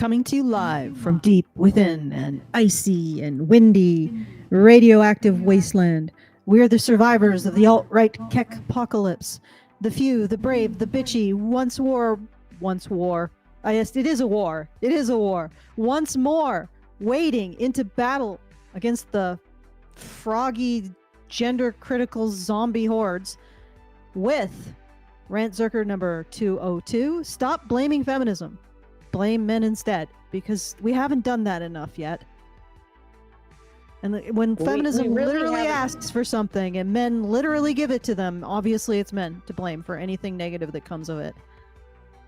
Coming to you live from deep within an icy and windy radioactive wasteland. We're the survivors of the alt-right Keck apocalypse. The few, the brave, the bitchy, once war. Yes, it is a war. It is a war. Once more, wading into battle against the froggy, gender-critical zombie hordes with Rantzerker number 202. Stop blaming feminism. Blame men instead, because we haven't done that enough yet. And when feminism really literally haven't. asks for something and men literally give it to them, obviously it's men to blame for anything negative that comes of it.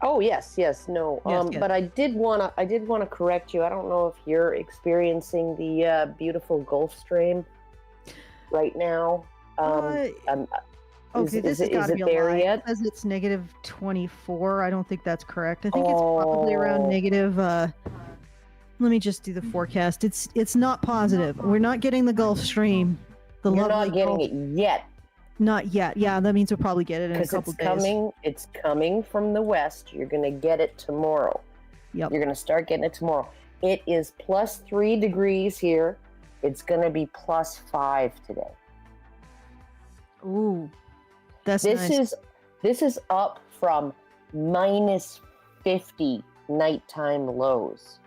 Oh yes, no. Yes. But I did wanna correct you. I don't know if you're experiencing the beautiful Gulf Stream right now. Okay, this has got to be a lie. It says it's negative 24. I don't think that's correct. I think it's probably around negative. Let me just do the forecast. It's not positive. We're not getting the Gulf Stream. You're not getting it yet. Not yet. Yeah, that means we'll probably get it in a couple days. It's coming from the west. You're gonna get it tomorrow. Yep. You're gonna start getting it tomorrow. It is plus 3 degrees here. It's gonna be plus 5 today. Ooh. This nice. This is up from minus 50 nighttime lows.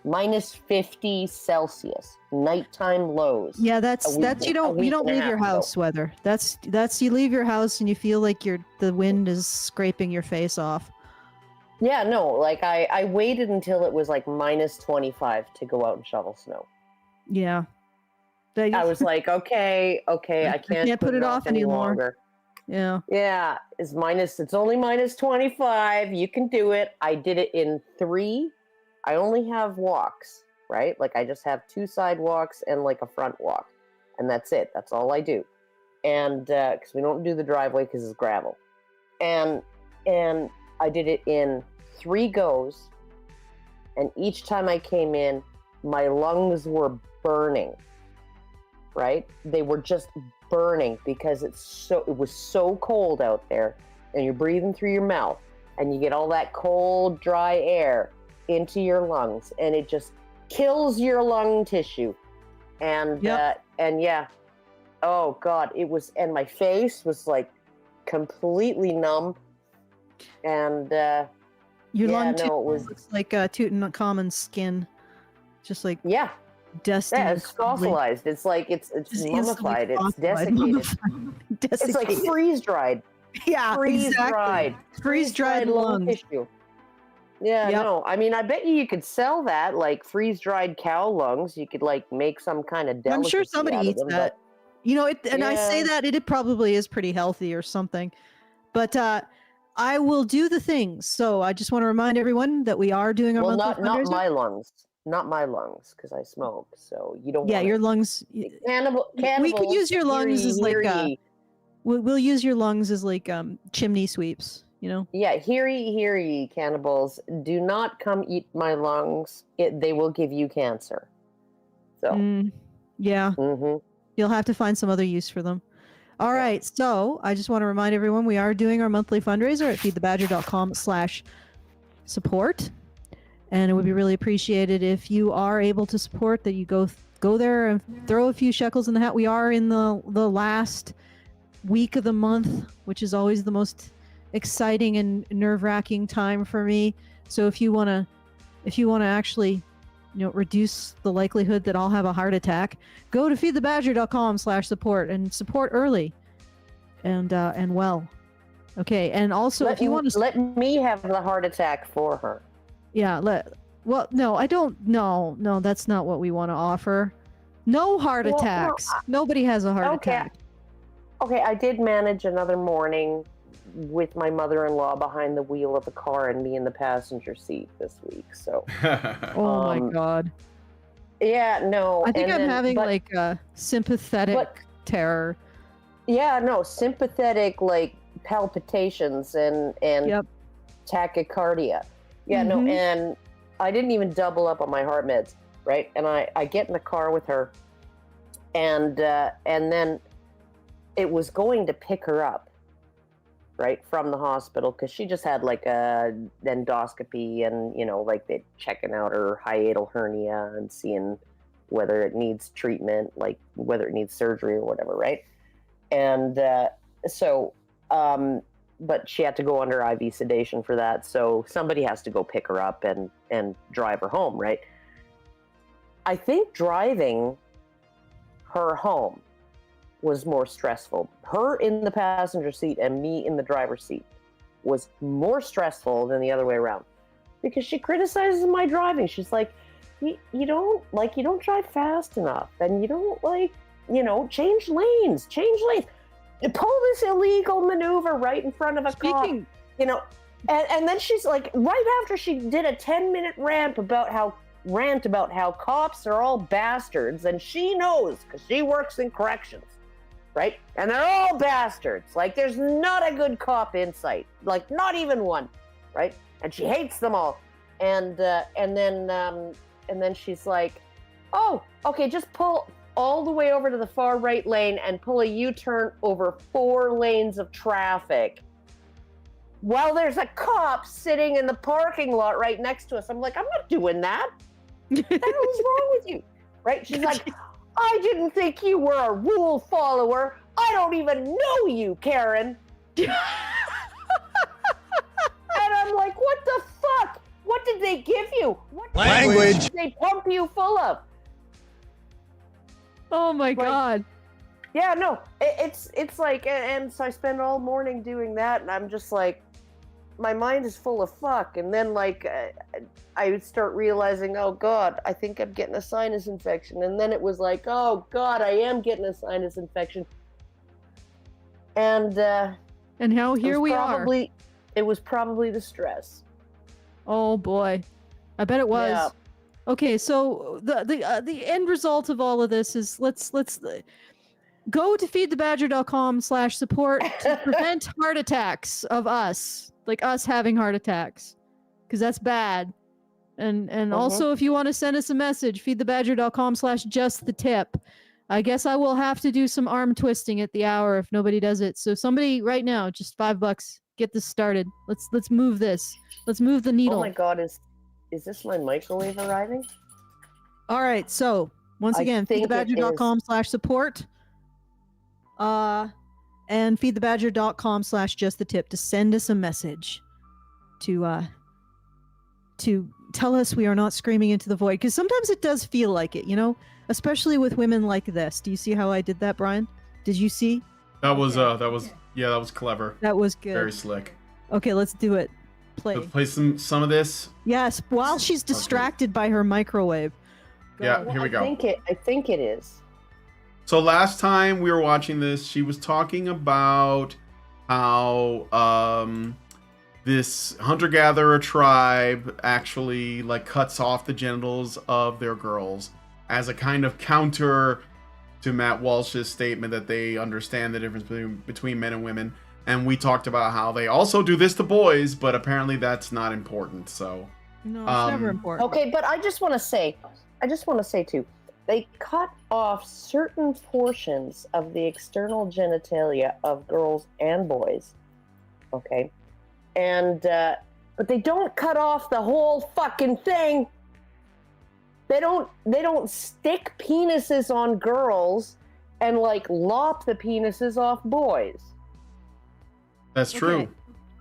Minus 50 Celsius nighttime lows. Yeah, that's you don't leave your house weather. That's you leave your house and you feel like the wind is scraping your face off. Yeah, no, like I waited until it was like minus 25 to go out and shovel snow. Yeah. I was like, okay, I can't put it off any longer. Yeah. It's only minus 25. You can do it. I did it in 3. I only have walks, right? Like I just have 2 sidewalks and like a front walk. And that's it. That's all I do. And because we don't do the driveway because it's gravel. And I did it in 3 goes. And each time I came in, my lungs were burning. Right? They were just burning because it was so cold out there, and you're breathing through your mouth and you get all that cold, dry air into your lungs, and it just kills your lung tissue. And oh God, it was, and my face was like completely numb. And your lung looks like Tutankhamun's skin, just like dusty. Yeah, it's fossilized. It's like it's mummified. It's desiccated. It's like freeze dried. Yeah, freeze-dried lung tissue. Yeah, no. I mean, I bet you could sell that, like freeze-dried cow lungs. You could like make some kind of delicacy. I'm sure somebody eats that. I say that it probably is pretty healthy or something. But I will do the things. So I just want to remind everyone that we are doing our monthly fundraiser. Not my lungs. Not my lungs, because I smoke. So you don't. Yeah, your lungs. Cannibals, we could use your lungs as like. We'll use your lungs as like chimney sweeps. Yeah, hear ye, cannibals. Do not come eat my lungs. They will give you cancer. So. Yeah. Mm-hmm. You'll have to find some other use for them. All right. So I just want to remind everyone we are doing our monthly fundraiser at feedthebadger.com/support. And it would be really appreciated if you are able to support, that you go there and throw a few shekels in the hat. We are in the last week of the month, which is always the most exciting and nerve-wracking time for me. So if you want to actually, reduce the likelihood that I'll have a heart attack, go to feedthebadger.com/support and support early and well. Okay. And also if you want to let me have the heart attack for her. Yeah, no, I don't. No, that's not what we want to offer. No heart attacks. Nobody has a heart attack. Okay, I did manage another morning with my mother-in-law behind the wheel of the car and me in the passenger seat this week. So, oh my God. Yeah, no. I think I'm having like a sympathetic terror. Yeah, no, sympathetic like palpitations and tachycardia. Yeah, no, and I didn't even double up on my heart meds, right? And I get in the car with her, and then it was going to pick her up, right, from the hospital, because she just had like a endoscopy, and like they're checking out her hiatal hernia and seeing whether it needs treatment, like whether it needs surgery or whatever, right? And so but she had to go under IV sedation for that, so somebody has to go pick her up and drive her home, right? I think driving her home was more stressful. Her in the passenger seat and me in the driver's seat was more stressful than the other way around, because she criticizes my driving. She's like, you don't drive fast enough, and you don't change lanes. You pull this illegal maneuver right in front of a cop, and then she's like, right after she did a 10-minute rant about how cops are all bastards, and she knows because she works in corrections, right? And they're all bastards. Like, there's not a good cop in sight, like not even one, right? And she hates them all. And then she's like, oh, okay, just pull all the way over to the far right lane and pull a U-turn over 4 lanes of traffic while there's a cop sitting in the parking lot right next to us. I'm like, I'm not doing that. What the hell is wrong with you? Right? She's like, I didn't think you were a rule follower. I don't even know you, Karen. And I'm like, what the fuck? What did they give you? What Language did they pump you full of? Oh my God. Yeah, no, it's like, and so I spend all morning doing that, and I'm just like, my mind is full of fuck. And then like I would start realizing, oh God, I think I'm getting a sinus infection. And then it was like, oh God, I am getting a sinus infection. And how here we are. It was probably the stress. Oh boy, I bet it was. Yeah. Okay, so the end result of all of this is let's go to feedthebadger.com/support to prevent heart attacks of us, like us having heart attacks, because that's bad. And also, if you want to send us a message, feedthebadger.com/justthetip. I guess I will have to do some arm twisting at the hour if nobody does it. So somebody right now, just $5, get this started. Let's move this. Let's move the needle. Oh my God, is this my microwave arriving? All right, so once again, feedthebadger.com/support. And feedthebadger.com/justthetip to send us a message to tell us we are not screaming into the void, because sometimes it does feel like it, especially with women like this. Do you see how I did that, Brian? Did you see? That was clever. That was good. Very slick. Okay, let's do it. Let's play some of this. Yes, while she's distracted by her microwave. Yeah, here we go. I think it is. So last time we were watching this, she was talking about how this hunter-gatherer tribe actually like cuts off the genitals of their girls as a kind of counter to Matt Walsh's statement that they understand the difference between men and women. And we talked about how they also do this to boys, but apparently that's not important. So no, it's never important. Okay, but I just want to say too, they cut off certain portions of the external genitalia of girls and boys. Okay, and but they don't cut off the whole fucking thing. They don't stick penises on girls and like lop the penises off boys. That's true. Okay.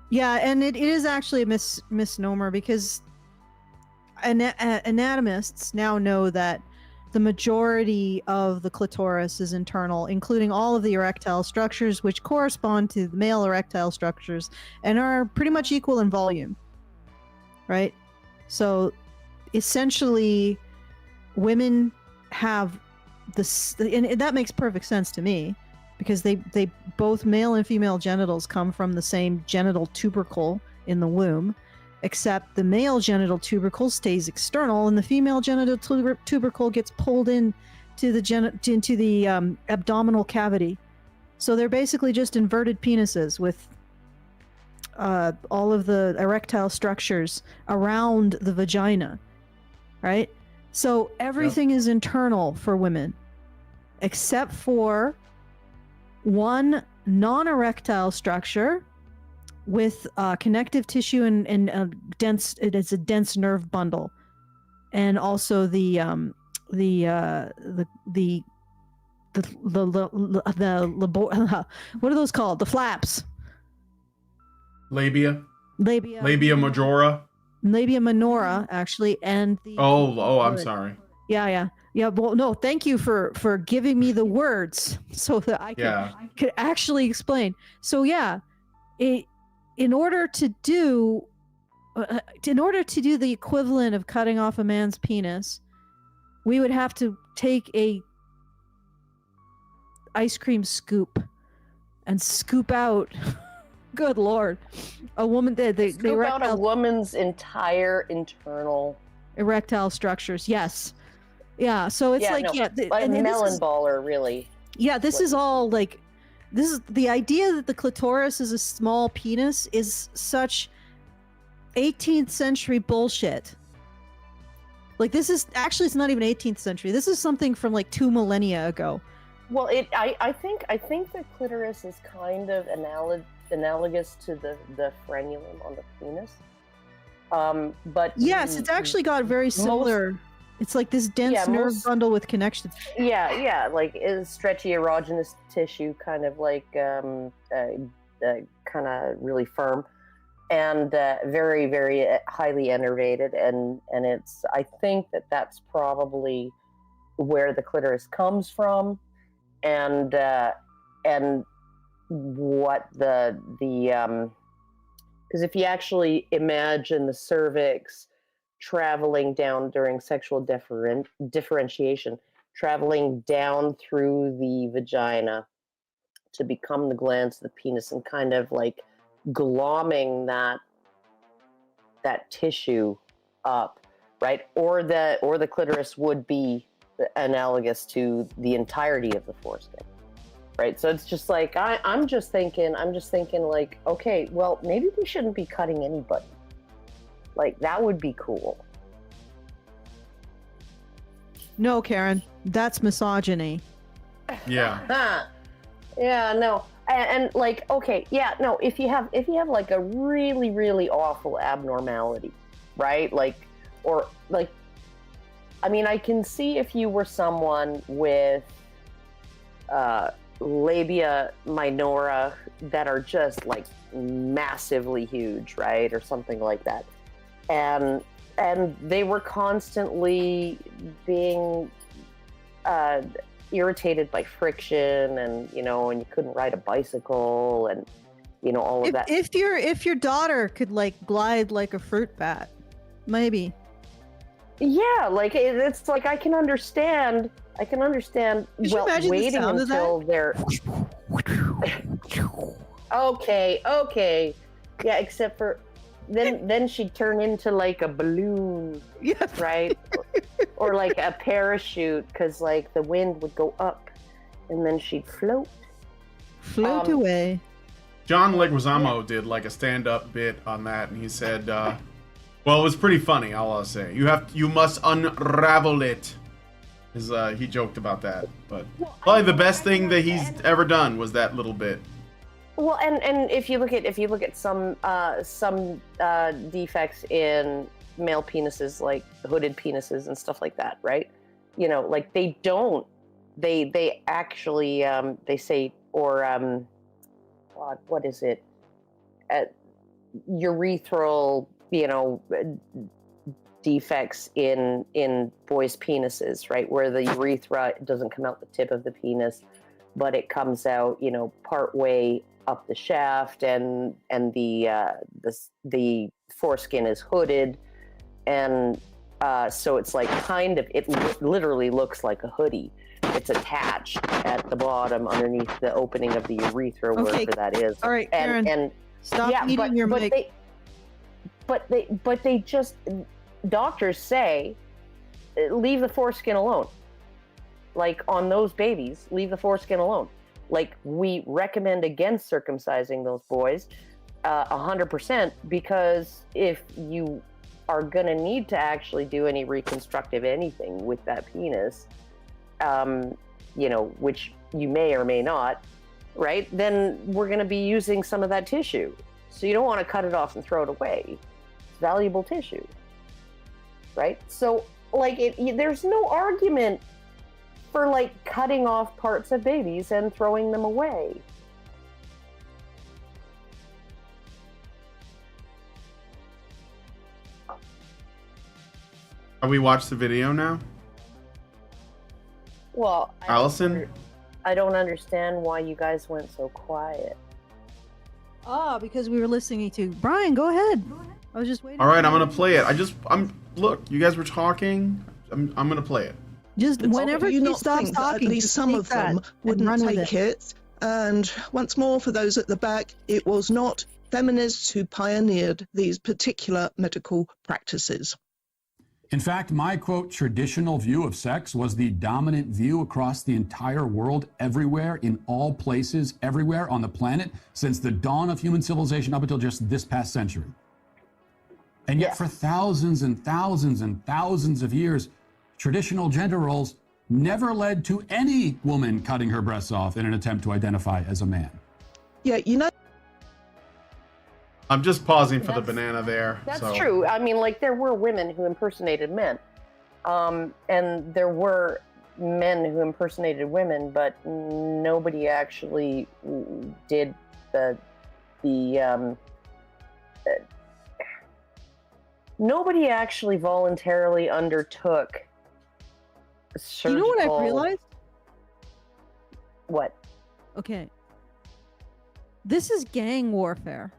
Yeah, and it is actually a misnomer, because anatomists now know that the majority of the clitoris is internal, including all of the erectile structures, which correspond to the male erectile structures and are pretty much equal in volume, right? So essentially, women have this, and that makes perfect sense to me, because they both male and female genitals come from the same genital tubercle in the womb, except the male genital tubercle stays external and the female genital tubercle gets pulled into the abdominal cavity. So they're basically just inverted penises with all of the erectile structures around the vagina, right? So everything is internal for women, except for one non-erectile structure with connective tissue and dense. It is a dense nerve bundle, and also the what are those called? The flaps. Labia Labia majora. labia minora, actually, and the. I'm sorry. Yeah. Well, no, thank you for giving me the words so that I could actually explain. So yeah, in order to do the equivalent of cutting off a man's penis, we would have to take a ice cream scoop and scoop out. Good Lord, a woman. Scoop out a woman's entire internal erectile structures. Yes. Yeah. So it's like a melon baller, really. Yeah. This is all like. This is the idea that the clitoris is a small penis is such 18th century bullshit. Like this is actually, it's not even 18th century. This is something from like 2 millennia ago. Well, I think the clitoris is kind of analogous to the frenulum on the penis. But yes, it's actually got very similar. It's like this dense nerve bundle with connections. Yeah, like is stretchy erogenous tissue, kind of like kind of really firm, and very, very highly innervated, and it's. I think that's probably where the clitoris comes from, and what the because if you actually imagine the cervix traveling down during sexual differentiation, traveling down through the vagina to become the glands of the penis and kind of like glomming that tissue up, right? Or the clitoris would be analogous to the entirety of the foreskin, right? So it's just like I'm just thinking like, okay, well, maybe we shouldn't be cutting anybody. Like, that would be cool. No, Karen, that's misogyny. Yeah. Yeah, no. And like, okay, yeah, no, if you have like a really, really awful abnormality, right? Like, or like, I mean, I can see if you were someone with labia minora that are just like massively huge, right? Or something like that. And they were constantly being irritated by friction, and and you couldn't ride a bicycle, and all of that. If your daughter could like glide like a fruit bat, maybe. Yeah, like it's like I can understand. Well, waiting until they're. Okay. Yeah, except for. Then she'd turn into like a balloon, right? or like a parachute, because like the wind would go up, and then she'd float away. John Leguizamo did like a stand-up bit on that, and he said, "Well, it was pretty funny. I'll say you must unravel it." He joked about that, but probably the best thing that he's ever done was that little bit. Well, and if you look at some defects in male penises, like hooded penises and stuff like that, right? Like they actually they say, or God, what is it? Urethral, defects in boys' penises, right? Where the urethra doesn't come out the tip of the penis, but it comes out, part way up the shaft, and the foreskin is hooded, and so it's like it literally looks like a hoodie. It's attached at the bottom underneath the opening of the urethra, wherever that is. All right, Karen, and stop eating your mic. But they just, doctors say, leave the foreskin alone. Like on those babies, leave the foreskin alone. Like, we recommend against circumcising those boys 100%, because if you are going to need to actually do any reconstructive anything with that penis, which you may or may not, right? Then we're going to be using some of that tissue. So you don't want to cut it off and throw it away. It's valuable tissue, right? So like there's no argument for like cutting off parts of babies and throwing them away. Are we watch the video now? Well, Allison? I don't understand why you guys went so quiet. Because we were listening to Brian. Go ahead. I was just waiting. All right, I'm gonna play it. Look. You guys were talking. I'm gonna play it. Just whenever you he not stops think that talking, at least some of them wouldn't take it. And once more, for those at the back, it was not feminists who pioneered these particular medical practices. In fact, my, quote, traditional view of sex was the dominant view across the entire world, everywhere, in all places, everywhere on the planet, since the dawn of human civilization up until just this past century. And yet for thousands and thousands and thousands of years, traditional gender roles never led to any woman cutting her breasts off in an attempt to identify as a man. Yeah, you know. I'm just pausing for the banana there. That's true. I mean, like, there were women who impersonated men. And there were men who impersonated women, but nobody actually did nobody actually voluntarily undertook surgical... You know what I realized? What? Okay. This is gang warfare.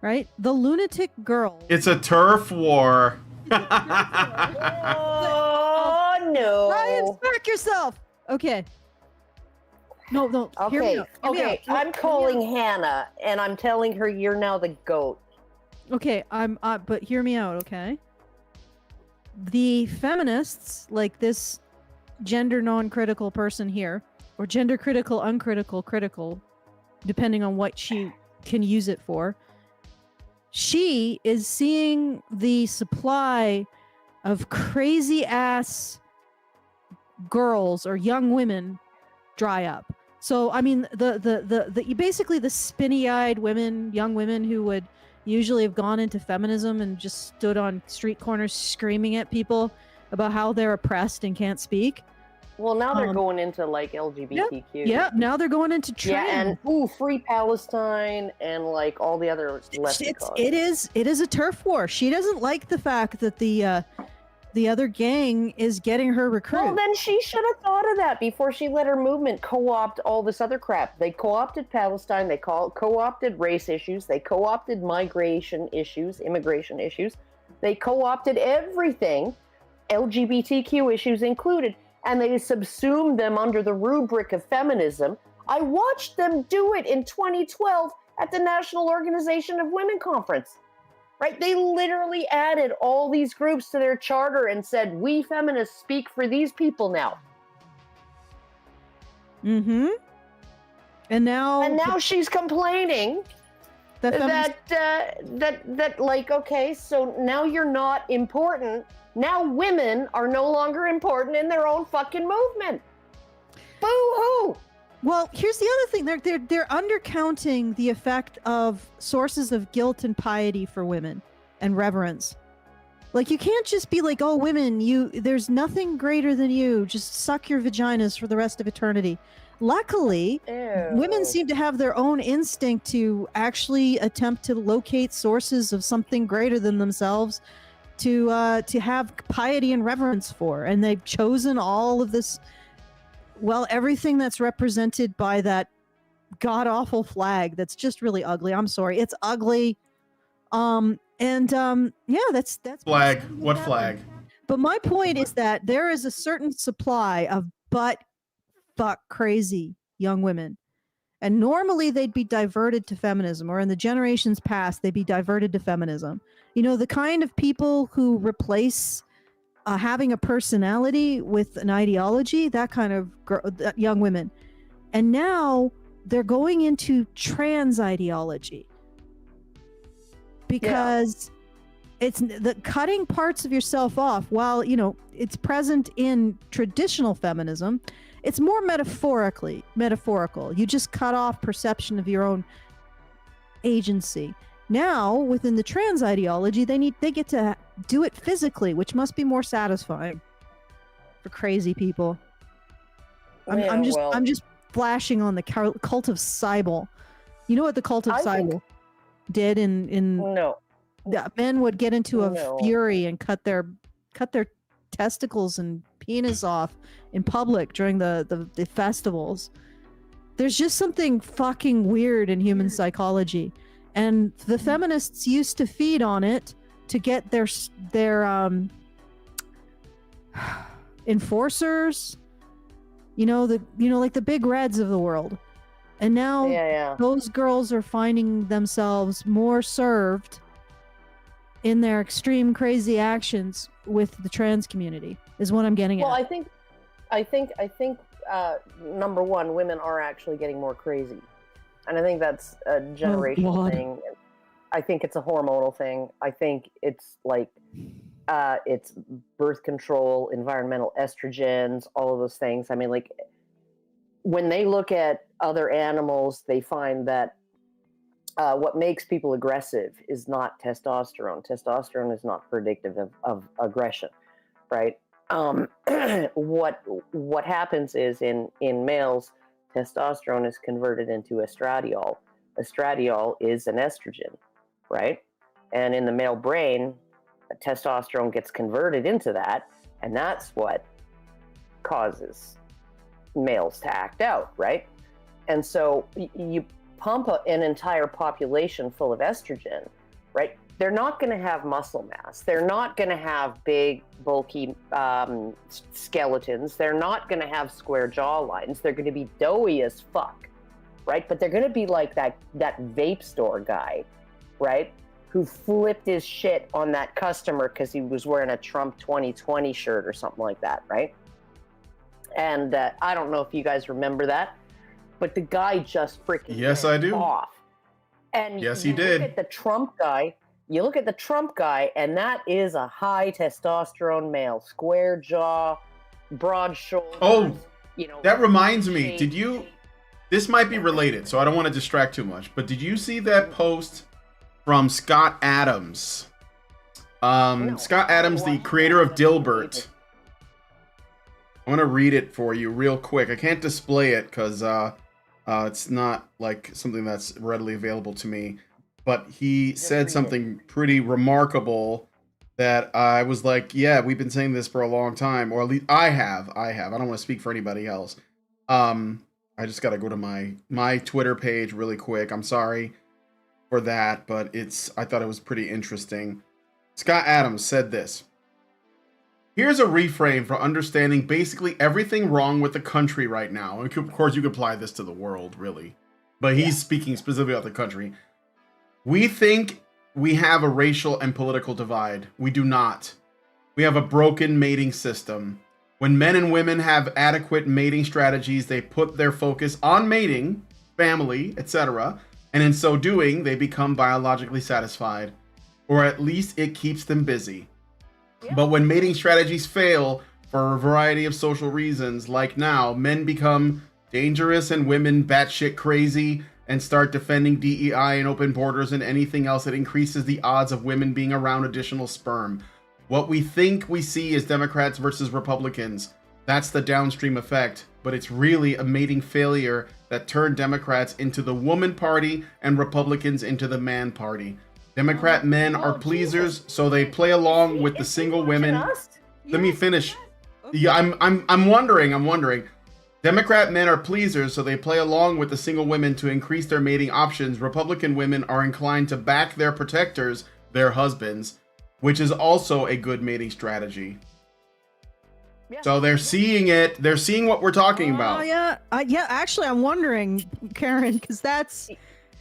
Right? The lunatic girl. It's a turf war. Oh, no. Ryan, smack yourself. Okay. No. Okay. I'm calling Hannah, and I'm telling her you're now the goat. Okay, but hear me out, okay? The feminists, like this gender non-critical person here, or gender critical, uncritical, critical, depending on what she can use it for, she is seeing the supply of crazy ass girls or young women dry up. So I mean, the basically the spinny-eyed women, young women who would usually have gone into feminism and just stood on street corners screaming at people about how they're oppressed and can't speak. Well, now they're going into like LGBTQ. Yeah, now they're going into trans. Yeah, and free Palestine and like all the other left causes. It is a turf war. She doesn't like the fact that the other gang is getting her recruits. Well, then she should have thought of that before she let her movement co-opt all this other crap. They co-opted Palestine. They co-opted race issues. They co-opted migration issues, immigration issues. They co-opted everything, LGBTQ issues included. And they subsumed them under the rubric of feminism. I watched them do it in 2012 at the National Organization of Women Conference. Right? They literally added all these groups to their charter and said, we feminists speak for these people now. Mm-hmm. And now she's complaining that like, okay, so now you're not important. Now women are no longer important in their own fucking movement. Boo-hoo! Well, here's the other thing. They're undercounting the effect of sources of guilt and piety for women and reverence. Like, you can't just be like, oh, women, there's nothing greater than you. Just suck your vaginas for the rest of eternity. Luckily, women seem to have their own instinct to actually attempt to locate sources of something greater than themselves to have piety and reverence for. And they've chosen all of this, well, everything that's represented by that god-awful flag that's just really ugly. I'm sorry. It's ugly. Yeah, that's flag. What flag? But my point is that there is a certain supply of butt-fuck crazy young women. And normally they'd be diverted to feminism, or in the generations past, they'd be diverted to feminism. You know, the kind of people who replace having a personality with an ideology, that kind of young women. And now they're going into trans ideology. Because it's the cutting parts of yourself off, while, you know, it's present in traditional feminism, it's more metaphorical. You just cut off perception of your own agency. Now, within the trans ideology, they get to do it physically, which must be more satisfying for crazy people. I'm just flashing on the cult of Cybele. You know what the cult of Cybele did in No. Men would get into a No. fury and cut their testicles and penis off in public during the festivals. There's just something fucking weird in human psychology, and the feminists used to feed on it to get their enforcers, like the big reds of the world. And now those girls are finding themselves more served in their extreme crazy actions with the trans community, is what I'm getting at. Well, I think number one, women are actually getting more crazy. And I think that's a generational thing. I think it's a hormonal thing. I think it's like it's birth control, environmental estrogens, all of those things. I mean, like, when they look at other animals, they find that what makes people aggressive is not testosterone. Testosterone is not predictive of aggression, right? What happens is in males, testosterone is converted into estradiol. Estradiol is an estrogen, right? And in the male brain, testosterone gets converted into that, and that's what causes males to act out, right? And so you pump an entire population full of estrogen, right? They're not going to have muscle mass. They're not going to have big, bulky skeletons. They're not going to have square jawlines. They're going to be doughy as fuck, right? But they're going to be like that vape store guy, right? Who flipped his shit on that customer because he was wearing a Trump 2020 shirt or something like that, right? And I don't know if you guys remember that, but the guy just freaking went off. And yes, he did. Look at the Trump guy. You look at the Trump guy, and that is a high testosterone male, square jaw, broad shoulders. Oh, that reminds me. This might be related, so I don't want to distract too much. But did you see that post from Scott Adams? Scott Adams, the creator of Dilbert. I want to read it for you real quick. I can't display it because it's not like something that's readily available to me. But he said something pretty remarkable that I was like, yeah, we've been saying this for a long time, or at least I have. I don't want to speak for anybody else. I just got to go to my Twitter page really quick. I'm sorry for that, but I thought it was pretty interesting. Scott Adams said this. Here's a reframe for understanding basically everything wrong with the country right now. And of course, you could apply this to the world, really. But he's speaking specifically about the country. We think we have a racial and political divide. We do not. We have a broken mating system. When men and women have adequate mating strategies, they put their focus on mating, family, etc. And in so doing, they become biologically satisfied. Or at least it keeps them busy. Yeah. But when mating strategies fail for a variety of social reasons, like now, men become dangerous and women batshit crazy and start defending DEI and open borders and anything else that increases the odds of women being around additional sperm. What we think we see is Democrats versus Republicans. That's the downstream effect, but it's really a mating failure that turned Democrats into the woman party and Republicans into the man party. Democrat men are pleasers, so they play along with the single women. Let me finish. Yeah, I'm wondering. Democrat men are pleasers, so they play along with the single women to increase their mating options. Republican women are inclined to back their protectors, their husbands, which is also a good mating strategy. Yeah. So they're seeing it. They're seeing what we're talking about. Yeah. Actually, I'm wondering, Karen, because that's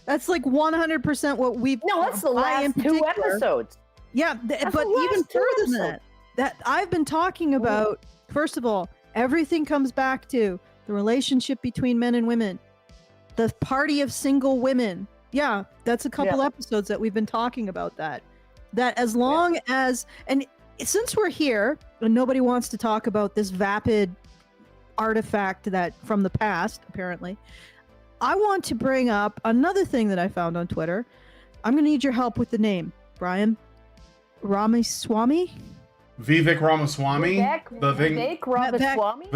like 100% what we've. No, that's the last 2 episodes. Yeah, but even further than that I've been talking about. First of all, everything comes back to the relationship between men and women, the party of single women. Yeah, that's a couple episodes that we've been talking about that. That as long as, and since we're here and nobody wants to talk about this vapid artifact that from the past, apparently, I want to bring up another thing that I found on Twitter. I'm going to need your help with the name, Brian. Ramaswamy? Vivek Ramaswamy. Vivek Ramaswamy.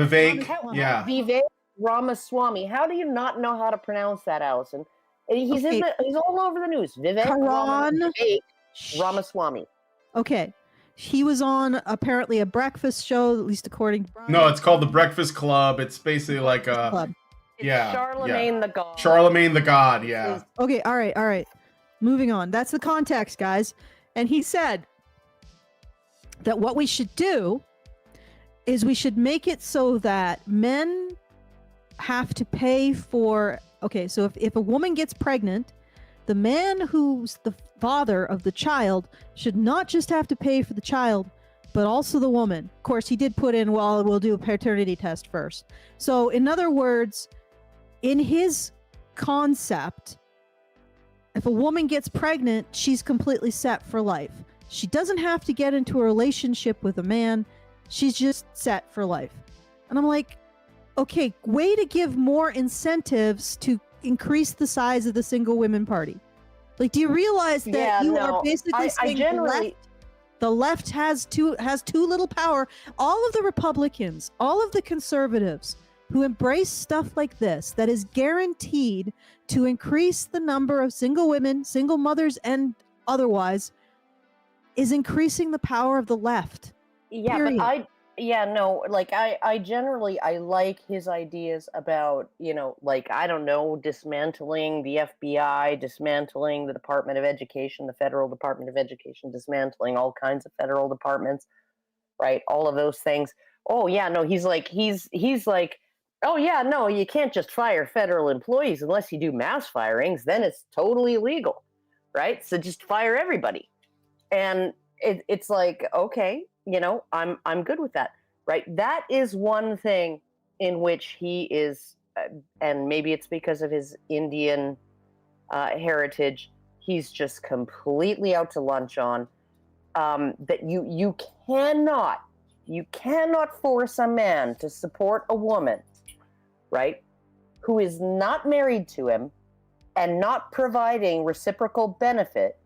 Yeah. Vivek Ramaswamy. How do you not know how to pronounce that, Allison? He's he's all over the news. Vivek Ramaswamy. Okay. He was on apparently a breakfast show, at least according to Brian. No, it's called the Breakfast Club. It's basically like a Club. Yeah. Charlemagne the God. Charlemagne the God, yeah. Okay, all right. Moving on. That's the context, guys. And he said that what we should do is we should make it so that men have to pay for... Okay, so if a woman gets pregnant, the man who's the father of the child should not just have to pay for the child, but also the woman. Of course, he did put in, well, we'll do a paternity test first. So in other words, in his concept, if a woman gets pregnant, she's completely set for life. She doesn't have to get into a relationship with a man. She's just set for life. And I'm like, okay, way to give more incentives to increase the size of the single women party. Like, do you realize that are basically saying the left has too little power? All of the Republicans, all of the conservatives who embrace stuff like this, that is guaranteed to increase the number of single women, single mothers, and otherwise, is increasing the power of the left. Yeah, Period. but I generally like his ideas about, I don't know, dismantling the FBI, dismantling the Department of Education, the Federal Department of Education, dismantling all kinds of federal departments, right? All of those things. Oh yeah, no, he's like, oh yeah, no, you can't just fire federal employees unless you do mass firings, then it's totally illegal, right? So just fire everybody. And it's like, okay, I'm good with that, right? That is one thing in which he is, and maybe it's because of his Indian heritage, he's just completely out to lunch on, that you cannot force a man to support a woman, right, who is not married to him and not providing reciprocal benefit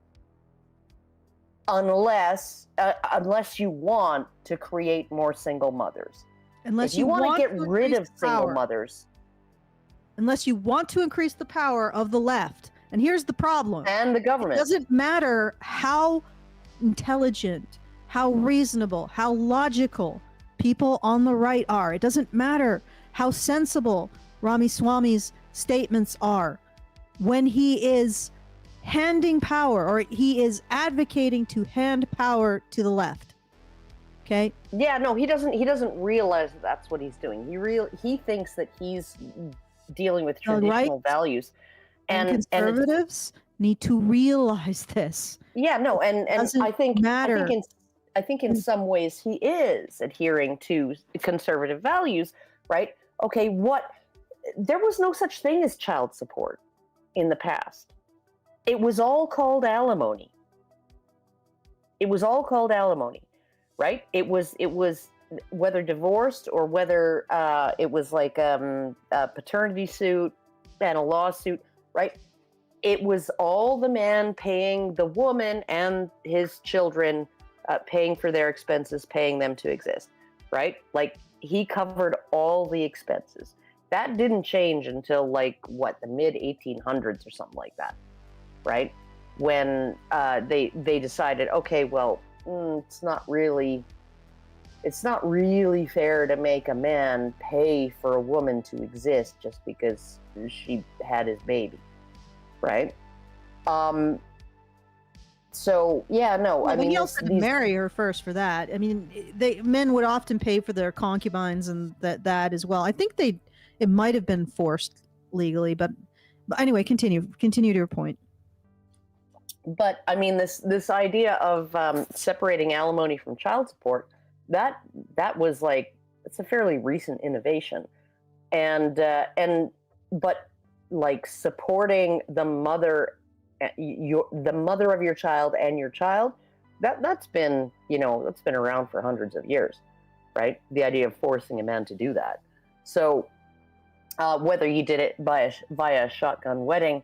unless you want to create more single mothers. Unless if you want to get rid of single mothers. Unless you want to increase the power of the left. And here's the problem. And the government. It doesn't matter how intelligent, how reasonable, how logical people on the right are. It doesn't matter how sensible Ramaswamy's statements are. When he is handing power, or he is advocating to hand power to the left. Okay? Yeah, no, he doesn't realize that that's what he's doing. He thinks that he's dealing with traditional values. And conservatives need to realize this. Yeah, no, and I think matter. I think in some ways he is adhering to conservative values, right? Okay, there was no such thing as child support in the past. It was all called alimony. Right? It was whether divorced or whether it was like a paternity suit and a lawsuit, right? It was all the man paying the woman and his children, paying for their expenses, paying them to exist, right? Like, he covered all the expenses. That didn't change until the mid 1800s or something like that. Right, when they decided, okay, well, it's not really fair to make a man pay for a woman to exist just because she had his baby, right? So yeah, no, well, I mean, he also had to marry her first for that. I mean, men would often pay for their concubines and that as well. I think it might have been forced legally, but anyway, continue to your point. But I mean, this idea of separating alimony from child support, that was it's a fairly recent innovation, but supporting the mother of your child and your child, that's been around for hundreds of years, right? The idea of forcing a man to do that. So whether you did it via a shotgun wedding,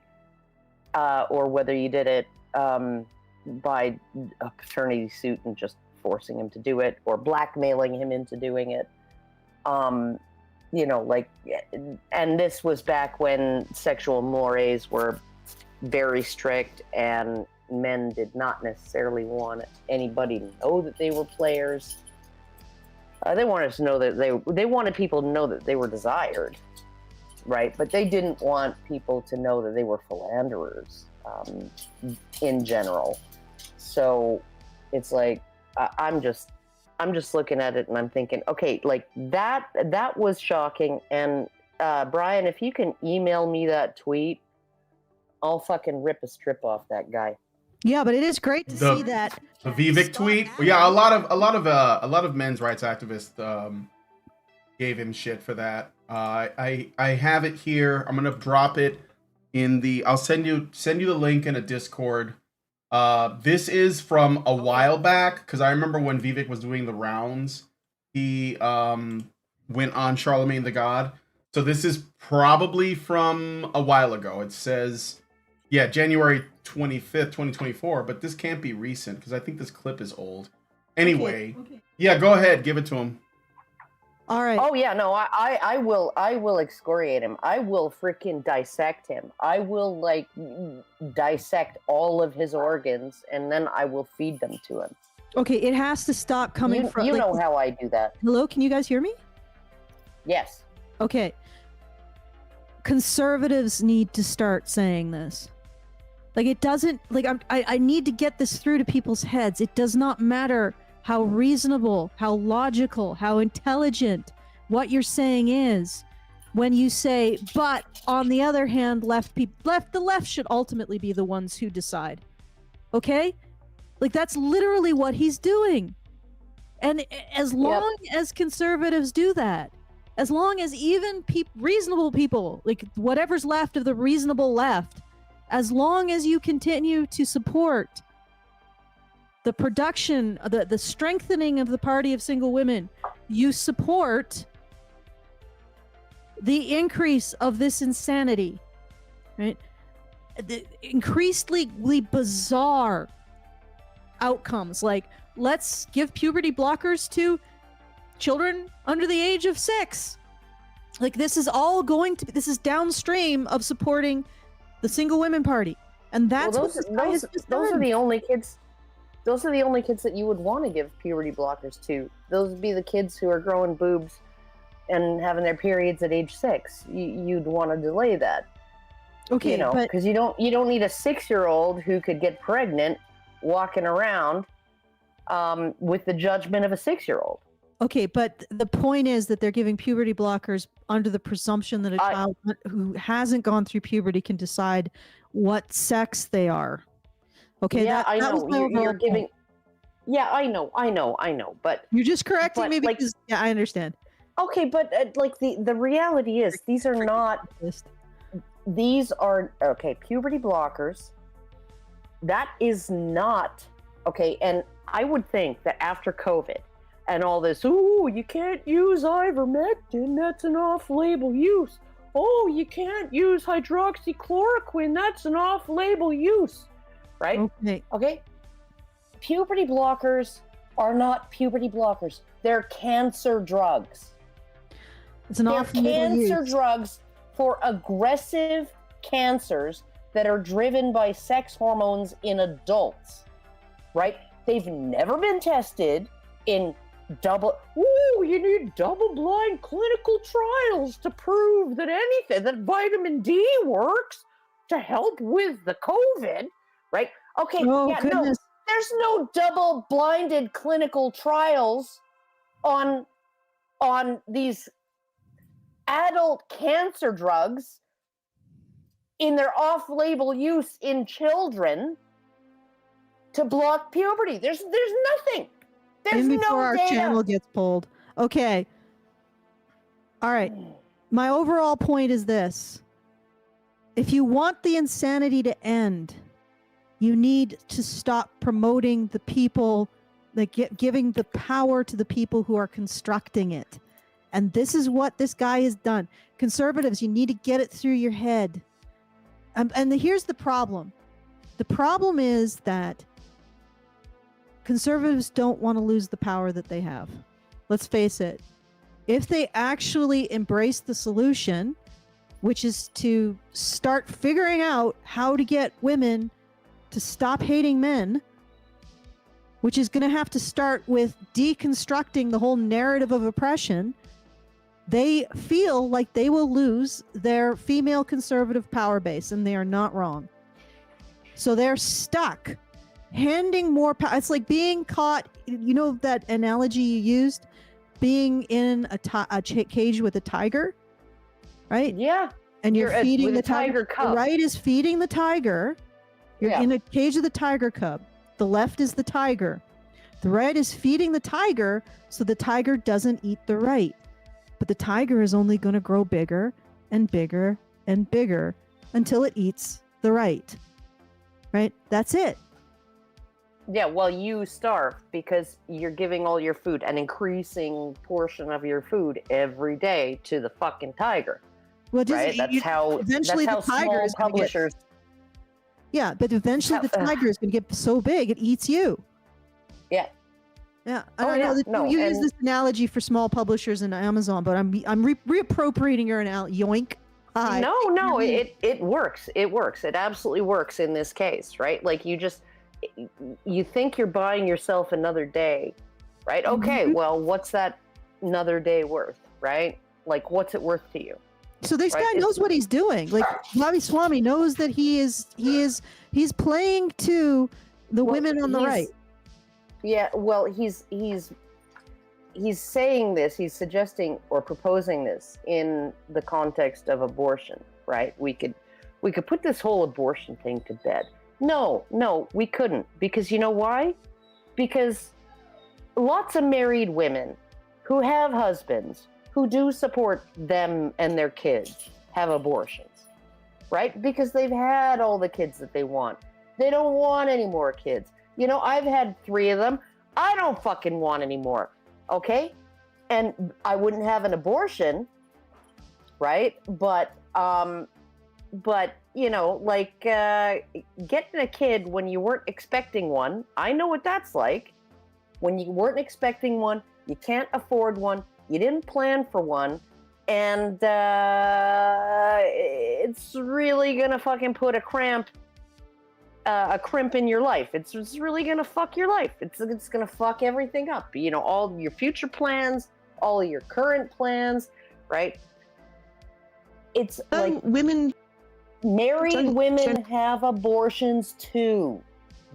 or whether you did it by a paternity suit and just forcing him to do it, or blackmailing him into doing it. You know, like, and this was back when sexual mores were very strict, and men did not necessarily want anybody to know that they were players. They wanted to know that they wanted people to know that they were desired, right? But they didn't want people to know that they were philanderers, in general. So it's like, I'm just looking at it and I'm thinking, okay, like that was shocking. And Brian, if you can email me that tweet, I'll fucking rip a strip off that guy. Yeah, but it is great to see that the Vivek tweet. Yeah, a lot of men's rights activists gave him shit for that. I have it here. I'm gonna drop it in the. I'll send you the link in a Discord. This is from a while back, because I remember when Vivek was doing the rounds, he went on Charlemagne the God. So this is probably from a while ago. It says, yeah, January 25th, 2024, but this can't be recent because I think this clip is old. Anyway, okay. Yeah, go ahead, give it to him. All right. Oh yeah, no, I will excoriate him. I will freaking dissect him. I will like dissect all of his organs, and then I will feed them to him. Okay, it has to stop coming from. You know how I do that. Hello, can you guys hear me? Yes. Okay. Conservatives need to start saying this. Like, it doesn't, like, I need to get this through to people's heads. It does not matter how reasonable, how logical, how intelligent what you're saying is when you say, but on the other hand, the left should ultimately be the ones who decide. Okay? Like, that's literally what he's doing. And as long as conservatives do that, as long as even reasonable people, like whatever's left of the reasonable left, as long as you continue to support the production, the strengthening of the party of single women, you support the increase of this insanity, right? The increasingly bizarre outcomes, like let's give puberty blockers to children under the age of 6. Like, this is all this is downstream of supporting the single women party, and that's those are the only kids. Those are the only kids that you would want to give puberty blockers to. Those would be the kids who are growing boobs and having their periods at age 6. You'd want to delay that. Okay, because you don't need a 6-year-old who could get pregnant walking around with the judgment of a 6-year-old. Okay, but the point is that they're giving puberty blockers under the presumption that a child who hasn't gone through puberty can decide what sex they are. Okay, yeah, I know. You're giving. Yeah, I know. But you're just correcting me because I understand. Okay, but like the reality is, these are not. These are puberty blockers. That is not okay, and I would think that after COVID. And all this, you can't use ivermectin, that's an off-label use. Oh, you can't use hydroxychloroquine, that's an off-label use. Right? Okay. Puberty blockers are not puberty blockers. They're cancer drugs. It's an off-label use. They're cancer drugs for aggressive cancers that are driven by sex hormones in adults. Right? They've never been tested in you need double-blind clinical trials to prove that vitamin D works to help with the COVID, right? Okay, goodness. There's no double-blinded clinical trials on these adult cancer drugs in their off-label use in children to block puberty. There's nothing. There's before no our data. channel gets pulled. Okay. All right. My overall point is this. If you want the insanity to end, you need to stop promoting the people, like giving the power to the people who are constructing it. And this is what this guy has done. Conservatives, you need to get it through your head. Here's the problem. The problem is that conservatives don't want to lose the power that they have. Let's face it. If they actually embrace the solution, which is to start figuring out how to get women to stop hating men, which is going to have to start with deconstructing the whole narrative of oppression, they feel like they will lose their female conservative power base, and they are not wrong. So they're stuck handing more power. It's like being caught, you know that analogy you used, being in a cage with a tiger, right? Yeah. And you're feeding the tiger cub. The right is feeding the tiger. You're in a cage of the tiger cub. The left is the tiger. The right is feeding the tiger so the tiger doesn't eat the right. But the tiger is only going to grow bigger and bigger and bigger until it eats the right. Right? That's it. Yeah, well, you starve because you're giving all your food, an increasing portion of your food every day to the fucking tiger. Well, right? That's how small publishers... Yeah, but eventually the tiger is going to get so big it eats you. Yeah. Yeah, I know that you use this analogy for small publishers and Amazon, but I'm reappropriating your analogy. Yoink. Hi. No, it works. It works. It absolutely works in this case, right? Like you think you're buying yourself another day, right? Okay, well, what's that another day worth, right? Like, what's it worth to you? So this guy knows what he's doing. Like Swami knows that he's playing to the women on the right. Yeah, well, he's saying this, he's suggesting or proposing this in the context of abortion, right? We could put this whole abortion thing to bed. No, we couldn't. Because you know why? Because lots of married women who have husbands who do support them and their kids have abortions, right? Because they've had all the kids that they want. They don't want any more kids. You know, I've had 3 of them. I don't fucking want any more, okay? And I wouldn't have an abortion, right? But you know, like getting a kid when you weren't expecting one, I know what that's like. When you weren't expecting one, you can't afford one, you didn't plan for one, and it's really gonna fucking put a crimp in your life. It's really gonna fuck your life. It's gonna fuck everything up. You know, all your future plans, all of your current plans, right? It's like married women have abortions too.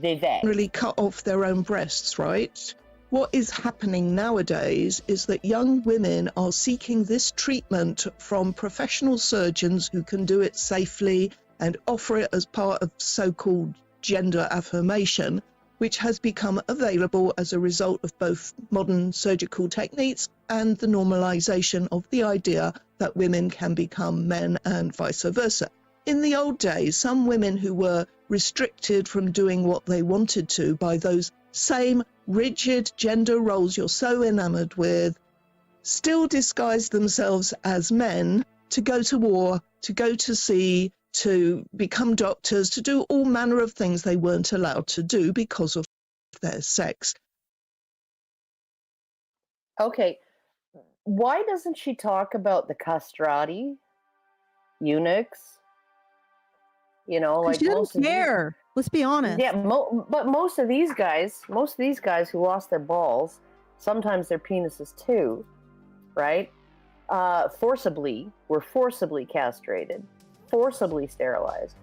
Vivek. Really cut off their own breasts, right? What is happening nowadays is that young women are seeking this treatment from professional surgeons who can do it safely and offer it as part of so-called gender affirmation, which has become available as a result of both modern surgical techniques and the normalization of the idea that women can become men and vice versa. In the old days, some women who were restricted from doing what they wanted to by those same rigid gender roles you're so enamored with still disguised themselves as men to go to war, to go to sea, to become doctors, to do all manner of things they weren't allowed to do because of their sex. Okay, why doesn't she talk about the castrati, eunuchs? You know, like she doesn't care. Let's be honest. Yeah, but most of these guys who lost their balls, sometimes their penises too, right? Were forcibly castrated, forcibly sterilized,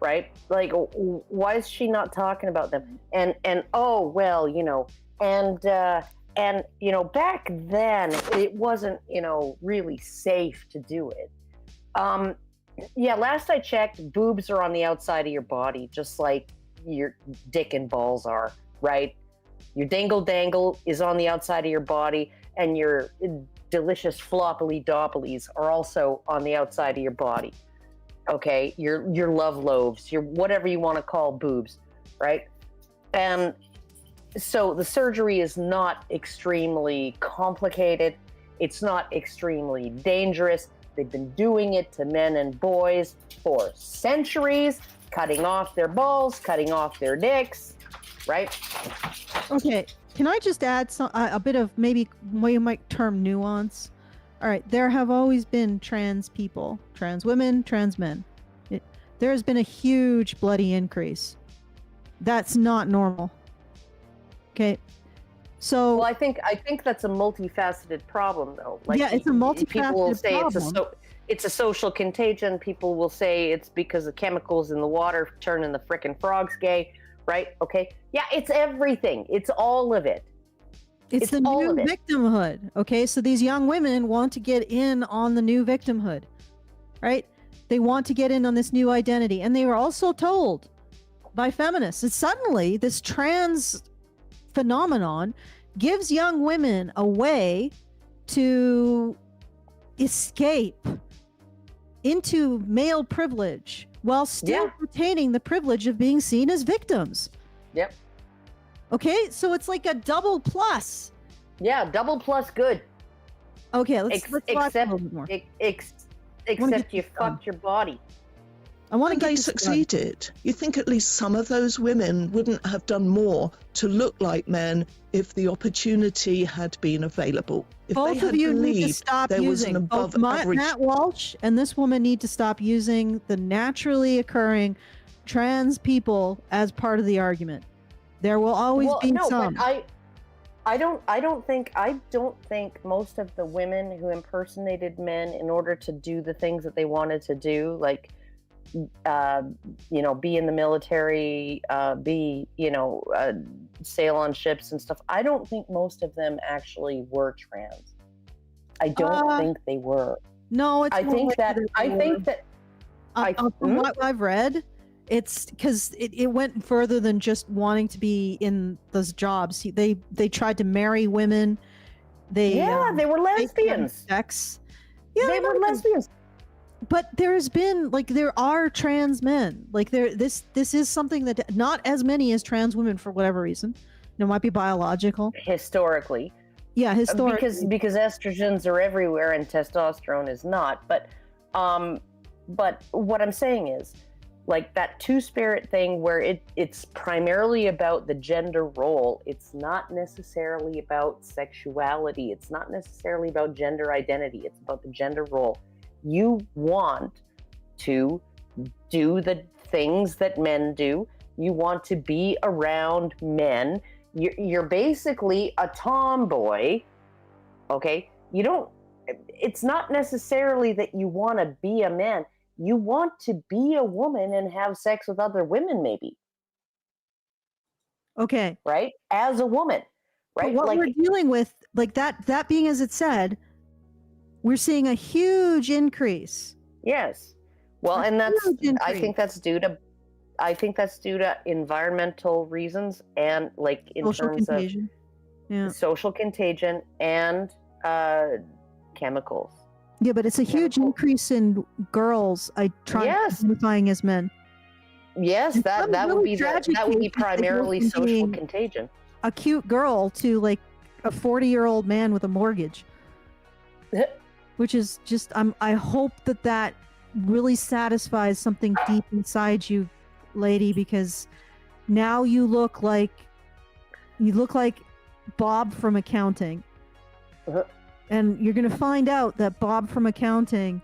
right? Like, why is she not talking about them? And oh well, you know, and you know, back then it wasn't, you know, really safe to do it. Yeah, last I checked, boobs are on the outside of your body, just like your dick and balls are, right? Your dangle is on the outside of your body, and your delicious floppily dopplies are also on the outside of your body. Okay, your love loaves, your whatever you want to call boobs, right? And so the surgery is not extremely complicated. It's not extremely dangerous. They've been doing it to men and boys for centuries, cutting off their balls, cutting off their dicks, right? Okay, can I just add a bit of maybe what you might term nuance? All right, there have always been trans people, trans women, trans men. There has been a huge bloody increase. That's not normal. Okay, so well, I think that's a multifaceted problem, though. Like, yeah, it's a multifaceted people will say problem. it's a social contagion. People will say it's because of chemicals in the water turning the frickin' frogs gay, right? Okay, yeah, it's everything. It's all of it. It's the new victimhood. Okay, so these young women want to get in on the new victimhood, right? They want to get in on this new identity, and they were also told by feminists that suddenly this trans phenomenon gives young women a way to escape into male privilege while still retaining the privilege of being seen as victims. Yep. Okay, so it's like a double plus. Yeah, double plus good. Okay, let's watch a little bit more. Except you fucked your body. I want to. They succeeded. You think at least some of those women wouldn't have done more to look like men if the opportunity had been available. If both of you need to stop using both Matt Walsh and this woman need to stop using the naturally occurring trans people as part of the argument. There will always be some. But I don't think most of the women who impersonated men in order to do the things that they wanted to do, like be in the military, sail on ships and stuff. I don't think most of them actually were trans. I don't think they were. No, it's. From what I've read, it's because it went further than just wanting to be in those jobs. They tried to marry women. They were lesbians. Sex. Yeah, they were lesbians. But there's been there are trans men. This is something that not as many as trans women for whatever reason. It might be biological. Historically. Yeah, historically. Because estrogens are everywhere and testosterone is not. But what I'm saying is, like, that two-spirit thing where it's primarily about the gender role. It's not necessarily about sexuality. It's not necessarily about gender identity. It's about the gender role. You want to do the things that men do. You want to be around men. You're basically a tomboy, okay? It's not necessarily that you want to be a man. You want to be a woman and have sex with other women, maybe. Okay. Right? As a woman, right? But what we're dealing with, that being as it said, we're seeing a huge increase. Yes. Well, and I think that's due to environmental reasons and social contagion. Social contagion and chemicals. Yeah, but it's a huge increase in girls identifying as men. Yes, that would be primarily social contagion. A cute girl to a 40-year-old man with a mortgage. Which is just, I hope that really satisfies something deep inside you, lady, because now you look like Bob from accounting. And you're going to find out that Bob from accounting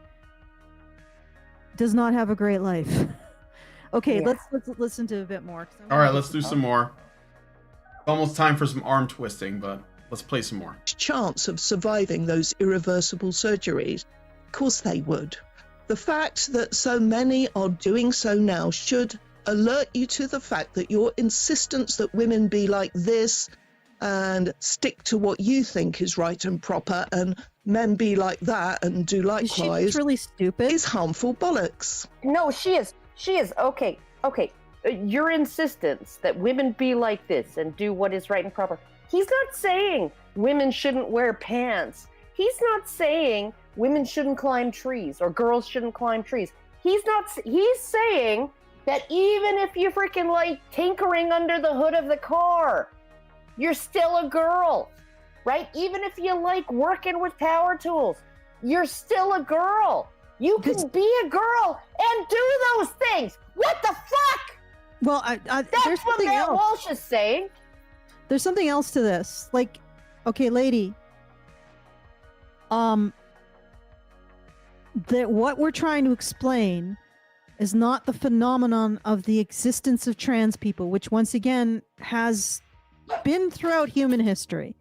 does not have a great life. Okay, let's listen to a bit more. All right, let's do some more. It's almost time for some arm twisting, but let's play some more. Chance of surviving those irreversible surgeries? Of course they would. The fact that so many are doing so now should alert you to the fact that your insistence that women be like this and stick to what you think is right and proper and men be like that and do likewise is really stupid. Is harmful bollocks. No, she is. Okay. Your insistence that women be like this and do what is right and proper. He's not saying women shouldn't wear pants. He's not saying women shouldn't climb trees or girls shouldn't climb trees. He's saying that even if you freaking tinkering under the hood of the car, you're still a girl, right? Even if you like working with power tools, you're still a girl. You can be a girl and do those things. What the fuck? Well, That's there's what something Matt else. Walsh is saying. There's something else to this. Like, okay, lady, that what we're trying to explain is not the phenomenon of the existence of trans people, which once again has been throughout human history.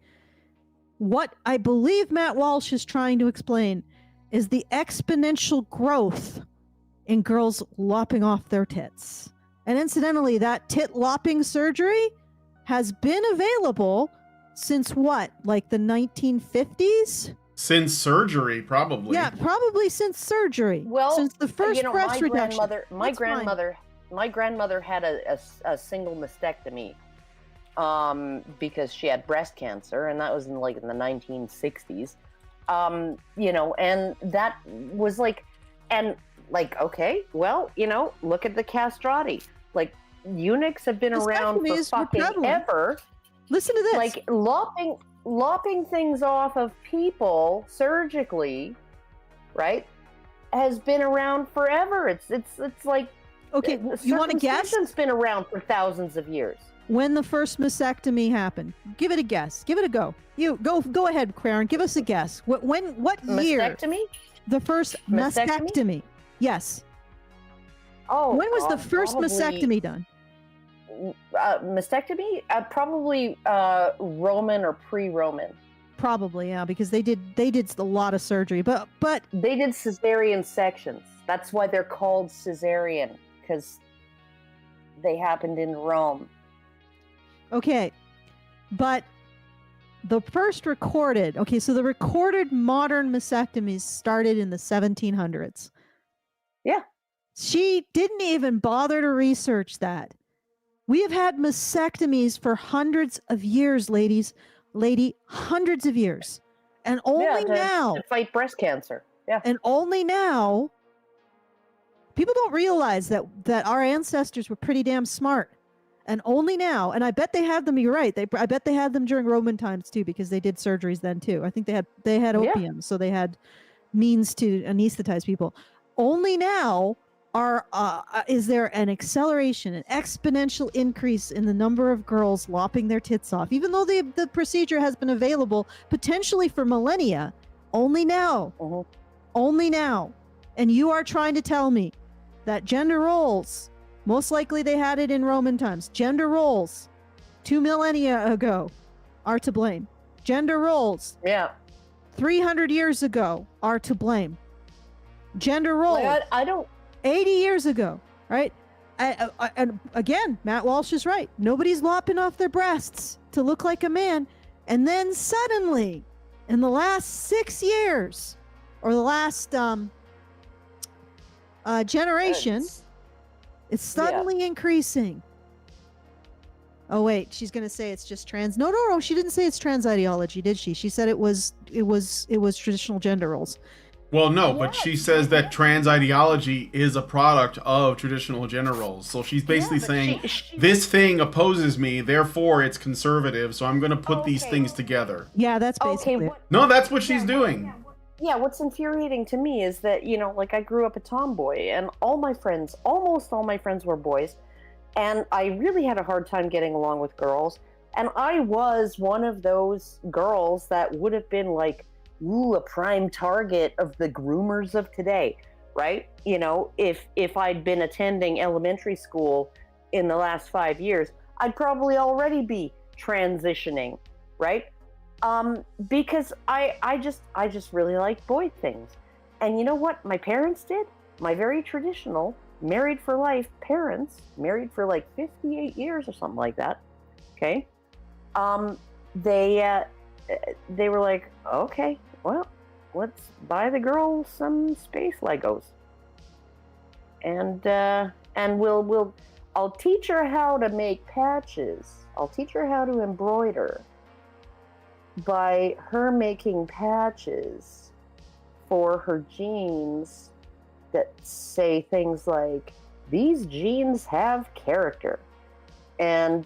What I believe Matt Walsh is trying to explain is the exponential growth in girls lopping off their tits. And incidentally, that tit lopping surgery has been available since what, like the 1950s? Since surgery, probably. Yeah, probably since surgery. Well, since the first breast reduction. My grandmother had a single mastectomy because she had breast cancer, and that was in the 1960s. And that was okay, well, look at the castrati. Like, eunuchs have been around for fucking ever. Listen to this. Like, lopping things off of people surgically, right, has been around forever. It's like, okay, you want to guess? Circumcision's been around for thousands of years. When the first mastectomy happened? Give it a guess. Give it a go. You go ahead, Karen. Give us a guess. What year? Mastectomy? The first mastectomy. Yes. Oh. When was the first probably, mastectomy done? Mastectomy? Probably Roman or pre-Roman. Probably, yeah, because they did a lot of surgery, but they did cesarean sections. That's why they're called cesarean, because they happened in Rome. Okay, but the first recorded modern mastectomies started in the 1700s. Yeah. She didn't even bother to research that. We have had mastectomies for hundreds of years, lady, hundreds of years. And only now to fight breast cancer. Yeah. And only now people don't realize that our ancestors were pretty damn smart. And only now, and I bet they had them, you're right. I bet they had them during Roman times too, because they did surgeries then too. I think they had opium, so they had means to anesthetize people. Only now is there an acceleration, an exponential increase in the number of girls lopping their tits off, even though the procedure has been available potentially for millennia. Only now. Mm-hmm. Only now. And you are trying to tell me that gender roles, most likely they had it in Roman times, gender roles 2 millennia ago are to blame. Gender roles 300 years ago are to blame. Gender roles I don't 80 years ago, right? And again, Matt Walsh is right. Nobody's lopping off their breasts to look like a man. And then suddenly, in the last 6 years, or the last generation, it's suddenly increasing. Oh wait, she's gonna say it's just trans. No, she didn't say it's trans ideology, did she? She said it was traditional gender roles. Well, no, but she says that trans ideology is a product of traditional gender roles. So she's basically saying this thing opposes me, therefore it's conservative. So I'm going to put these things together. Yeah, that's basically it. No, that's what she's doing. Yeah, what's infuriating to me is that, I grew up a tomboy, and almost all my friends were boys, and I really had a hard time getting along with girls. And I was one of those girls that would have been like, a prime target of the groomers of today, right? If I'd been attending elementary school in the last 5 years, I'd probably already be transitioning, right? Because I just really like boy things. And you know what my parents did? My very traditional married for life parents, married for like 58 years or something like that. Okay. They were like, okay, well, let's buy the girl some space Legos. And I'll teach her how to make patches. I'll teach her how to embroider by her making patches for her jeans that say things like, these jeans have character. And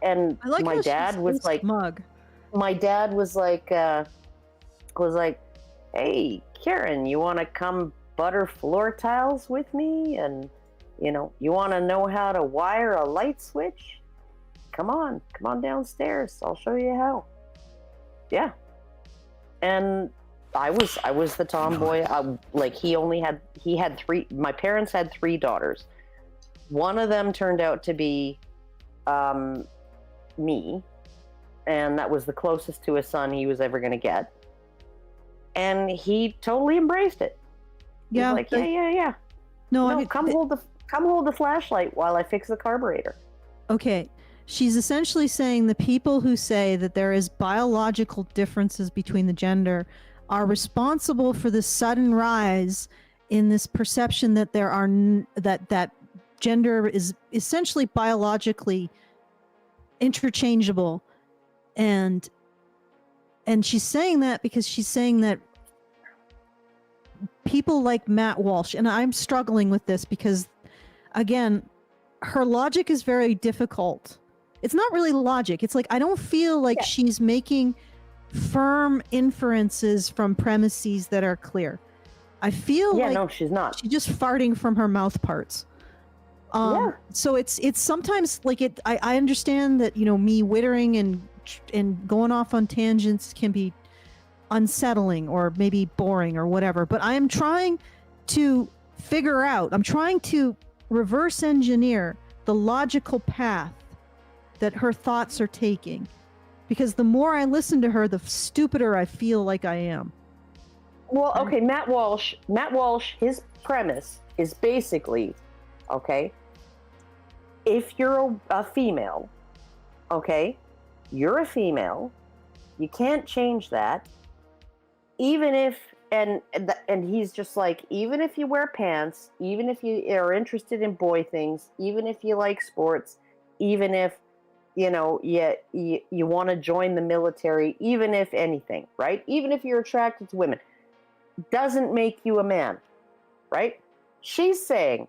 and I like my how dad she's was so like, smug. hey, Karen, you want to come butter floor tiles with me? And, you want to know how to wire a light switch? Come on downstairs. I'll show you how. Yeah. And I was the tomboy. He had three, my parents had 3 daughters. One of them turned out to be me, and that was the closest to a son he was ever going to get. And he totally embraced it. Yeah. He's like, yeah. No, No, come hold the flashlight while I fix the carburetor. Okay. She's essentially saying the people who say that there is biological differences between the gender are responsible for the sudden rise in this perception that there are that gender is essentially biologically interchangeable, and she's saying that because she's saying that people like Matt Walsh, and I'm struggling with this because, again, her logic is very difficult. It's not really logic. It's like, I don't feel like she's making firm inferences from premises that are clear. I feel like no, she's not. She's just farting from her mouth parts. So it's sometimes like it. I understand that, me wittering and going off on tangents can be unsettling or maybe boring or whatever. But I am trying to figure out. I'm trying to reverse engineer the logical path that her thoughts are taking, because the more I listen to her, the stupider I feel like I am. Well, okay, Matt Walsh, his premise is basically, okay, if you're a female, okay, you're a female, you can't change that, even if, and he's just like, even if you wear pants, even if you are interested in boy things, even if you like sports, even if, you want to join the military, even if anything, right? Even if you're attracted to women, doesn't make you a man, right? She's saying,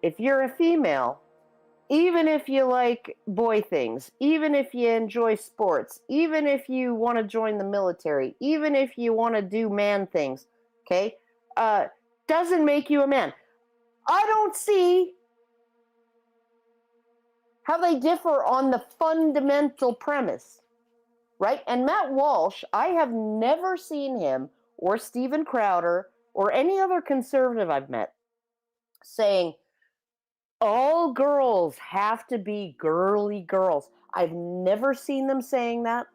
if you're a female, even if you like boy things, even if you enjoy sports, even if you want to join the military, even if you want to do man things, okay, doesn't make you a man. I don't see how they differ on the fundamental premise, right? And Matt Walsh, I have never seen him or Steven Crowder or any other conservative I've met saying all girls have to be girly girls. I've never seen them saying that,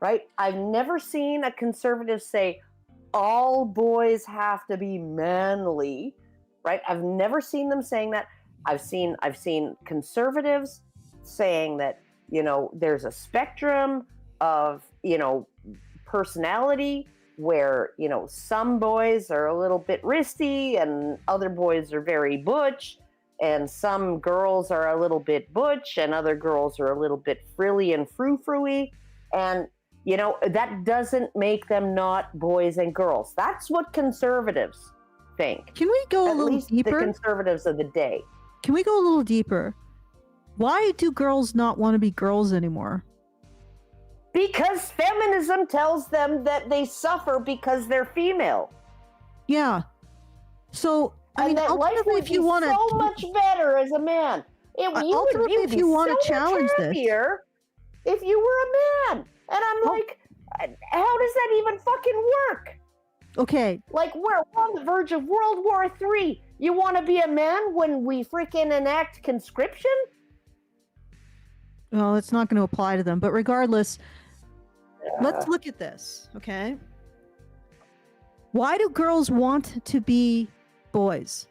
right? I've never seen a conservative say all boys have to be manly, right? I've never seen them saying that. I've seen conservatives saying that, there's a spectrum of, personality where, some boys are a little bit wristy and other boys are very butch, and some girls are a little bit butch and other girls are a little bit frilly and frou-frou-y. And, that doesn't make them not boys and girls. That's what conservatives think. Can we go a little deeper? The conservatives of the day. Can we go a little deeper? Why do girls not want to be girls anymore? Because feminism tells them that they suffer because they're female. Yeah. So, life would be so much better as a man. If you want to challenge this, if you were a man. And I'm like, how does that even fucking work? Okay. Like, we're on the verge of World War III. You want to be a man when we freaking enact conscription? Well, it's not going to apply to them. But regardless, let's look at this, okay? Why do girls want to be boys?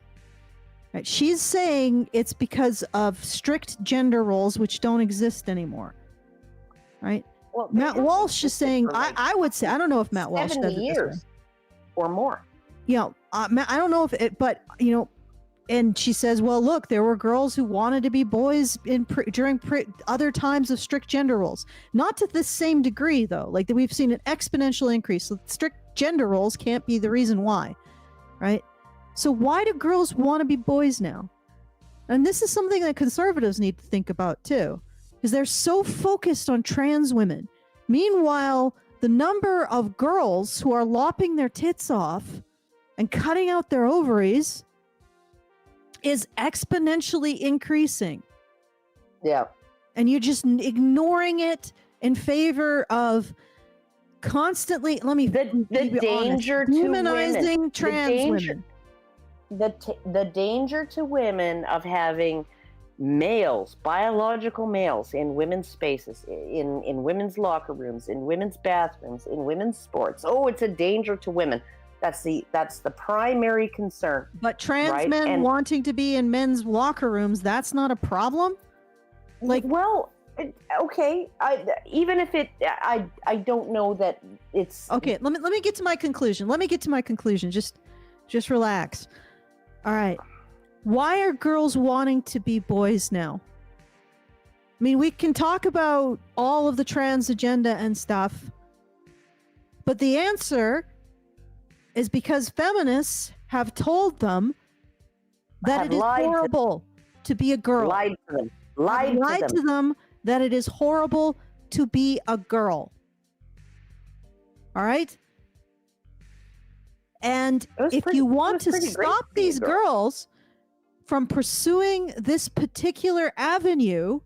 Right. She's saying it's because of strict gender roles which don't exist anymore. Right? Well, Matt Walsh is saying, I would say, I don't know if Matt Walsh does it years this way. Or more. I don't know if it, but, and she says, well, look, there were girls who wanted to be boys during other times of strict gender roles. Not to the same degree, though. Like, we've seen an exponential increase. So strict gender roles can't be the reason why, right? So why do girls want to be boys now? And this is something that conservatives need to think about, too. Because they're so focused on trans women. Meanwhile, the number of girls who are lopping their tits off and cutting out their ovaries is exponentially increasing. Yeah. And you're just ignoring it in favor of constantly, let me The be danger honest, to humanizing women. trans women. The danger to women of having males, biological males, in women's spaces, in women's locker rooms, in women's bathrooms, in women's sports. Oh, it's a danger to women. That's the primary concern. But trans right? men And- wanting to be in men's locker rooms, that's not a problem? Like, well, okay. Even if I don't know that it's okay, let me get to my conclusion. Just relax. All right. Why are girls wanting to be boys now? I mean, we can talk about all of the trans agenda and stuff, but the answer is because feminists have told them that Have it is lied to- horrible to be a girl. lied to them. Have lied to them that it is horrible to be a girl. All right? And if you want to stop these girls from pursuing this particular avenue,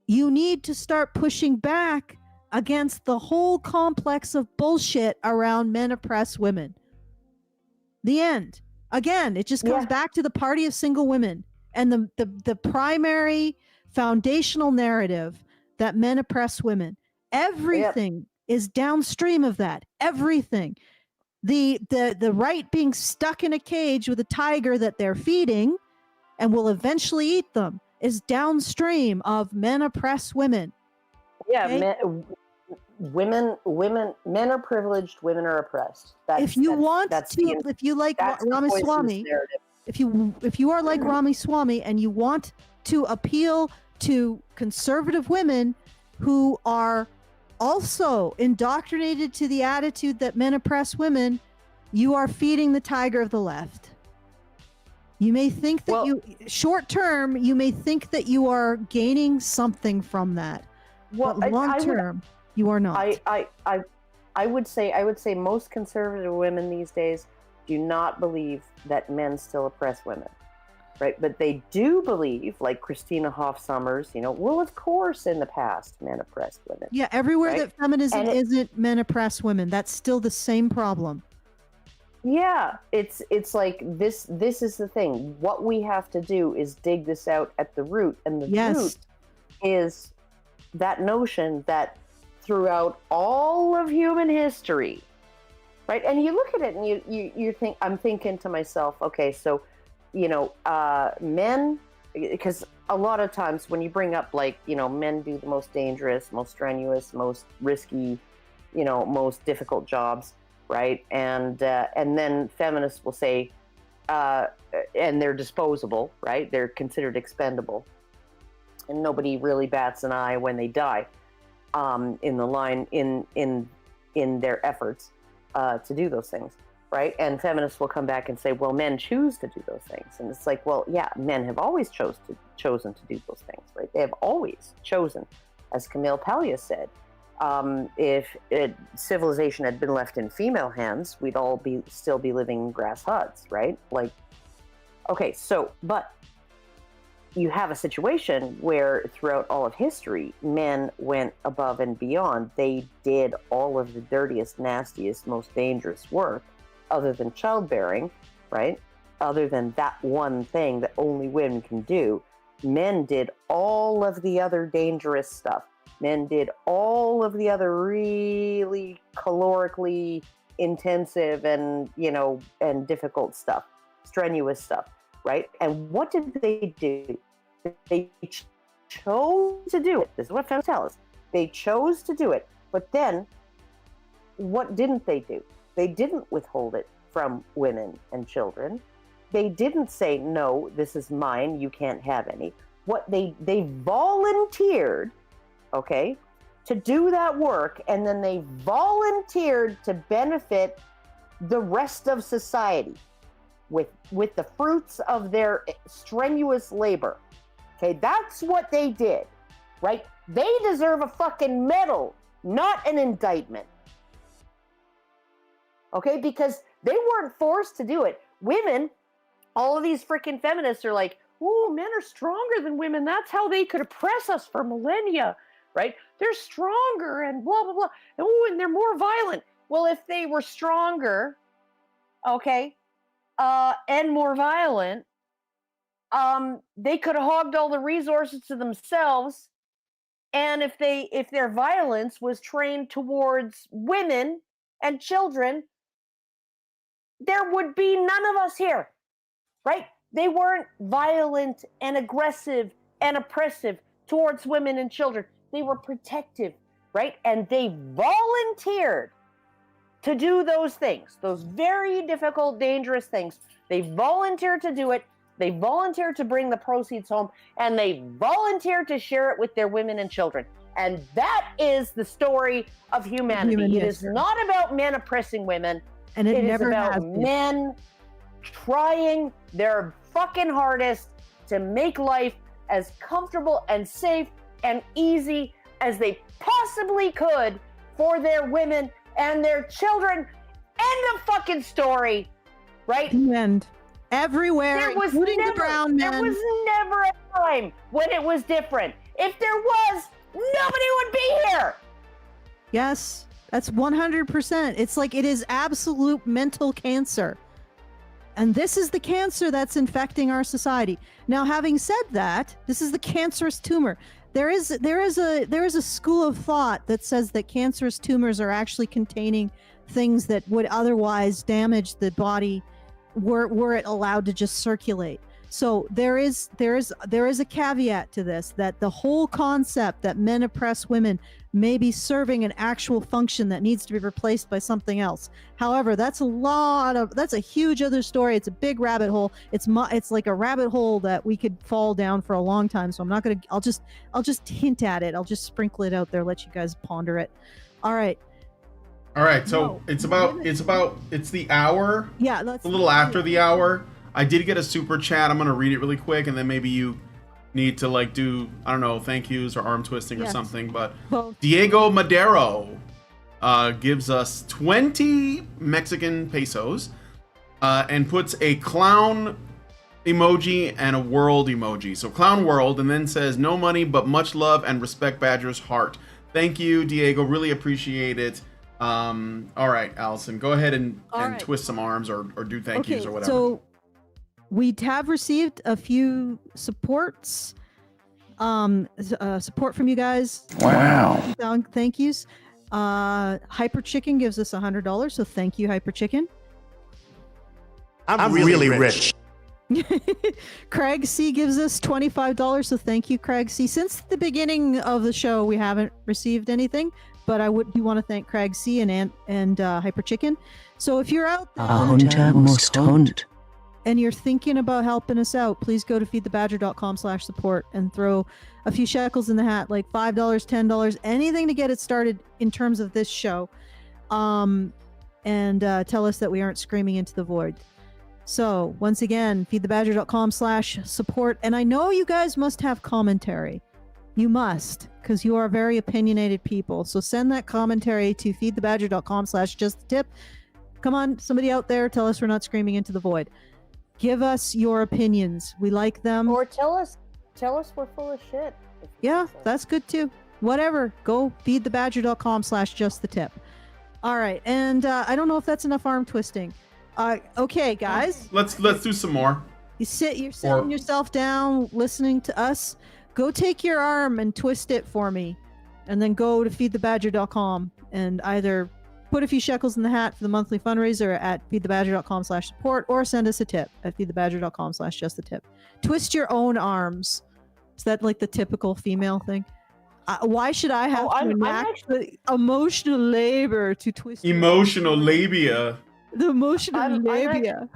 you need to start pushing back against the whole complex of bullshit around men oppress women. The end. Again, it just comes back to the party of single women and the primary foundational narrative that men oppress women. Everything is downstream of that. Everything. The right being stuck in a cage with a tiger that they're feeding and will eventually eat them is downstream of men oppress women. Yeah, Okay? men are privileged, women are oppressed. If you like Ramaswamy, if you are like Ramaswamy and you want to appeal to conservative women who are also indoctrinated to the attitude that men oppress women, you are feeding the tiger of the left. You may think that short term, you may think that you are gaining something from that. But long term, you are not. I would say most conservative women these days do not believe that men still oppress women. Right, but they do believe, like Christina Hoff Sommers, well, of course, in the past, men oppressed women. Yeah, everywhere right? that feminism isn't men oppress women, that's still the same problem. Yeah, it's like this is the thing. What we have to do is dig this out at the root, and the root is that notion that throughout all of human history, right? And you look at it and you think, I'm thinking to myself, okay, so men, because a lot of times when you bring up men do the most dangerous, most strenuous, most risky, most difficult jobs, right? And then feminists will say, and they're disposable, right? They're considered expendable, and nobody really bats an eye when they die in the line in their efforts to do those things. Right? And feminists will come back and say, well, men choose to do those things. And it's like, well, yeah, men have always chosen to do those things, right? They have always chosen. As Camille Paglia said, if civilization had been left in female hands, we'd all still be living in grass huts, right? Like, okay, but you have a situation where throughout all of history, men went above and beyond. They did all of the dirtiest, nastiest, most dangerous work, other than childbearing, right? Other than that one thing that only women can do. Men did all of the other dangerous stuff. Men did all of the other really calorically intensive and difficult stuff, strenuous stuff, right? And what did they do? They chose to do it. This is what feminists tell us. They chose to do it. But then, what didn't they do? They didn't withhold it from women and children. They didn't say, no, this is mine, you can't have any. What they volunteered, okay, to do that work, and then they volunteered to benefit the rest of society with the fruits of their strenuous labor, Okay, that's what they did, right? They deserve a fucking medal, not an indictment. Okay, because they weren't forced to do it. Women, all of these freaking feminists are like, "Ooh, men are stronger than women. That's how they could oppress us for millennia, right? They're stronger and blah, blah, blah. Ooh, and they're more violent." Well, if they were stronger, okay, and more violent, they could have hogged all the resources to themselves. And if their violence was trained towards women and children, there would be none of us here, right? They weren't violent and aggressive and oppressive towards women and children. They were protective, right? And they volunteered to do those things, those very difficult, dangerous things. They volunteered to do it. They volunteered to bring the proceeds home, and they volunteered to share it with their women and children. And that is the story of humanity. It is not about men oppressing women. And it never is about has been. men trying their fucking hardest to make life as comfortable and safe and easy as they possibly could for their women and their children. End of fucking story, right? And everywhere, including the brown men. There was never a time when it was different. If there was, nobody would be here. Yes, that's 100%. It's like it is absolute mental cancer. And this is the cancer that's infecting our society. Now, having said that, this is the cancerous tumor. There is a school of thought that says that cancerous tumors are actually containing things that would otherwise damage the body were it allowed to just circulate. So there is a caveat to this, that the whole concept that men oppress women may be serving an actual function that needs to be replaced by something else. However, that's a huge other story. It's a big rabbit hole. It's like a rabbit hole that we could fall down for a long time. So I'm not gonna. I'll just hint at it. I'll just sprinkle it out there. Let you guys ponder it. All right. So it's the hour. Yeah, a little after the hour. I did get a super chat. I'm gonna read it really quick, and then maybe you need to like do, I don't know, thank yous or arm twisting or something. But both. Diego Madero gives us 20 Mexican pesos and puts a clown emoji and a world emoji. So clown world, and then says no money but much love and respect, Badger's heart. Thank you, Diego. Really appreciate it. All right, Allison, go ahead and twist some arms or do thank yous or whatever. So we have received a few supports, support from you guys. Wow. Thank yous. Hyper Chicken gives us $100, so thank you, Hyper Chicken. I'm really rich. Craig C gives us $25, so thank you, Craig C. Since the beginning of the show, we haven't received anything, but I do want to thank Craig C and Hyper Chicken. So if you're out there, A hunter must hunt. and you're thinking about helping us out, please go to feedthebadger.com/support and throw a few shekels in the hat, like $5, $10, anything to get it started in terms of this show. And tell us that we aren't screaming into the void. So once again, feedthebadger.com/support. And I know you guys must have commentary. You must, because you are very opinionated people. So send that commentary to feedthebadger.com/justtip. Come on, somebody out there, tell us we're not screaming into the void. Give us your opinions. We like them. Or tell us we're full of shit. Yeah, that's good too. Whatever. Go feedthebadger.com/justtip. All right, and I don't know if that's enough arm twisting. Okay, guys. Let's do some more. You're sitting yourself down, listening to us. Go take your arm and twist it for me, and then go to feedthebadger.com and either put a few shekels in the hat for the monthly fundraiser at feedthebadger.com/support, or send us a tip at feedthebadger.com/justtip. Twist your own arms. Is that like the typical female thing? Why should I have to enact the emotional labor to twist? Emotional labia. The emotional labia.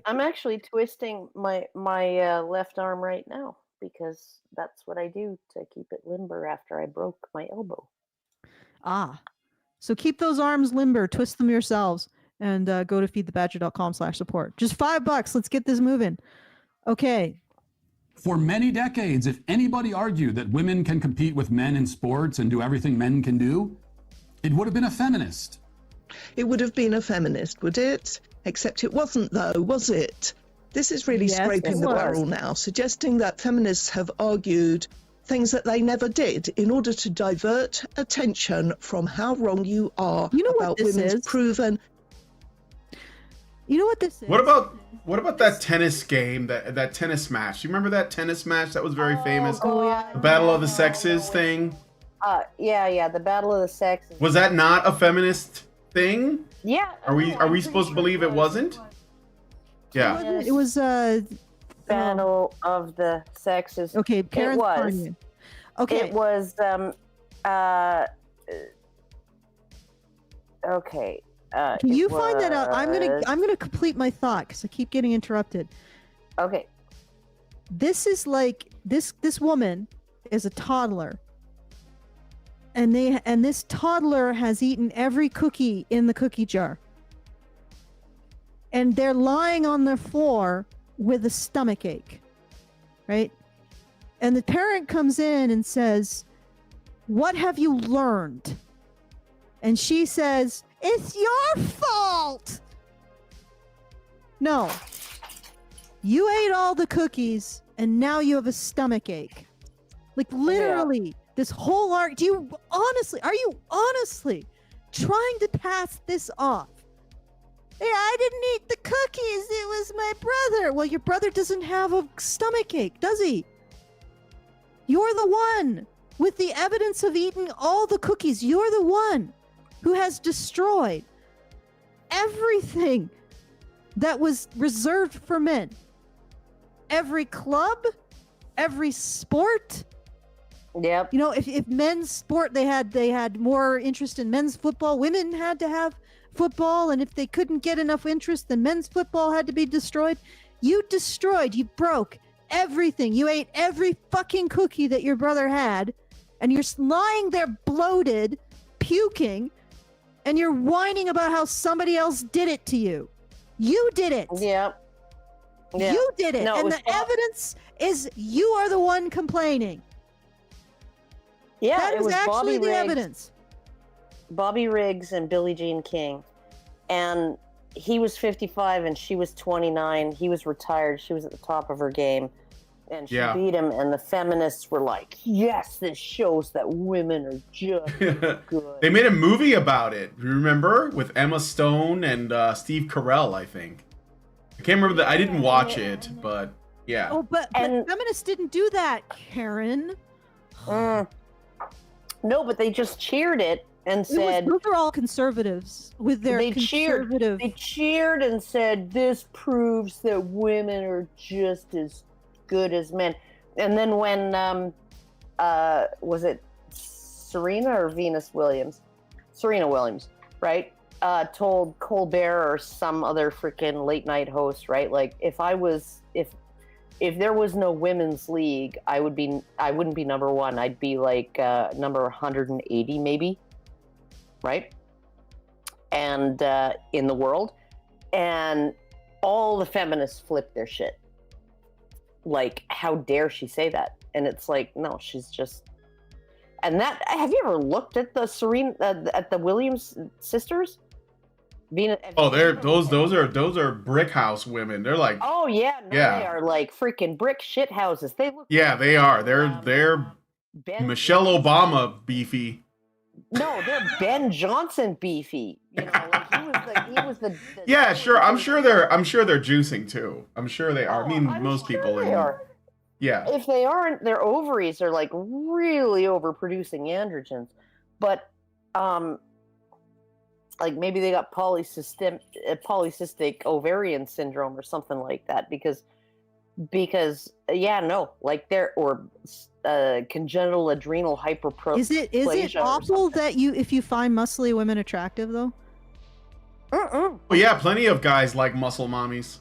I'm actually twisting my left arm right now, because that's what I do to keep it limber after I broke my elbow. So keep those arms limber, twist them yourselves, and go to feedthebadger.com/support. Just $5. Let's get this moving. Okay. For many decades, if anybody argued that women can compete with men in sports and do everything men can do, it would have been a feminist. It would have been a feminist, would it? Except it wasn't, though, was it? This is really Yes, scraping it the was. barrel now, suggesting that feminists have argued things that they never did in order to divert attention from how wrong you are You know what about this women's is? proven. You know what this is? What about that tennis game, that tennis match? You remember that tennis match that was very famous? Oh, yeah. The Battle of the Sexes thing? Yeah, the Battle of the Sexes. Was that not a feminist thing? Yeah. Are we no, I'm supposed to pretty believe sure it wasn't? Yeah. It was Battle of the Sexes. okay, Karen's was. calling you. Okay. It was okay. Can it you find that out? I'm was- gonna complete my thought because I keep getting interrupted. Okay. This is like this woman is a toddler, and this toddler has eaten every cookie in the cookie jar, and they're lying on the floor with a stomach ache, right? And the parent comes in and says, "What have you learned?" And she says, "It's your fault." No. You ate all the cookies and now you have a stomach ache. Like literally, this whole are you honestly trying to pass this off? Yeah, I didn't eat the cookies. It was my brother. Well, your brother doesn't have a stomach ache, does he? You're the one with the evidence of eating all the cookies. You're the one who has destroyed everything that was reserved for men. Every club, every sport. Yep. You know, if men's sport, they had more interest in men's football. Women had to have football, and if they couldn't get enough interest, then men's football had to be destroyed. You broke everything. You ate every fucking cookie that your brother had, and you're lying there bloated, puking, and you're whining about how somebody else did it to you. You did it. Yep. Yeah. You did it. No, it and was the evidence is you are the one complaining. Yeah, That it is was actually Bobby the Riggs, evidence. Bobby Riggs and Billie Jean King. And he was 55 and she was 29. He was retired. She was at the top of her game. And she beat him. And the feminists were like, yes, this shows that women are just good. They made a movie about it, remember? With Emma Stone and Steve Carell, I think. I can't remember I didn't watch it, but yeah. Oh, but feminists didn't do that, Karen. No, but they just cheered it and said... Those are all conservatives with their conservative... They cheered and said, this proves that women are just as good as men. And then when, was it Serena or Venus Williams? Serena Williams, right? Told Colbert or some other freaking late night host, right? Like, if there was no women's league, I wouldn't be number one. I'd be like number 180 maybe, right? And in the world, and all the feminists flipped their shit. Like, how dare she say that? And it's like, no, she's just. And that, have you ever looked at the Serena at the Williams sisters? Oh, those are brick house women. They're like, oh yeah, no, yeah, they are like freaking brick shit houses. They look. Yeah, they are. They're Michelle Obama beefy. No, they're Ben Johnson beefy. You know, like he was the yeah, sure. I'm sure they're juicing too. I'm sure they are. I mean, most people are. Yeah. If they aren't, their ovaries are like really overproducing androgens. But like maybe they got polycystic ovarian syndrome or something like that because like they're congenital adrenal hyperplasia. Is it awful that if you find muscly women attractive though? Well, yeah, plenty of guys like muscle mommies.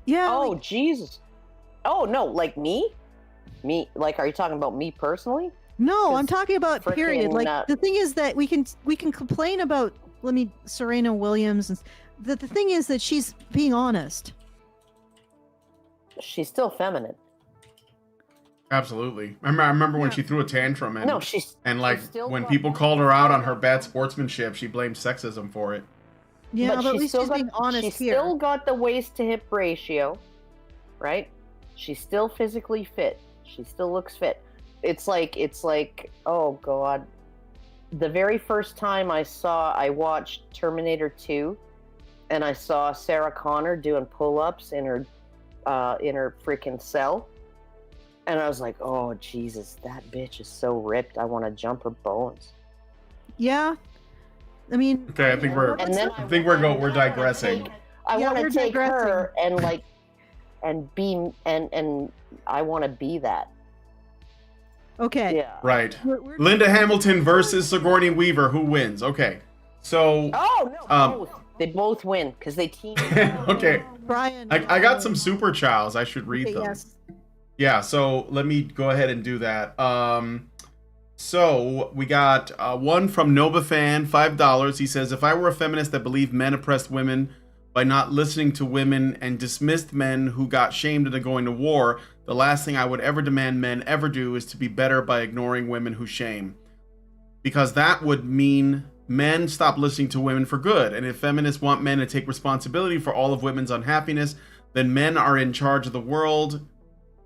Yeah. Oh Jesus. Oh no, like me? Like, are you talking about me personally? No, I'm talking about period. Like the thing is that we can complain about Serena Williams, and the thing is that she's being honest. She's still feminine. Absolutely. I remember when she threw a tantrum and No, like still when got- people called her out on her bad sportsmanship, she blamed sexism for it. Yeah, but at least still she's being honest She's here. still got the waist to hip ratio, right? She's still physically fit. She still looks fit. It's like, oh God. The very first time I watched Terminator 2, and I saw Sarah Connor doing pull-ups in her freaking cell, and I was like, oh Jesus, that bitch is so ripped. I want to jump her bones. Yeah. I mean, Okay, I think we're digressing. I Yeah, want we're to take her digressing. and I want to be that. okay. Yeah. Right. We're Linda Hamilton versus Sigourney Weaver. Who wins? Okay. So Oh no, both. They both win because they team. okay. Brian. I got some super chows. I should read Okay, them. yes. Yeah, so let me go ahead and do that. So we got one from Nova Fan, $5. He says, if I were a feminist that believed men oppressed women by not listening to women and dismissed men who got shamed into going to war, the last thing I would ever demand men ever do is to be better by ignoring women who shame. Because that would mean men stop listening to women for good. And if feminists want men to take responsibility for all of women's unhappiness, then men are in charge of the world.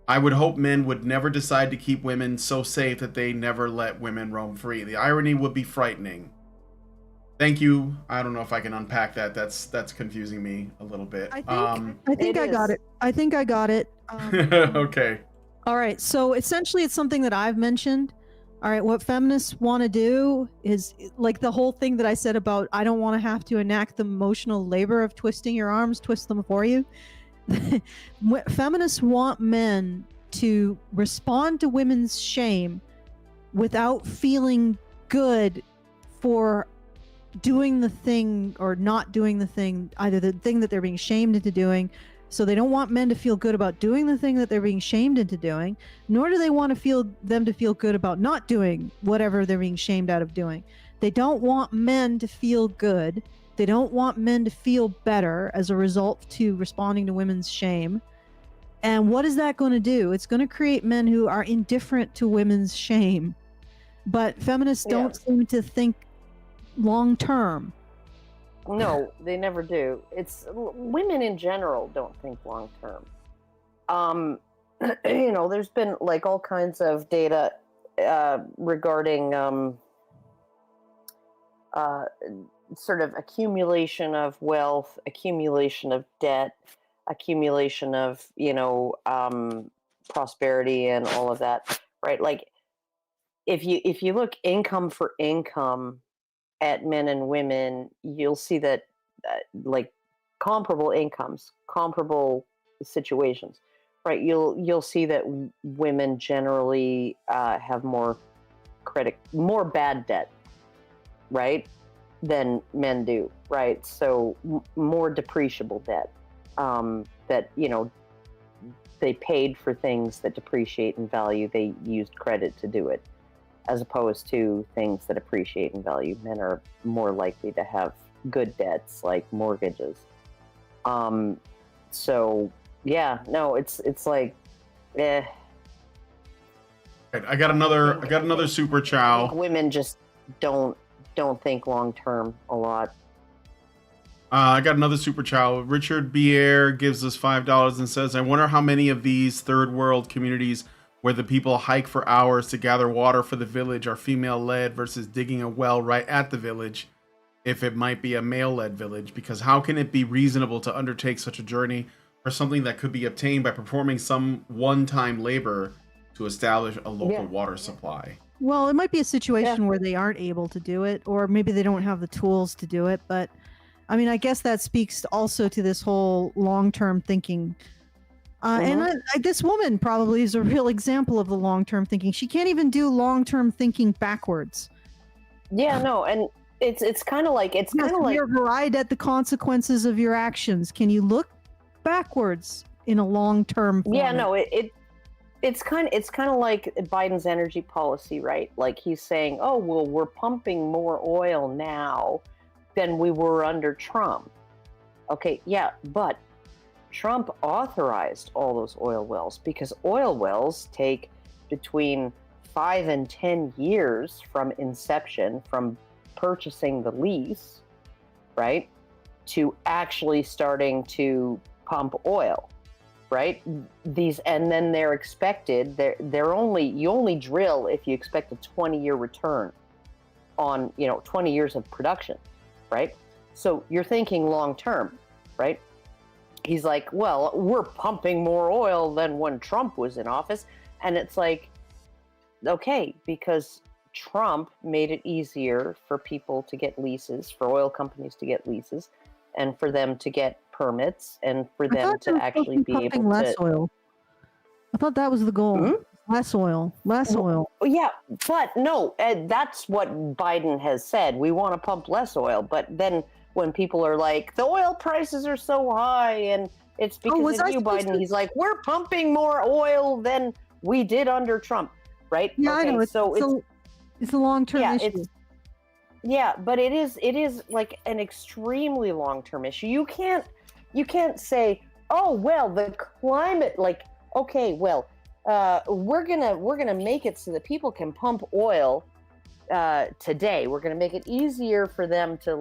I would hope men would never decide to keep women so safe that they never let women roam free. The irony would be frightening. Thank you. I don't know if I can unpack that. That's confusing me a little bit. I think I got it. I think I got it. Okay. All right. So essentially, it's something that I've mentioned. All right. What feminists want to do is like the whole thing that I said about I don't want to have to enact the emotional labor of twisting your arms, twist them for you. Feminists want men to respond to women's shame without feeling good for doing the thing or not doing the thing, either the thing that they're being shamed into doing. So they don't want men to feel good about doing the thing that they're being shamed into doing, nor do they want them to feel good about not doing whatever they're being shamed out of doing. They don't want men to feel good. They don't want men to feel better as a result to responding to women's shame. And what is that going to do? It's going to create men who are indifferent to women's shame. But feminists don't seem to think long term. No, they never do. It's women in general don't think long term. There's been like all kinds of data regarding sort of accumulation of wealth, accumulation of debt, accumulation of prosperity and all of that, right? Like if you look income for income at men and women, you'll see that like comparable incomes, comparable situations, right? You'll see that women generally have more bad debt, right, than men do, right? So more depreciable debt, that they paid for things that depreciate in value. They used credit to do it, as opposed to things that appreciate in value. Men are more likely to have good debts like mortgages. So yeah, no, it's like, I got another super chow. Women just don't think long term a lot. I got another super chow. Richard Bier gives us $5 and says, I wonder how many of these third world communities where the people hike for hours to gather water for the village are female-led versus digging a well right at the village, if it might be a male-led village, because how can it be reasonable to undertake such a journey for something that could be obtained by performing some one-time labor to establish a local water supply? Well, it might be a situation where they aren't able to do it, or maybe they don't have the tools to do it. But I mean, I guess that speaks also to this whole long-term thinking. And this woman probably is a real example of the long-term thinking. She can't even do long-term thinking backwards. Yeah, no, and it's kind of like you're right at the consequences of your actions. Can you look backwards in a long-term format? Yeah, no, it's kind of like Biden's energy policy, right? Like he's saying, "Oh, well, we're pumping more oil now than we were under Trump." Okay, yeah, but Trump authorized all those oil wells because oil wells take between 5 and 10 years from inception, from purchasing the lease, right, to actually starting to pump oil, right? And then they're expected, you only drill if you expect a 20-year return on, 20 years of production, right? So you're thinking long term, right? He's like, well, we're pumping more oil than when Trump was in office. And it's like, okay, because Trump made it easier for people to get leases, for oil companies to get leases, and for them to get permits, and for them to actually be able to less oil. I thought that was the goal. Less oil. Yeah, but no, that's what Biden has said. We want to pump less oil. But then when people are like, the oil prices are so high, and it's because of you, Biden, he's like, we're pumping more oil than we did under Trump, right? Yeah, I know. It's a long-term issue. But it is like an extremely long-term issue. You can't say, oh, well, the climate, like, okay, well, we're gonna make it so that people can pump oil today. We're gonna make it easier for them to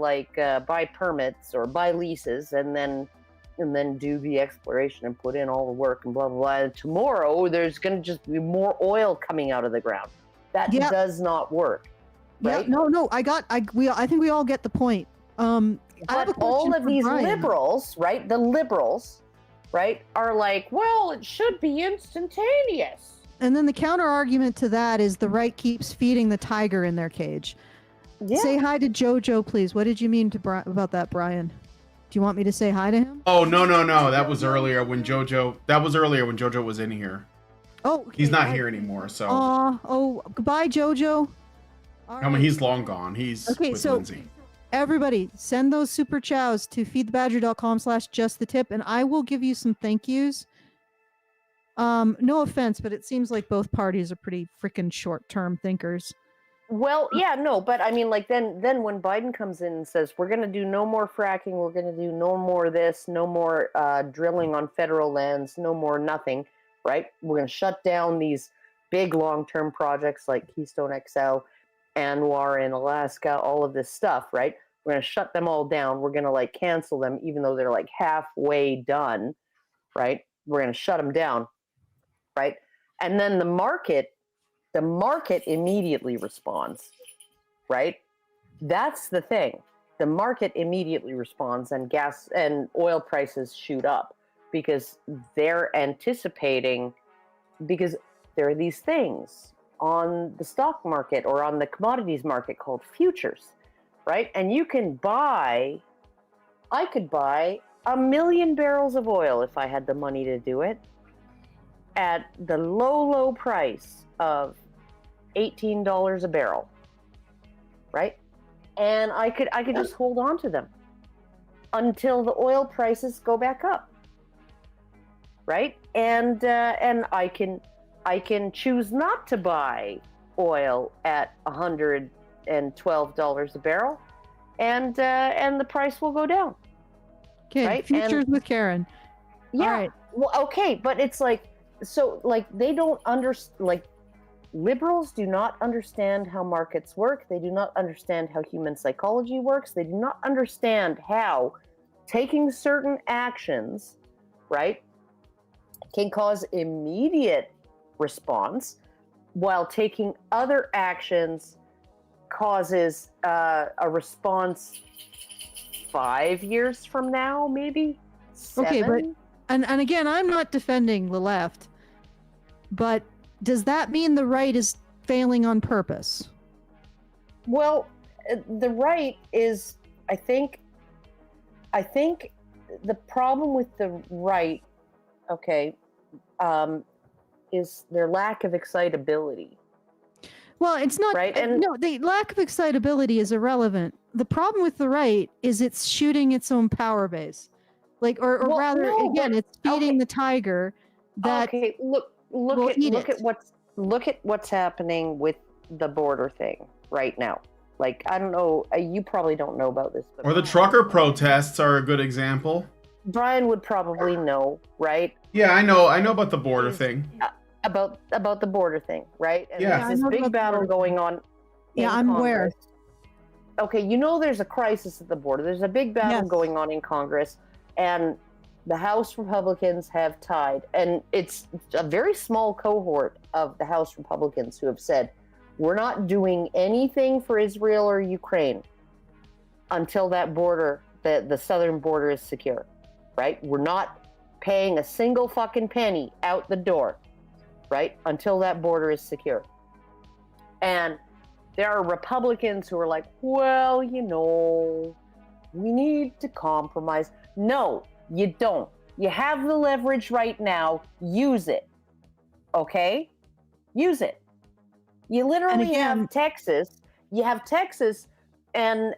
buy permits or buy leases, and then do the exploration and put in all the work and blah blah blah. And tomorrow there's gonna just be more oil coming out of the ground. That does not work. Right? Yeah, no. I think we all get the point. But all of these liberals, right? The liberals, right, are like, well, it should be instantaneous. And then the counter argument to that is the right keeps feeding the tiger in their cage. Yeah. Say hi to Jojo, please. What did you mean about that, Brian? Do you want me to say hi to him? Oh, no. That was earlier when Jojo was in here. Oh, okay. He's not here anymore, so. Goodbye, Jojo. I mean, he's long gone. He's with Lindsay. Everybody, send those super chows to feedthebadger.com/justthetip, and I will give you some thank yous. No offense, but it seems like both parties are pretty freaking short-term thinkers. Well, yeah, no, but I mean, like, then when Biden comes in and says, we're going to do no more fracking, we're going to do no more this, no more drilling on federal lands, no more nothing, right? We're going to shut down these big long-term projects like Keystone XL, Anwar in Alaska, all of this stuff, right? We're going to shut them all down. We're going to cancel them, even though they're halfway done, right? We're going to shut them down, right? And then the market immediately responds, right? That's the thing. The market immediately responds, and gas and oil prices shoot up because they're anticipating, because there are these things on the stock market or on the commodities market called futures, right? And I could buy 1 million barrels of oil if I had the money to do it at the low price of $18 a barrel, right? And I could just hold on to them until the oil prices go back up, right? And I can choose not to buy oil at $112 a barrel, and the price will go down. Okay, right? Futures with Karen. Yeah. All right. Well, okay, but it's they don't understand. Liberals do not understand how markets work. They do not understand how human psychology works. They do not understand how taking certain actions, right, can cause immediate response, while taking other actions causes a response 5 years from now, maybe 7. Okay, but and again, I'm not defending the left, but does that mean the right is failing on purpose? Well, the right is, I think the problem with the right, okay, is their lack of excitability. Well, it's not right. And no, the lack of excitability is irrelevant. The problem with the right is it's shooting its own power base, it's feeding the tiger. That look at what's happening with the border thing right now. Like, I don't know, you probably don't know about this, but or the trucker protests are a good example. Brian would probably know, right? Yeah, I know about the border thing. about the border thing, right? And Yeah. there's I this know big about the battle border going on. Yeah, in I'm aware. Congress. Okay, you know there's a crisis at the border. There's a big battle Yes. going on in Congress, and the House Republicans have tied. And it's a very small cohort of the House Republicans who have said, we're not doing anything for Israel or Ukraine until that border, the southern border is secure, right? We're not paying a single fucking penny out the door, right? Until that border is secure. And there are Republicans who are like, well, you know, we need to compromise. No, you don't. You have the leverage right now. Use it. Okay? Use it. You literally have Texas. You have Texas and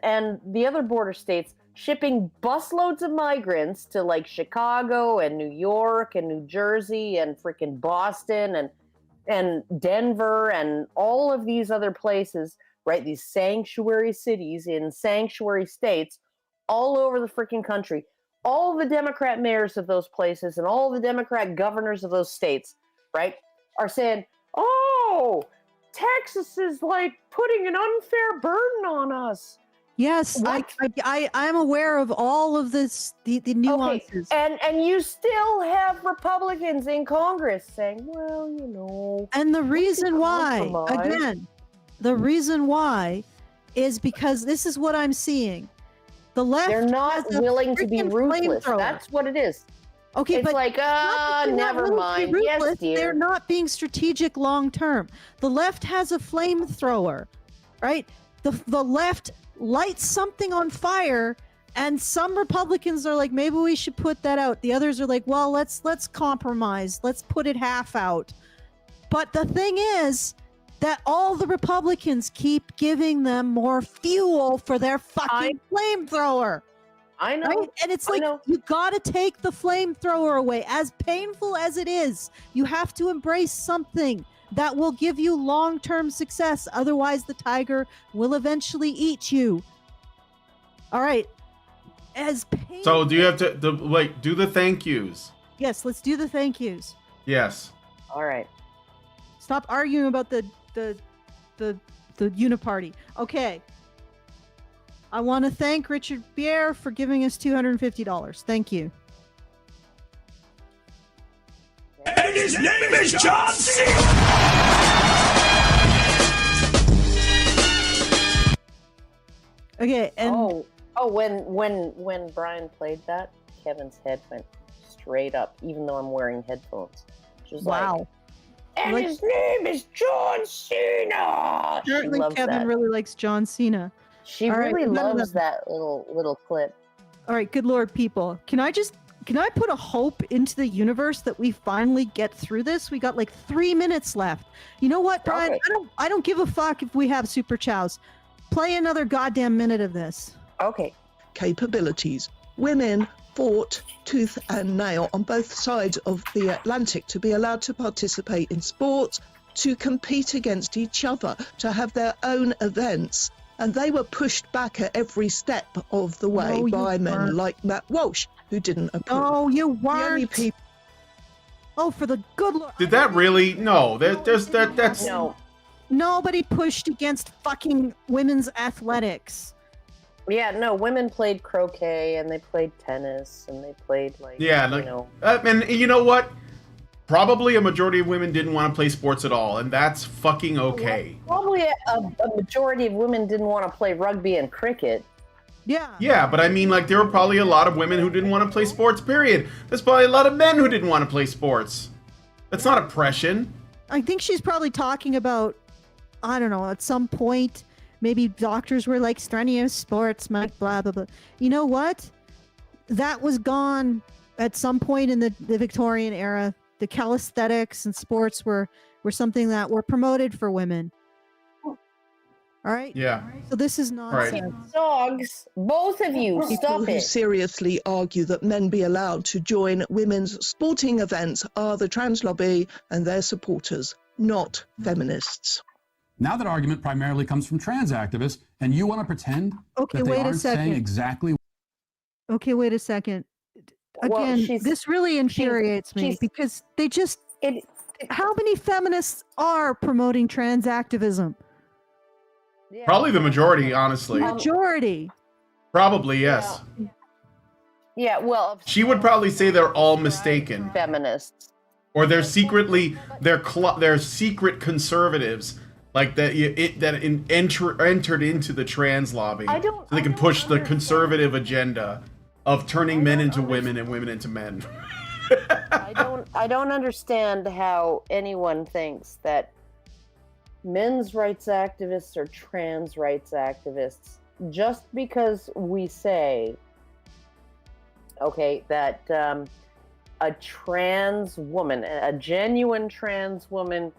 the other border states shipping busloads of migrants to like Chicago and New York and New Jersey and freaking Boston and Denver and all of these other places, right? These sanctuary cities in sanctuary states all over the freaking country. All the Democrat mayors of those places and all the Democrat governors of those states, right, are saying, oh, Texas is like putting an unfair burden on us. Yes, I'm aware of all of this, the nuances. Okay. And you still have Republicans in Congress saying, well, you know. And the reason why, again, the reason why is because this is what I'm seeing. The left, they're not willing to be ruthless. That's what it is. Okay, it's but like, never mind. Yes, dear. They're not being strategic long term. The left has a flamethrower, right? The left lights something on fire, and some Republicans are like, maybe we should put that out. The others are like, well, let's compromise. Let's put it half out. But the thing is that all the Republicans keep giving them more fuel for their fucking flamethrower. I know. Right? And it's like, you got to take the flamethrower away. As painful as it is, you have to embrace something that will give you long-term success. Otherwise, the tiger will eventually eat you. All right. As painful. So do you have to do the thank yous? Yes, let's do the thank yous. Yes. All right. Stop arguing about the uniparty. Okay. I want to thank Richard Bier for giving us $250. Thank you. And his name is John Cena! Okay, and when Brian played that, Kevin's head went straight up, even though I'm wearing headphones. Just wow. And his name is John Cena. Apparently, Kevin really likes John Cena. She really loves that little clip. All right, good Lord, people. Can I put a hope into the universe that we finally get through this? We got like 3 minutes left. You know what, Brian? Okay. I don't give a fuck if we have super chows. Play another goddamn minute of this. Okay. Capabilities. Women fought tooth and nail on both sides of the Atlantic to be allowed to participate in sports, to compete against each other, to have their own events. And they were pushed back at every step of the way by men like Matt Walsh, who didn't approve. Oh, you weren't. Oh, for the good Lord. Did that really? No, that's... No. Nobody pushed against fucking women's athletics. Yeah, no, women played croquet, and they played tennis, and they played, and you know what? Probably a majority of women didn't want to play sports at all, and that's fucking okay. Probably a majority of women didn't want to play rugby and cricket. Yeah. Yeah, but I mean, there were probably a lot of women who didn't want to play sports, period. There's probably a lot of men who didn't want to play sports. That's not oppression. I think she's probably talking about, I don't know, at some point, maybe doctors were like, strenuous sports, blah, blah, blah. You know what? That was gone at some point in the Victorian era. The calisthenics and sports were something that were promoted for women. All right? Yeah. So this is nonsense. Right. Dogs, both of you, People stop who it. seriously argue that men be allowed to join women's sporting events are the trans lobby and their supporters, not feminists. Now that argument primarily comes from trans activists, and you want to pretend that they aren't saying exactly... Okay, wait a second. Again, this really infuriates me because they just... how many feminists are promoting trans activism? Yeah. Probably the majority, honestly. Majority. Probably, yes. Yeah, well, She would probably say they're all mistaken. feminists. Or they're secretly they're secret conservatives, like that entered into the trans lobby, so they can push the conservative agenda of turning men into women and women into men. I don't understand how anyone thinks that men's rights activists are trans rights activists just because we say, okay, that a trans woman, a genuine trans woman,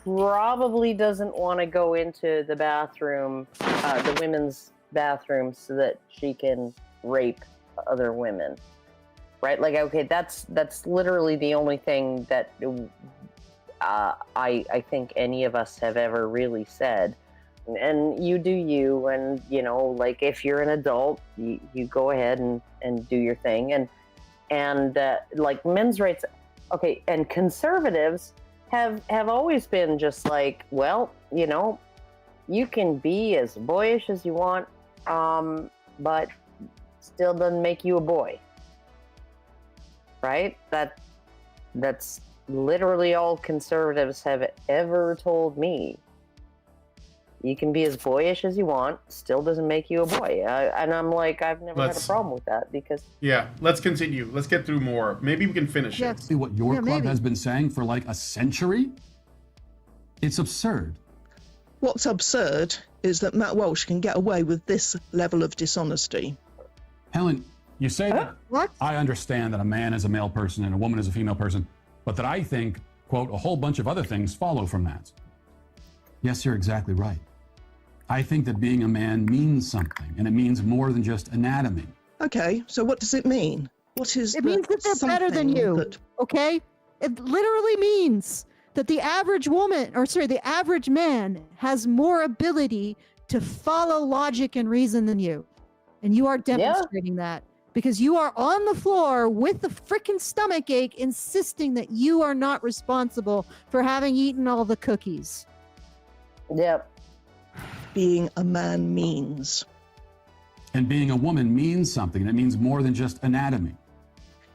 probably doesn't want to go into the bathroom, the women's bathroom, so that she can rape other women, right? Like, okay, that's literally the only thing that I think any of us have ever really said. And you do you, and you know, like, if you're an adult, you go ahead and do your thing, and like men's rights, okay, and conservatives have always been just like, well, you know, you can be as boyish as you want, but still doesn't make you a boy, right? That's literally all conservatives have ever told me. You can be as boyish as you want, still doesn't make you a boy. And I'm like, I've never had a problem with that, because... Yeah, let's continue. Let's get through more. Maybe we can finish it. See what your club has been saying for like a century? It's absurd. What's absurd is that Matt Walsh can get away with this level of dishonesty. Helen, you say that I understand that a man is a male person and a woman is a female person, but that I think, quote, a whole bunch of other things follow from that. Yes, you're exactly right. I think that being a man means something, and it means more than just anatomy. Okay, so what does it mean? What is it? Means that they're better than you, okay? It literally means that the average woman, or sorry, the average man has more ability to follow logic and reason than you. And you are demonstrating that, because you are on the floor with the freaking stomach ache, insisting that you are not responsible for having eaten all the cookies. Yep. Being a man means. And being a woman means something. It means more than just anatomy.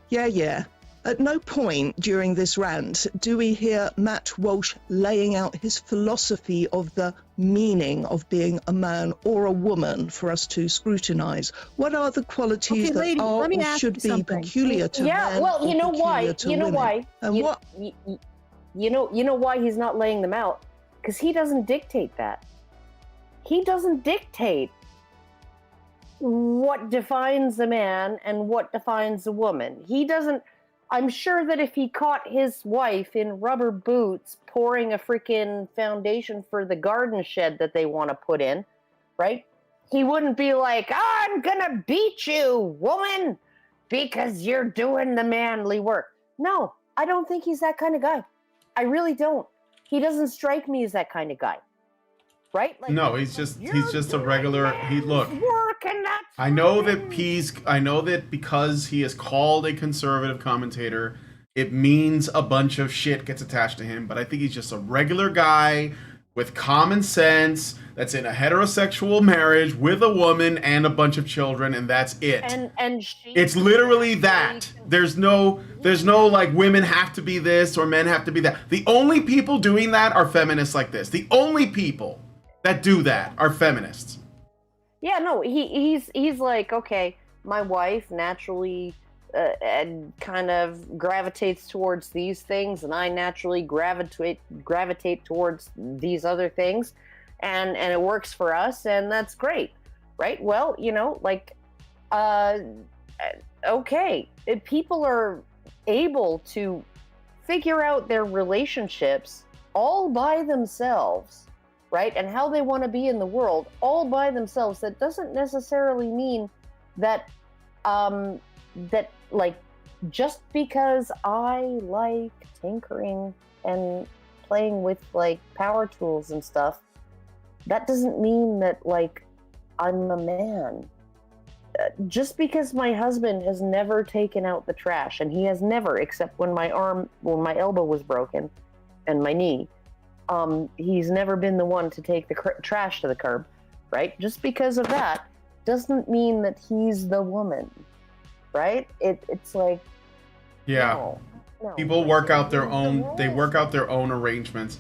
Yeah. At no point during this rant do we hear Matt Walsh laying out his philosophy of the meaning of being a man or a woman for us to scrutinize. What are the qualities that lady, are or should be peculiar to men? Yeah, well, you know why? You know why? And what? You know why he's not laying them out? Because he doesn't dictate that. He doesn't dictate what defines a man and what defines a woman. He doesn't. I'm sure that if he caught his wife in rubber boots pouring a freaking foundation for the garden shed that they want to put in, right? He wouldn't be like, I'm gonna beat you, woman, because you're doing the manly work. No, I don't think he's that kind of guy. I really don't. He doesn't strike me as that kind of guy. Right? Like, no, he's just a regular. I know that because he is called a conservative commentator, it means a bunch of shit gets attached to him. But I think he's just a regular guy with common sense that's in a heterosexual marriage with a woman and a bunch of children, and that's it. And it's literally that. There's no like women have to be this or men have to be that. The only people doing that are feminists like this. The only people that do that are feminists. Yeah, no, he's like, okay, my wife naturally kind of gravitates towards these things, and I naturally gravitate towards these other things, and it works for us, and that's great, right? Well, you know, like, okay, if people are able to figure out their relationships all by themselves, right? And how they want to be in the world all by themselves. That doesn't necessarily mean that, that like, just because I like tinkering and playing with like power tools and stuff, that doesn't mean that like I'm a man. just because my husband has never taken out the trash, and he has never, except when my elbow was broken and my knee, he's never been the one to take the trash to the curb, right? Just because of that doesn't mean that he's the woman, right? It's like, Yeah. no. People work out their own. They work out their own arrangements.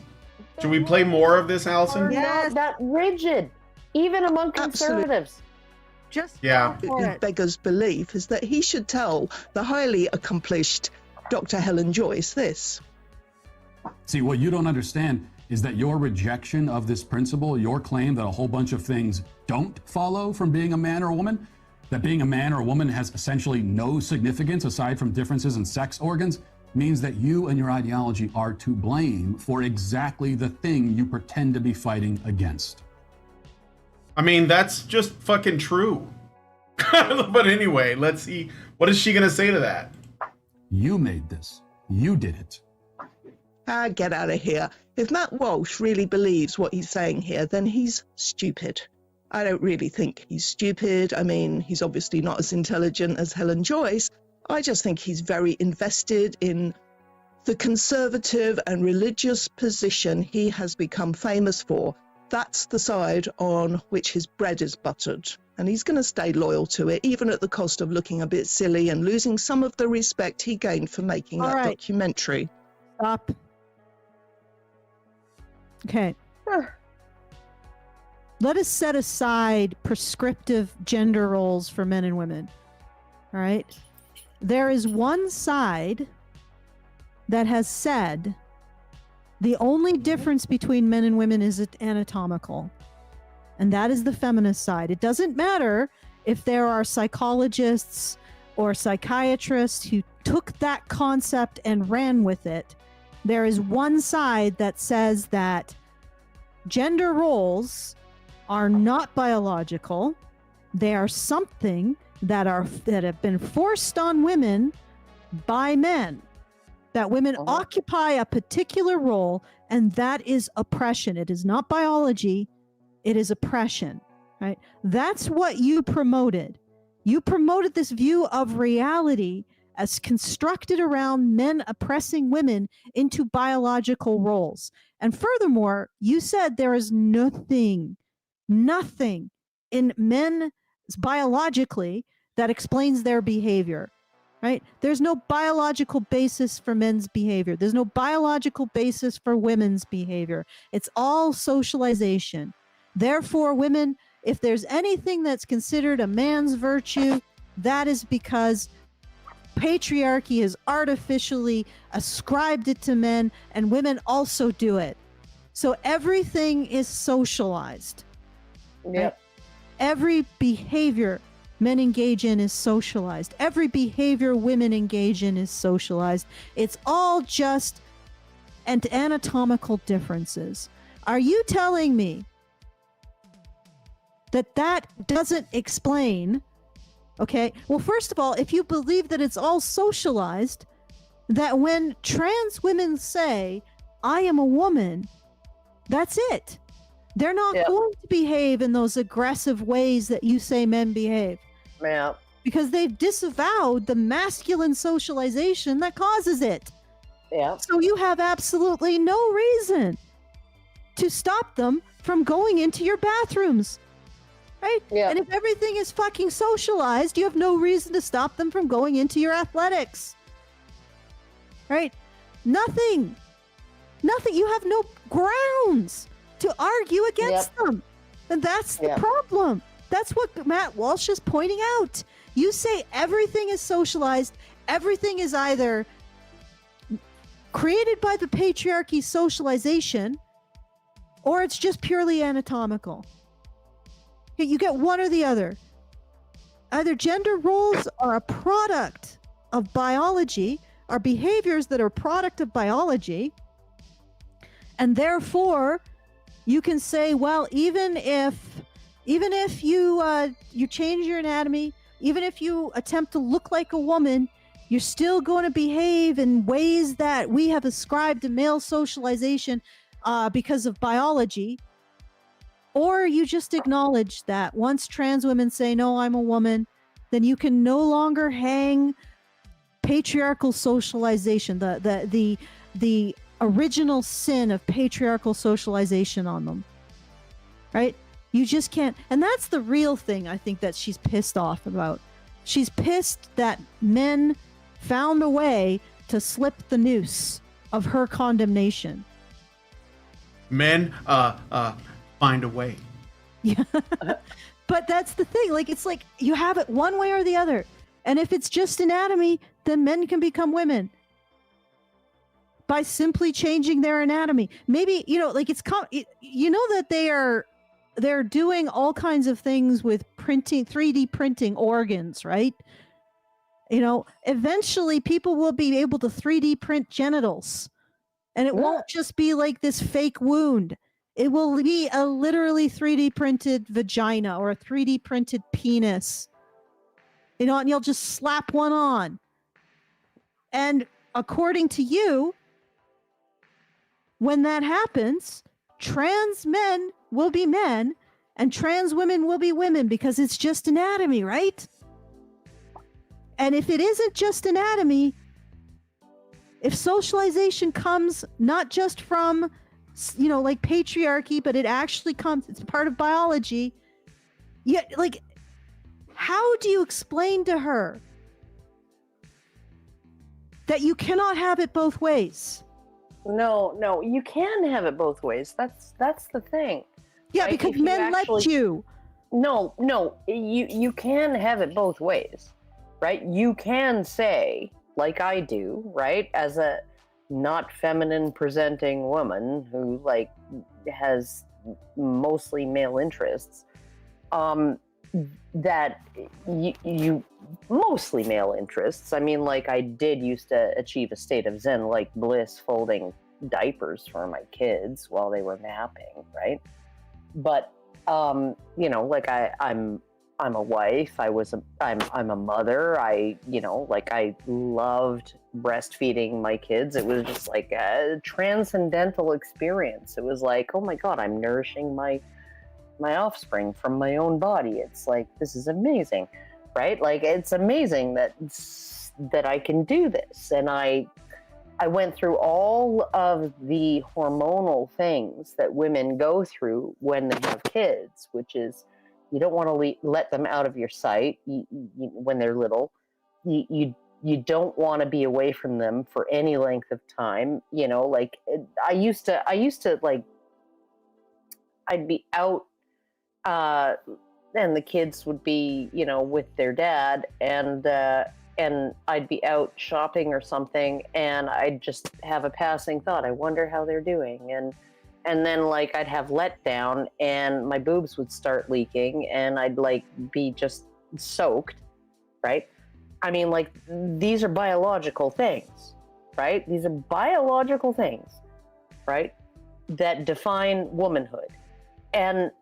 Should we play more of this, Allison? Are not that rigid, even among conservatives. Just Yeah. go for it. Beggars belief is that he should tell the highly accomplished Dr. Helen Joyce this. See, what you don't understand is that your rejection of this principle, your claim that a whole bunch of things don't follow from being a man or a woman, that being a man or a woman has essentially no significance aside from differences in sex organs, means that you and your ideology are to blame for exactly the thing you pretend to be fighting against. I mean, that's just fucking true. But anyway, let's see. What is she going to say to that? You made this. You did it. Get out of here. If Matt Walsh really believes what he's saying here, then he's stupid. I don't really think he's stupid. I mean, he's obviously not as intelligent as Helen Joyce. I just think he's very invested in the conservative and religious position he has become famous for. That's the side on which his bread is buttered. And he's going to stay loyal to it, even at the cost of looking a bit silly and losing some of the respect he gained for making that documentary. Stop. Okay. Let us set aside prescriptive gender roles for men and women. All right. There is one side that has said the only difference between men and women is anatomical. And that is the feminist side. It doesn't matter if there are psychologists or psychiatrists who took that concept and ran with it. There is one side that says that gender roles are not biological. They are something that have been forced on women by men. That women occupy a particular role, and that is oppression. It is not biology. It is oppression, right? That's what you promoted. You promoted this view of reality as constructed around men oppressing women into biological roles. And furthermore, you said there is nothing in men biologically that explains their behavior, right? There's no biological basis for men's behavior. There's no biological basis for women's behavior. It's all socialization. Therefore, women, if there's anything that's considered a man's virtue, that is because patriarchy has artificially ascribed it to men, and women also do it. So everything is socialized. Yep. Right? Every behavior men engage in is socialized. Every behavior women engage in is socialized. It's all just anatomical differences. Are you telling me that doesn't explain? Okay, well, first of all, if you believe that it's all socialized, that when trans women say, I am a woman, that's it. They're not going to behave in those aggressive ways that you say men behave. Yeah. Because they've disavowed the masculine socialization that causes it. Yeah. So you have absolutely no reason to stop them from going into your bathrooms. Right? Yeah. And if everything is fucking socialized, you have no reason to stop them from going into your athletics. Right? Nothing. You have no grounds to argue against them. And that's the problem. That's what Matt Walsh is pointing out. You say everything is socialized. Everything is either created by the patriarchy socialization, or it's just purely anatomical. You get one or the other. Either gender roles are a product of biology, are behaviors that are a product of biology, and therefore you can say, well, even if you change your anatomy, even if you attempt to look like a woman, you're still going to behave in ways that we have ascribed to male socialization because of biology. Or you just acknowledge that once trans women say, no, I'm a woman, then you can no longer hang patriarchal socialization, the original sin of patriarchal socialization on them, right? You just can't. And that's the real thing I think that she's pissed off about. She's pissed that men found a way to slip the noose of her condemnation. Men find a way. Yeah. But that's the thing. Like, it's like you have it one way or the other. And if it's just anatomy, then men can become women by simply changing their anatomy. Maybe, like that they're doing all kinds of things with printing, 3D printing organs, right? Eventually people will be able to 3D print genitals, and it won't just be like this fake wound. It will be a literally 3D printed vagina or a 3D printed penis. And you'll just slap one on. And according to you, when that happens, trans men will be men and trans women will be women because it's just anatomy, right? And if it isn't just anatomy, if socialization comes not just from, like patriarchy, but it actually comes, it's part of biology. Yeah, like, how do you explain to her that you cannot have it both ways? No, you can have it both ways. That's the thing. Yeah, right? because men let you. No, you can have it both ways, right? You can say, like I do, right, as a not feminine presenting woman who like has mostly male interests, that you mostly male interests. I mean, like, I did used to achieve a state of zen like bliss folding diapers for my kids while they were napping, right? But like I'm a wife. I'm a mother. I loved breastfeeding my kids. It was just like a transcendental experience. It was like, oh my God, I'm nourishing my offspring from my own body. It's like, this is amazing, right? Like, it's amazing that I can do this. And I went through all of the hormonal things that women go through when they have kids, which is, you don't want to let them out of your sight when they're little. You don't want to be away from them for any length of time. Like, I used to like, I'd be out, and the kids would be, with their dad, and I'd be out shopping or something, and I'd just have a passing thought, I wonder how they're doing. And then, like, I'd have letdown and my boobs would start leaking and I'd like be just soaked, right? I mean, like, these are biological things, right? These are biological things, right? That define womanhood. And,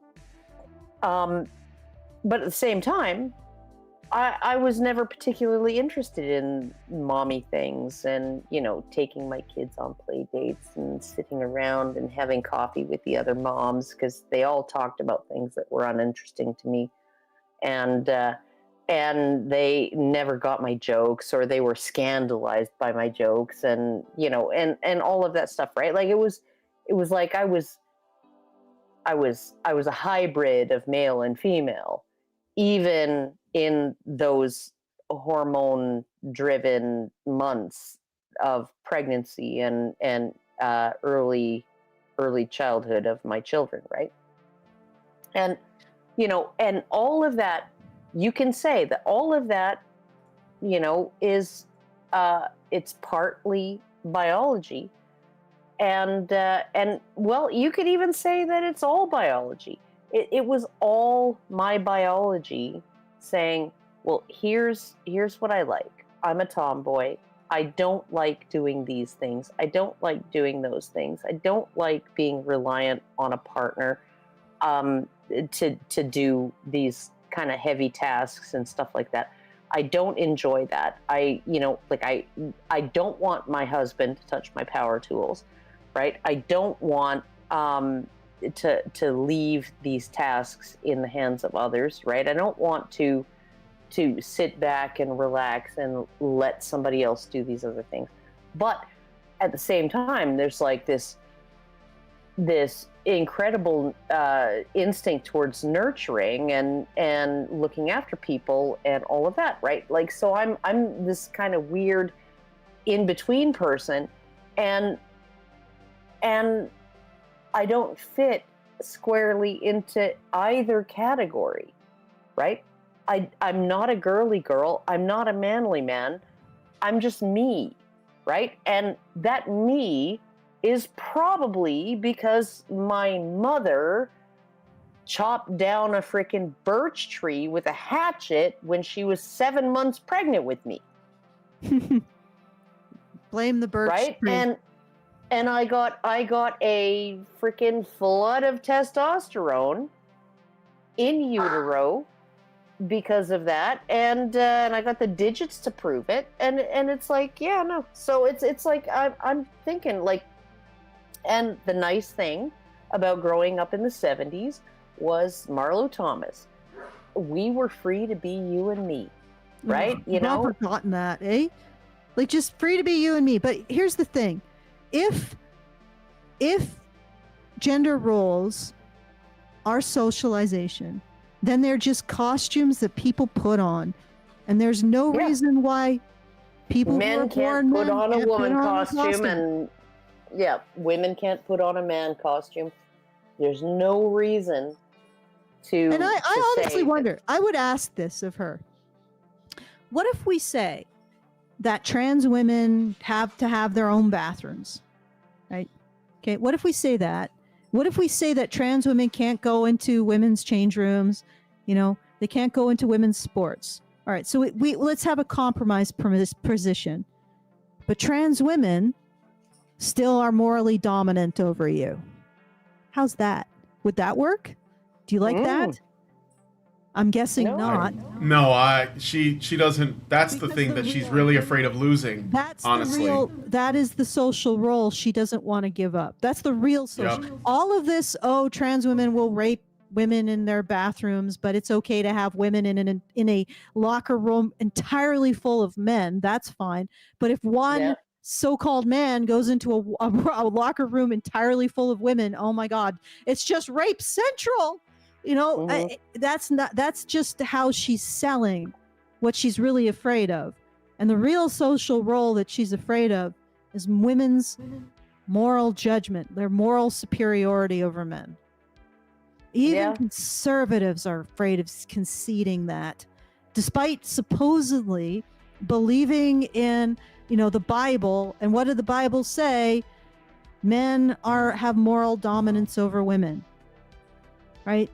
but at the same time, I was never particularly interested in mommy things and, taking my kids on play dates and sitting around and having coffee with the other moms, because they all talked about things that were uninteresting to me. And they never got my jokes, or they were scandalized by my jokes, and, and all of that stuff, right? Like, it was like I was a hybrid of male and female, even in those hormone-driven months of pregnancy and early childhood of my children, right? And and all of that, you can say that all of that, is it's partly biology, and well, you could even say that it's all biology. It was all my biology saying, well, here's what I like. I'm a tomboy. I don't like doing these things. I don't like doing those things. I don't like being reliant on a partner to do these kind of heavy tasks and stuff like that. I don't enjoy that. I don't want my husband to touch my power tools, right? I don't want to leave these tasks in the hands of others, right? I don't want to to sit back and relax and let somebody else do these other things. But at the same time, there's like this incredible instinct towards nurturing and looking after people and all of that, right? Like, so I'm this kind of weird in between person, and I don't fit squarely into either category, right? I'm not a girly girl. I'm not a manly man. I'm just me, right? And that me is probably because my mother chopped down a freaking birch tree with a hatchet when she was 7 months pregnant with me. Blame the birch right? tree. And I got a freaking flood of testosterone in utero because of that, and I got the digits to prove it, and it's like, yeah, no. So it's like I'm thinking like. And the nice thing about growing up in the 70s was Marlo Thomas. We were free to be you and me, right? You know? I've forgotten that, eh? Like, just free to be you and me. But here's the thing. If gender roles are socialization, then they're just costumes that people put on. And there's no reason why people men can't put on a woman costume, and yeah, women can't put on a man costume. There's no reason to. And I honestly say wonder, I would ask this of her. What if we say that trans women have to have their own bathrooms, right? Okay, what if we say that? What if we say that trans women can't go into women's change rooms? You know, they can't go into women's sports. All right, so we let's have a compromise position. But trans women still are morally dominant over you. How's that? Would that work? Do you like that? I'm guessing not. No, she doesn't. That's the thing that she's really afraid of losing. That's honestly. That is the social role she doesn't want to give up. That's the real social. Yep. All of this, trans women will rape women in their bathrooms, but it's okay to have women in a locker room entirely full of men. That's fine. But if one so-called man goes into a locker room entirely full of women, oh my God, it's just rape central. You know, that's just how she's selling what she's really afraid of. And the real social role that she's afraid of is women's moral judgment, their moral superiority over men. Even conservatives are afraid of conceding that, despite supposedly believing in, you know, the Bible. And what did the Bible say? Men have moral dominance over women, right?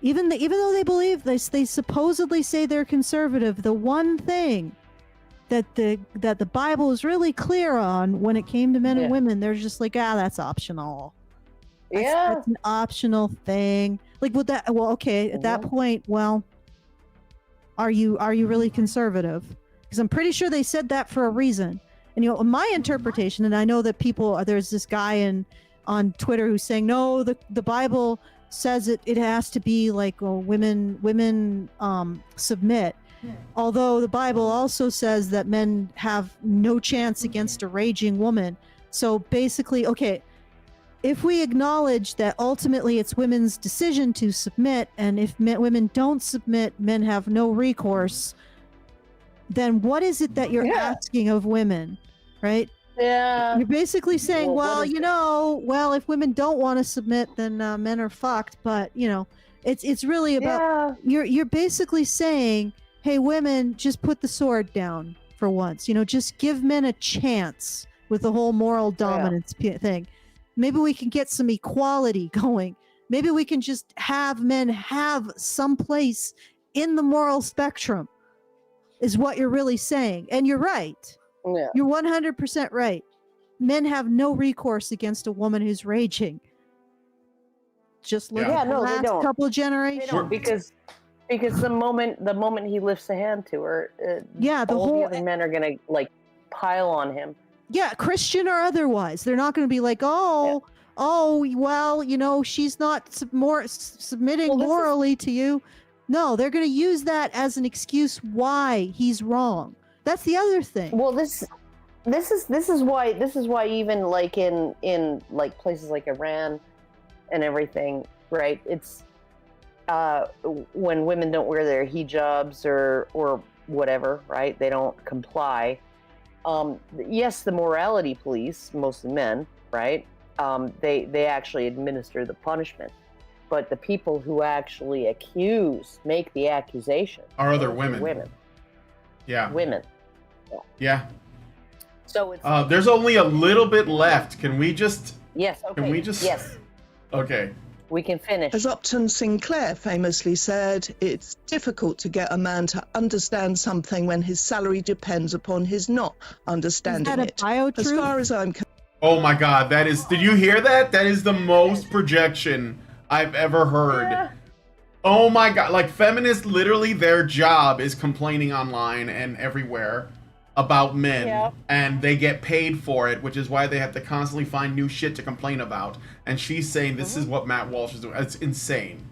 Even though they believe this, they supposedly say they're conservative. The one thing that the Bible is really clear on when it came to men and women, they're just like, that's optional. That's an optional thing. Like, would that? Well, okay. At that point, well, are you really conservative? Because I'm pretty sure they said that for a reason. And you know, my interpretation, and I know that there's this guy on Twitter who's saying, no, the Bible says it has to be like women submit. Although the Bible also says that men have no chance against a raging woman. So basically, okay, if we acknowledge that ultimately it's women's decision to submit, and if women don't submit, men have no recourse, then what is it that you're asking of women, right? Yeah. You're basically saying, if women don't want to submit, then men are fucked. But, you know, it's really about, you're basically saying, hey, women, just put the sword down for once. You know, just give men a chance with the whole moral dominance thing. Maybe we can get some equality going. Maybe we can just have men have some place in the moral spectrum, is what you're really saying. And you're right. Yeah. You're 100% right. Men have no recourse against a woman who's raging. Just look at the last couple of generations. They don't, because the moment he lifts a hand to her, the other men are gonna like pile on him. Yeah, Christian or otherwise. They're not going to be like, well, you know, she's not submitting morally to you. No, they're going to use that as an excuse why he's wrong. That's the other thing. Well, this is why even like in like places like Iran and everything, right? It's when women don't wear their hijabs or whatever, right? They don't comply. Yes, the morality police, mostly men, right? They actually administer the punishment, but the people who actually make the accusation, Are other those are women. Women. Yeah. Women. Yeah. So it's There's only a little bit left. Can we just? yes. Okay. Can we just? Yes. Okay. We can finish. As Upton Sinclair famously said, it's difficult to get a man to understand something when his salary depends upon his not understanding Is that a it. bio-truth? As far as I'm Oh my God, that is. Did you hear that? That is the most projection I've ever heard. Yeah. Oh my God, like feminists, literally their job is complaining online and everywhere about men, Yeah. and they get paid for it, which is why they have to constantly find new shit to complain about. And she's saying this is what Matt Walsh is doing. It's insane.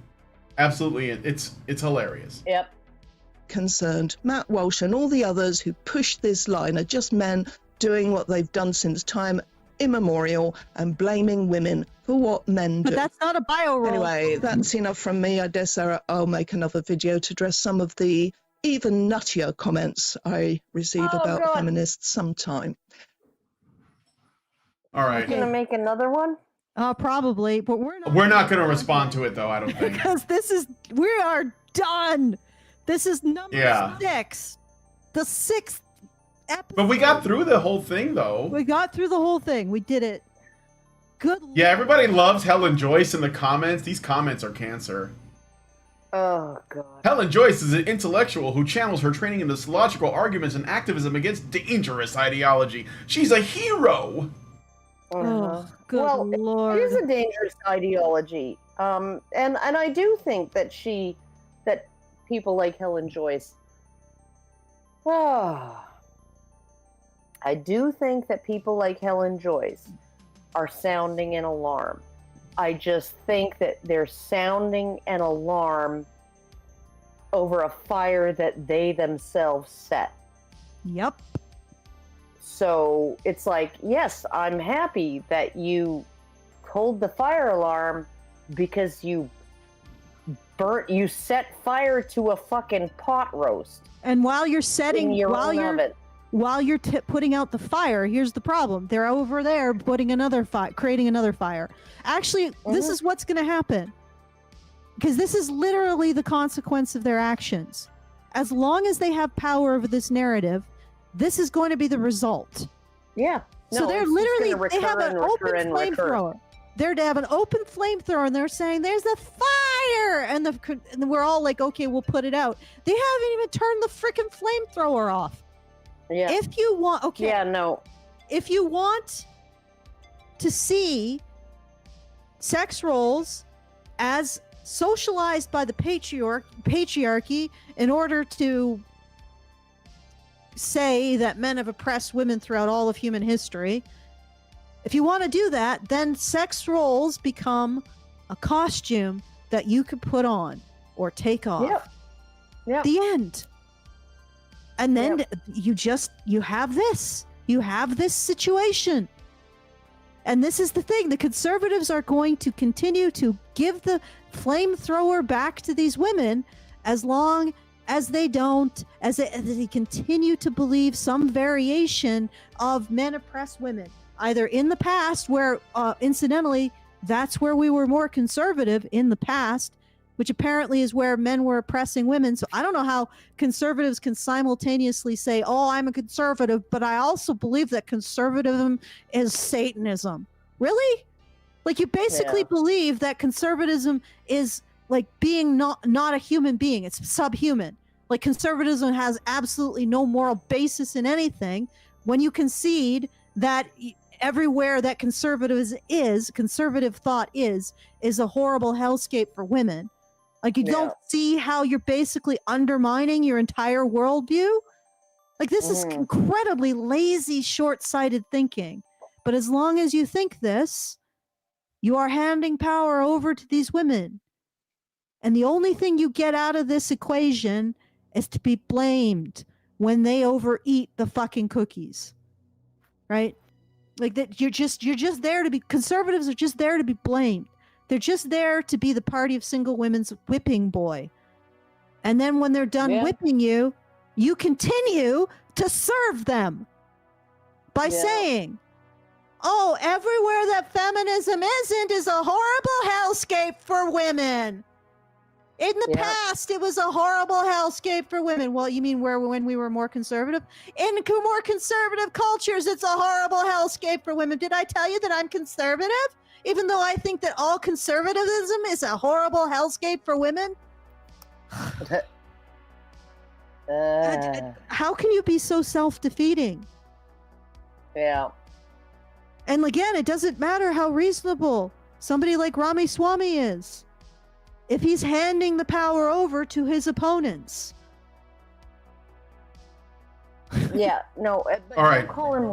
Absolutely, it's hilarious. Yep. concerned, Matt Walsh and all the others who push this line are just men doing what they've done since time immemorial and blaming women for what men do. But that's not a bio role. Anyway, that's enough from me. I dare say I'll make another video to address some of the even nuttier comments I receive about God. feminists sometime. All right. Gonna make another one? Probably, but We're not going to respond to it, though, I don't think. because we are done. This is number 6. The 6th episode. But we got through the whole thing, though. We got through the whole thing. We did it. Good. Yeah, everybody loves Helen Joyce in the comments. These comments are cancer. Oh, God. Helen Joyce is an intellectual who channels her training into logical arguments and activism against dangerous ideology. She's a hero. Oh, good well, Lord. it is a dangerous ideology. And I do think that people like Helen Joyce, I do think that people like Helen Joyce are sounding an alarm. I just think that they're sounding an alarm over a fire that they themselves set. Yep. So it's like, yes, I'm happy that you pulled the fire alarm because you set fire to a fucking pot roast. And while you're putting out the fire, here's the problem. They're over there putting another fire, creating another fire. Actually, this is what's going to happen. Because this is literally the consequence of their actions. As long as they have power over this narrative, this is going to be the result. Yeah. So they're literally, they have an open flamethrower. They're to have an open flamethrower, and they're saying, there's a fire! And we're all like, okay, we'll put it out. They haven't even turned the freaking flamethrower off. Yeah. If you want, okay. Yeah, no. If you want to see sex roles as socialized by the patriarchy in order to say that men have oppressed women throughout all of human history, if you want to do that, then sex roles become a costume that you could put on or take off. Yep. The end. And then you have this situation. And this is the thing. The conservatives are going to continue to give the flamethrower back to these women as long as they continue to believe some variation of men oppress women. Either in the past, where incidentally, that's where we were more conservative in the past, which apparently is where men were oppressing women. So I don't know how conservatives can simultaneously say, oh, I'm a conservative, but I also believe that conservatism is Satanism. Really? Like, you basically believe that conservatism is like being not a human being. It's subhuman. Like, conservatism has absolutely no moral basis in anything when you concede that everywhere that conservative thought is a horrible hellscape for women. Like, you don't see how you're basically undermining your entire worldview? Like, this is incredibly lazy, short-sighted thinking. But as long as you think this, you are handing power over to these women. And the only thing you get out of this equation is to be blamed when they overeat the fucking cookies. Right? Like that you're just there to be conservatives are just there to be blamed. They're just there to be the party of single women's whipping boy. And then when they're done whipping you, you continue to serve them by saying, oh, everywhere that feminism isn't is a horrible hellscape for women. In the past, it was a horrible hellscape for women. Well, you mean when we were more conservative? In more conservative cultures, it's a horrible hellscape for women. Did I tell you that I'm conservative? Even though I think that all conservatism is a horrible hellscape for women? How can you be so self-defeating? Yeah. And again, it doesn't matter how reasonable somebody like Ramaswamy is. If he's handing the power over to his opponents. Yeah, no. But all right. Don't call him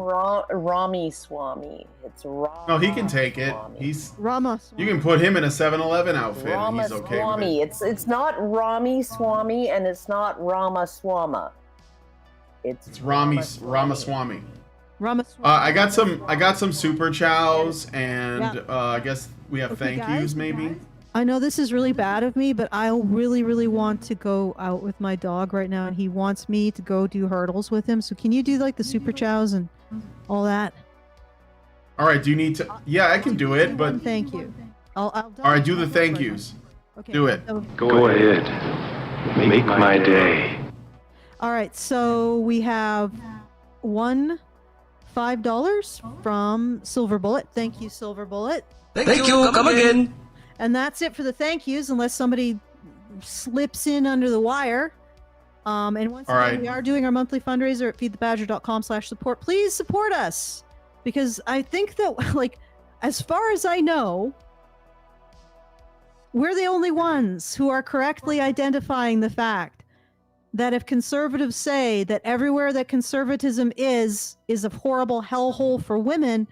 Ramaswamy. It's Ramaswamy. No, he can take it. He's Ramaswamy. You can put him in a 7-Eleven outfit and he's okay with it. It's not Ramaswamy and it's not Ramaswamy. It's Ramaswamy. Ramaswamy. I got some super chows and I guess we have thank yous maybe. I know this is really bad of me, but I really, really want to go out with my dog right now, and he wants me to go do hurdles with him. So can you do like the super chows and all that? All right. Do you need to? Yeah, I can do it, but thank you. I'll all right. Do the thank yous. Okay. Do it. Go ahead. Make my day. All right. So we have $5 from Silver Bullet. Thank you, Silver Bullet. Thank you. Come again. And that's it for the thank yous, unless somebody slips in under the wire. And once again, we are doing our monthly fundraiser at feedthebadger.com/support. Please support us, because I think that, like, as far as I know, we're the only ones who are correctly identifying the fact that if conservatives say that everywhere that conservatism is a horrible hellhole for women,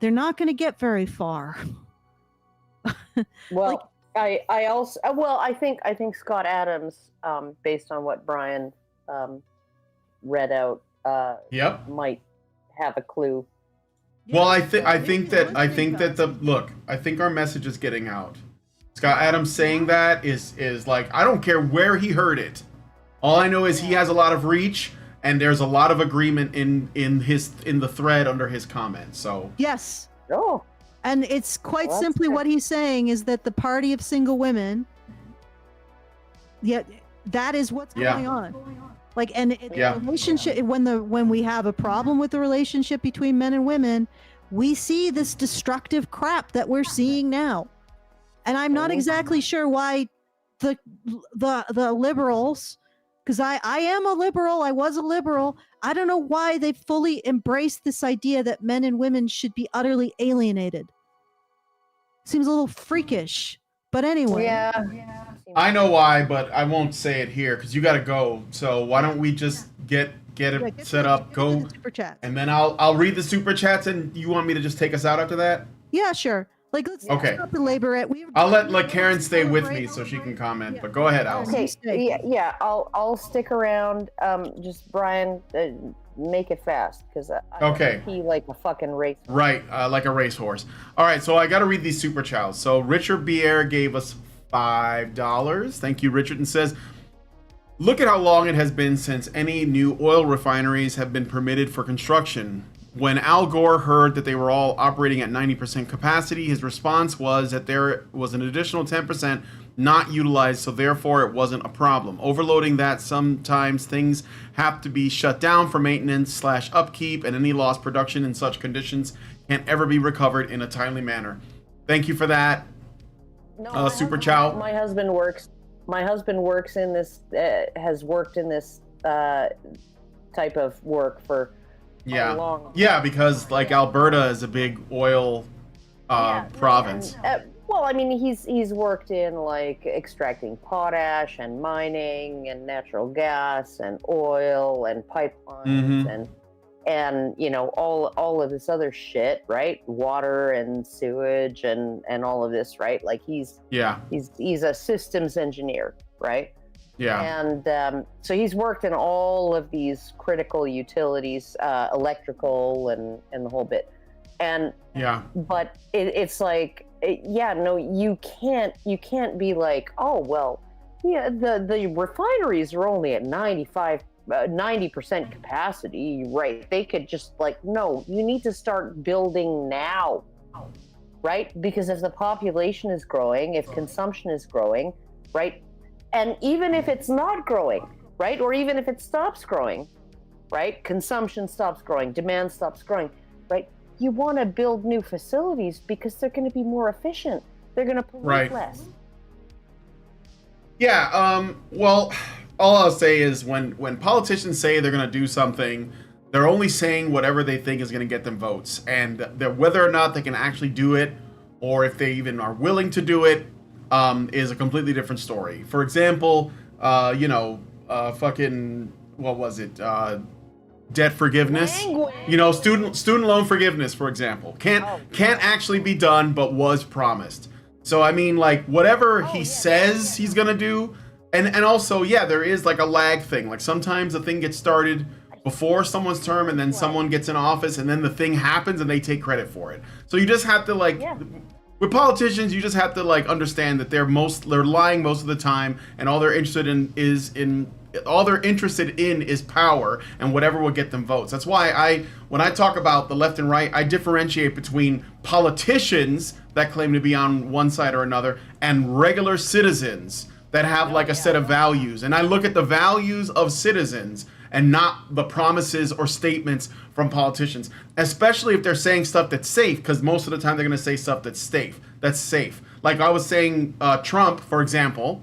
they're not going to get very far. Well, I also I think Scott Adams, based on what Brian read out, might have a clue. Well, I think that our message is getting out. Scott Adams saying that is like, I don't care where he heard it. All I know is he has a lot of reach, and there's a lot of agreement in the thread under his comments. So yes. Oh. And it's quite simply what he's saying is that the party of single women, that is what's going on. Like, and the relationship, when we have a problem with the relationship between men and women, we see this destructive crap that we're seeing now. And I'm not exactly sure why the liberals, because I am a liberal, I was a liberal, I don't know why they fully embraced this idea that men and women should be utterly alienated. Seems a little freakish, but anyway. Yeah. I know why, but I won't say it here because you got to go. So why don't we just get it set up, go, and then I'll read the super chats, and you want me to just take us out after that? Yeah, sure. Like, let's not belabor it. I'll let Karen stay with me so she can comment. But go ahead, Alice. Okay. Yeah. I'll stick around. Just Brian. Make it fast, because I pee like a fucking race. Right, like a racehorse. All right, so I got to read these super chows. So Richard Bier gave us $5. Thank you, Richard, and says, look at how long it has been since any new oil refineries have been permitted for construction. When Al Gore heard that they were all operating at 90% capacity, his response was that there was an additional 10% not utilized, so therefore it wasn't a problem. Overloading that, sometimes things have to be shut down for maintenance/upkeep, and any lost production in such conditions can't ever be recovered in a timely manner. Thank you for that. Super chow. My husband works in this, has worked in this type of work for a long time. Because like Alberta is a big oil province. Well, I mean, he's worked in like extracting potash and mining and natural gas and oil and pipelines and you know, all of this other shit, right? Water and sewage and all of this, right? Like he's a systems engineer, right? Yeah. And so he's worked in all of these critical utilities, electrical and the whole bit. And but it's like, no, you can't be like, oh well, yeah, the refineries are only at 90% capacity, right? They could just like, no, you need to start building now, right? Because if the population is growing, if consumption is growing, right? And even if it's not growing, right? Or even if it stops growing, right? Consumption stops growing, demand stops growing, right? You want to build new facilities because they're going to be more efficient. They're going to pollute less. Yeah, well, all I'll say is when politicians say they're going to do something, they're only saying whatever they think is going to get them votes. And whether or not they can actually do it, or if they even are willing to do it, is a completely different story. For example, fucking, what was it? Debt forgiveness. You know, student loan forgiveness, for example. Can't actually be done, but was promised. So, I mean, like, whatever he says he's going to do, and also, there is, like, a lag thing. Like, sometimes a thing gets started before someone's term, and then someone gets in office, and then the thing happens, and they take credit for it. So you just have to, like... With politicians, you just have to like understand that they're lying most of the time, and all they're interested in is power and whatever will get them votes. That's why when I talk about the left and right, I differentiate between politicians that claim to be on one side or another and regular citizens that have like a set of values. And I look at the values of citizens and not the promises or statements from politicians, especially if they're saying stuff that's safe, because most of the time they're going to say stuff that's safe. Like I was saying, Trump, for example,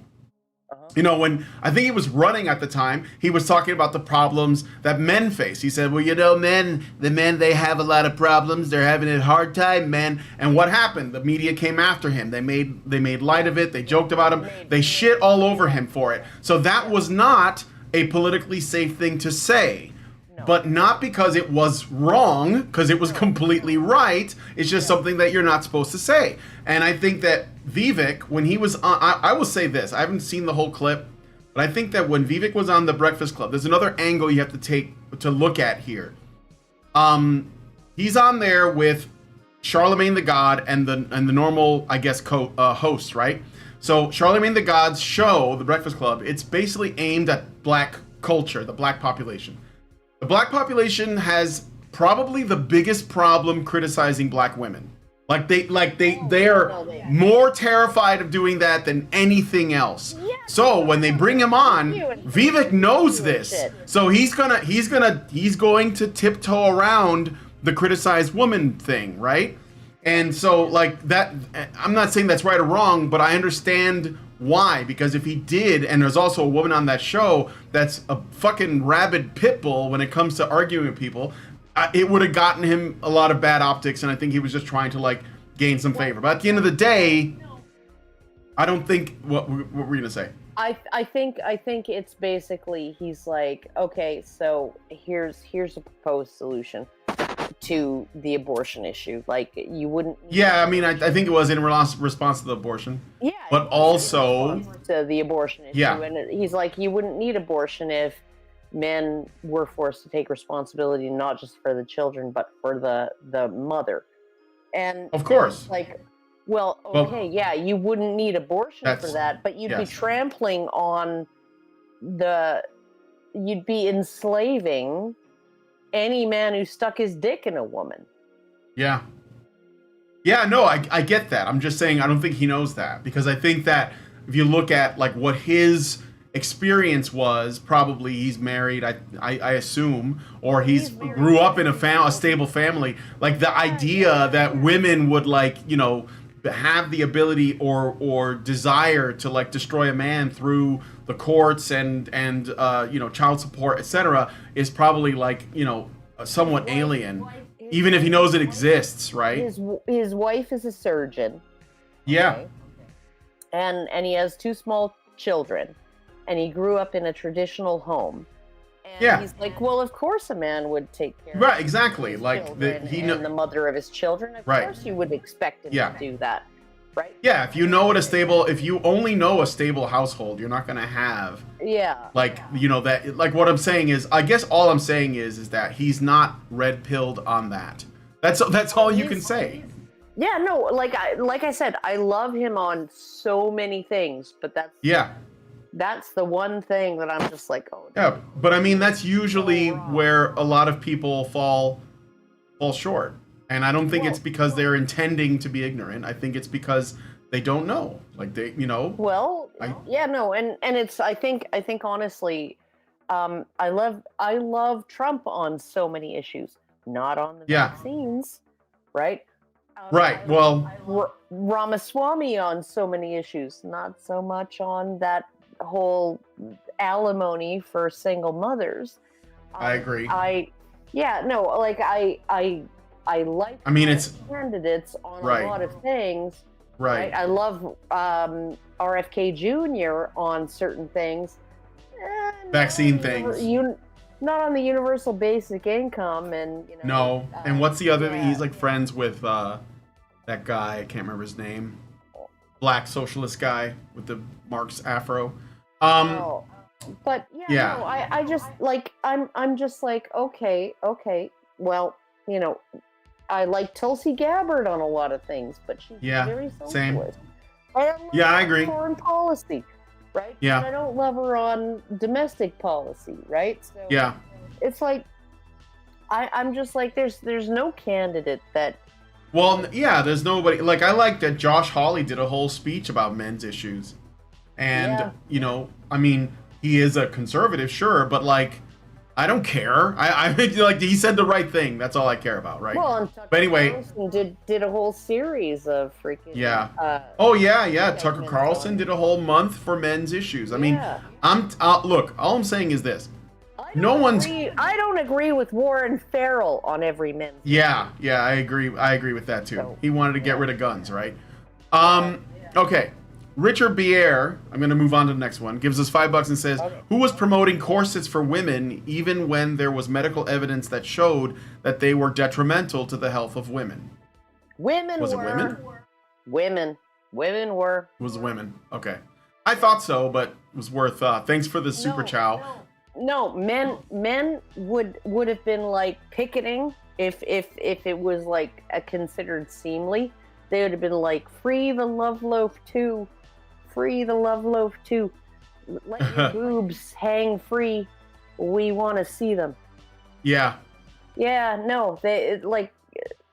you know, when I think he was running at the time, he was talking about the problems that men face. He said, well, you know, the men, they have a lot of problems. They're having a hard time, men. And what happened? The media came after him. They made light of it. They joked about him. They shit all over him for it. So that was not a politically safe thing to say, but not because it was wrong, because it was completely right. It's just something that you're not supposed to say. And I think that Vivek, when he was on, I will say this, I haven't seen the whole clip, but I think that when Vivek was on the Breakfast Club, there's another angle you have to take to look at here. He's on there with Charlemagne the God and the normal, I guess, hosts, right? So Charlemagne the God's show, The Breakfast Club, it's basically aimed at black culture, the black population. The black population has probably the biggest problem criticizing black women. They are more terrified of doing that than anything else. So when they bring him on, Vivek knows this. So he's going to tiptoe around the criticized woman thing, right? And so, like, that, I'm not saying that's right or wrong, but I understand why. Because if he did, and there's also a woman on that show that's a fucking rabid pit bull when it comes to arguing with people, it would have gotten him a lot of bad optics, and I think he was just trying to, like, gain some favor. But at the end of the day, I don't think, what were you going to say? I think it's basically, he's like, okay, so here's a proposed solution to the abortion issue. Like, you wouldn't... Yeah, I mean, I think it was in response to the abortion. Yeah. But also... to the abortion issue. Yeah. And he's like, you wouldn't need abortion if men were forced to take responsibility not just for the children, but for the mother. And... Of course. Like... Well, okay, yeah, you wouldn't need abortion for that, but you'd be trampling on you'd be enslaving any man who stuck his dick in a woman. Yeah. Yeah, no, I get that. I'm just saying I don't think he knows that, because I think that if you look at like what his experience was, probably he's married, I assume, or he's grew up in a stable family. Like the idea that women would, like, you know, have the ability or desire to like destroy a man through the courts and you know, child support, etc., is probably, like, you know, somewhat alien, even if he knows it exists, right? His wife is a surgeon. Yeah. Okay? And he has 2 small children, and he grew up in a traditional home, And Yeah. he's like, well, of course a man would take care Right, of exactly. his Like, children he and the mother of his children. Of Right. course you would expect him Yeah. to do that, right? Yeah, if you only know a stable household, you're not gonna have Yeah. like, that, like, what I'm saying is, I guess all I'm saying is that he's not red pilled on that. That's all you can say. Yeah, no, like I said, I love him on so many things, but that's the one thing that I'm just like, oh. Yeah, but I mean, that's usually where a lot of people fall short. And I don't think it's because they're intending to be ignorant. I think it's because they don't know. Like, Well, and it's I think honestly, I love Trump on so many issues, not on the vaccines, right? Right. Well, Ramaswamy on so many issues, not so much on that whole alimony for single mothers. I agree. I like. I mean, it's candidates on a lot of things. Right. I love RFK Jr. on certain things. Vaccine things. Not on the universal basic income, and No. And what's the other thing? He's like friends with that guy. I can't remember his name. Black socialist guy with the Marx afro. But yeah. No, I just like I'm just like okay. Well, I like Tulsi Gabbard on a lot of things, but she's very socialist. Same. I agree. Foreign policy, right? Yeah. And I don't love her on domestic policy, right? So yeah. It's like I'm just like there's no candidate that. Well, yeah, there's nobody. Like, I like that Josh Hawley did a whole speech about men's issues, and I mean, he is a conservative, sure, but like, I don't care. I like, he said the right thing. That's all I care about, right? Well, and Tucker but anyway, Carlson did a whole series of freaking. Yeah. Tucker segments Carlson on- did a whole month for men's issues. I mean, Yeah. look. All I'm saying is this. I don't agree with Warren Farrell on every men's. Yeah, I agree with that too. So, he wanted to get rid of guns, right? Okay. Richard Bier, I'm going to move on to the next one, gives us $5 and says, who was promoting corsets for women even when there was medical evidence that showed that they were detrimental to the health of women? Women Was were. it women? Women were. It was women. Okay. I thought so, but it was worth, thanks for the super chow. No, men would have been like picketing if it was like a considered seemly. They would have been like, free the love loaf too. Free the love loaf too. Let your boobs hang free. We want to see them. Yeah. Yeah, no,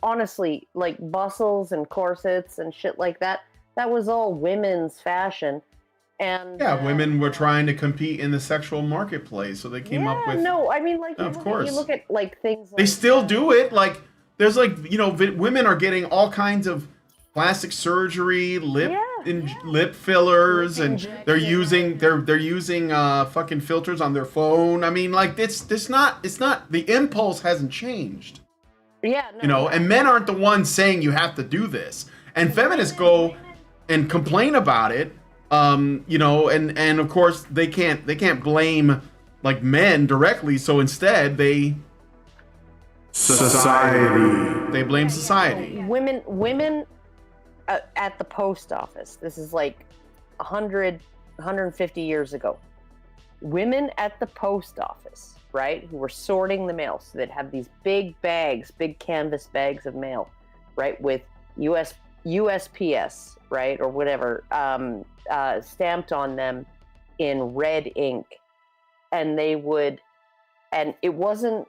honestly, like bustles and corsets and shit like that. That was all women's fashion. And women were trying to compete in the sexual marketplace, so they came up with. No, I mean, like, of course, you look at like things. They still do it. Like, there's like, women are getting all kinds of plastic surgery, lip fillers, and they're using fucking filters on their phone. I mean, like, it's not the impulse hasn't changed. Yeah, no, and men aren't the ones saying you have to do this, and feminists go and complain about it. And of course they can't blame like men directly, so instead they blame society. Women at the post office. This is like 150 years ago. Women at the post office, right, who were sorting the mail, so they'd have these big canvas bags of mail, right, with USPS, right, or whatever, stamped on them in red ink, and it wasn't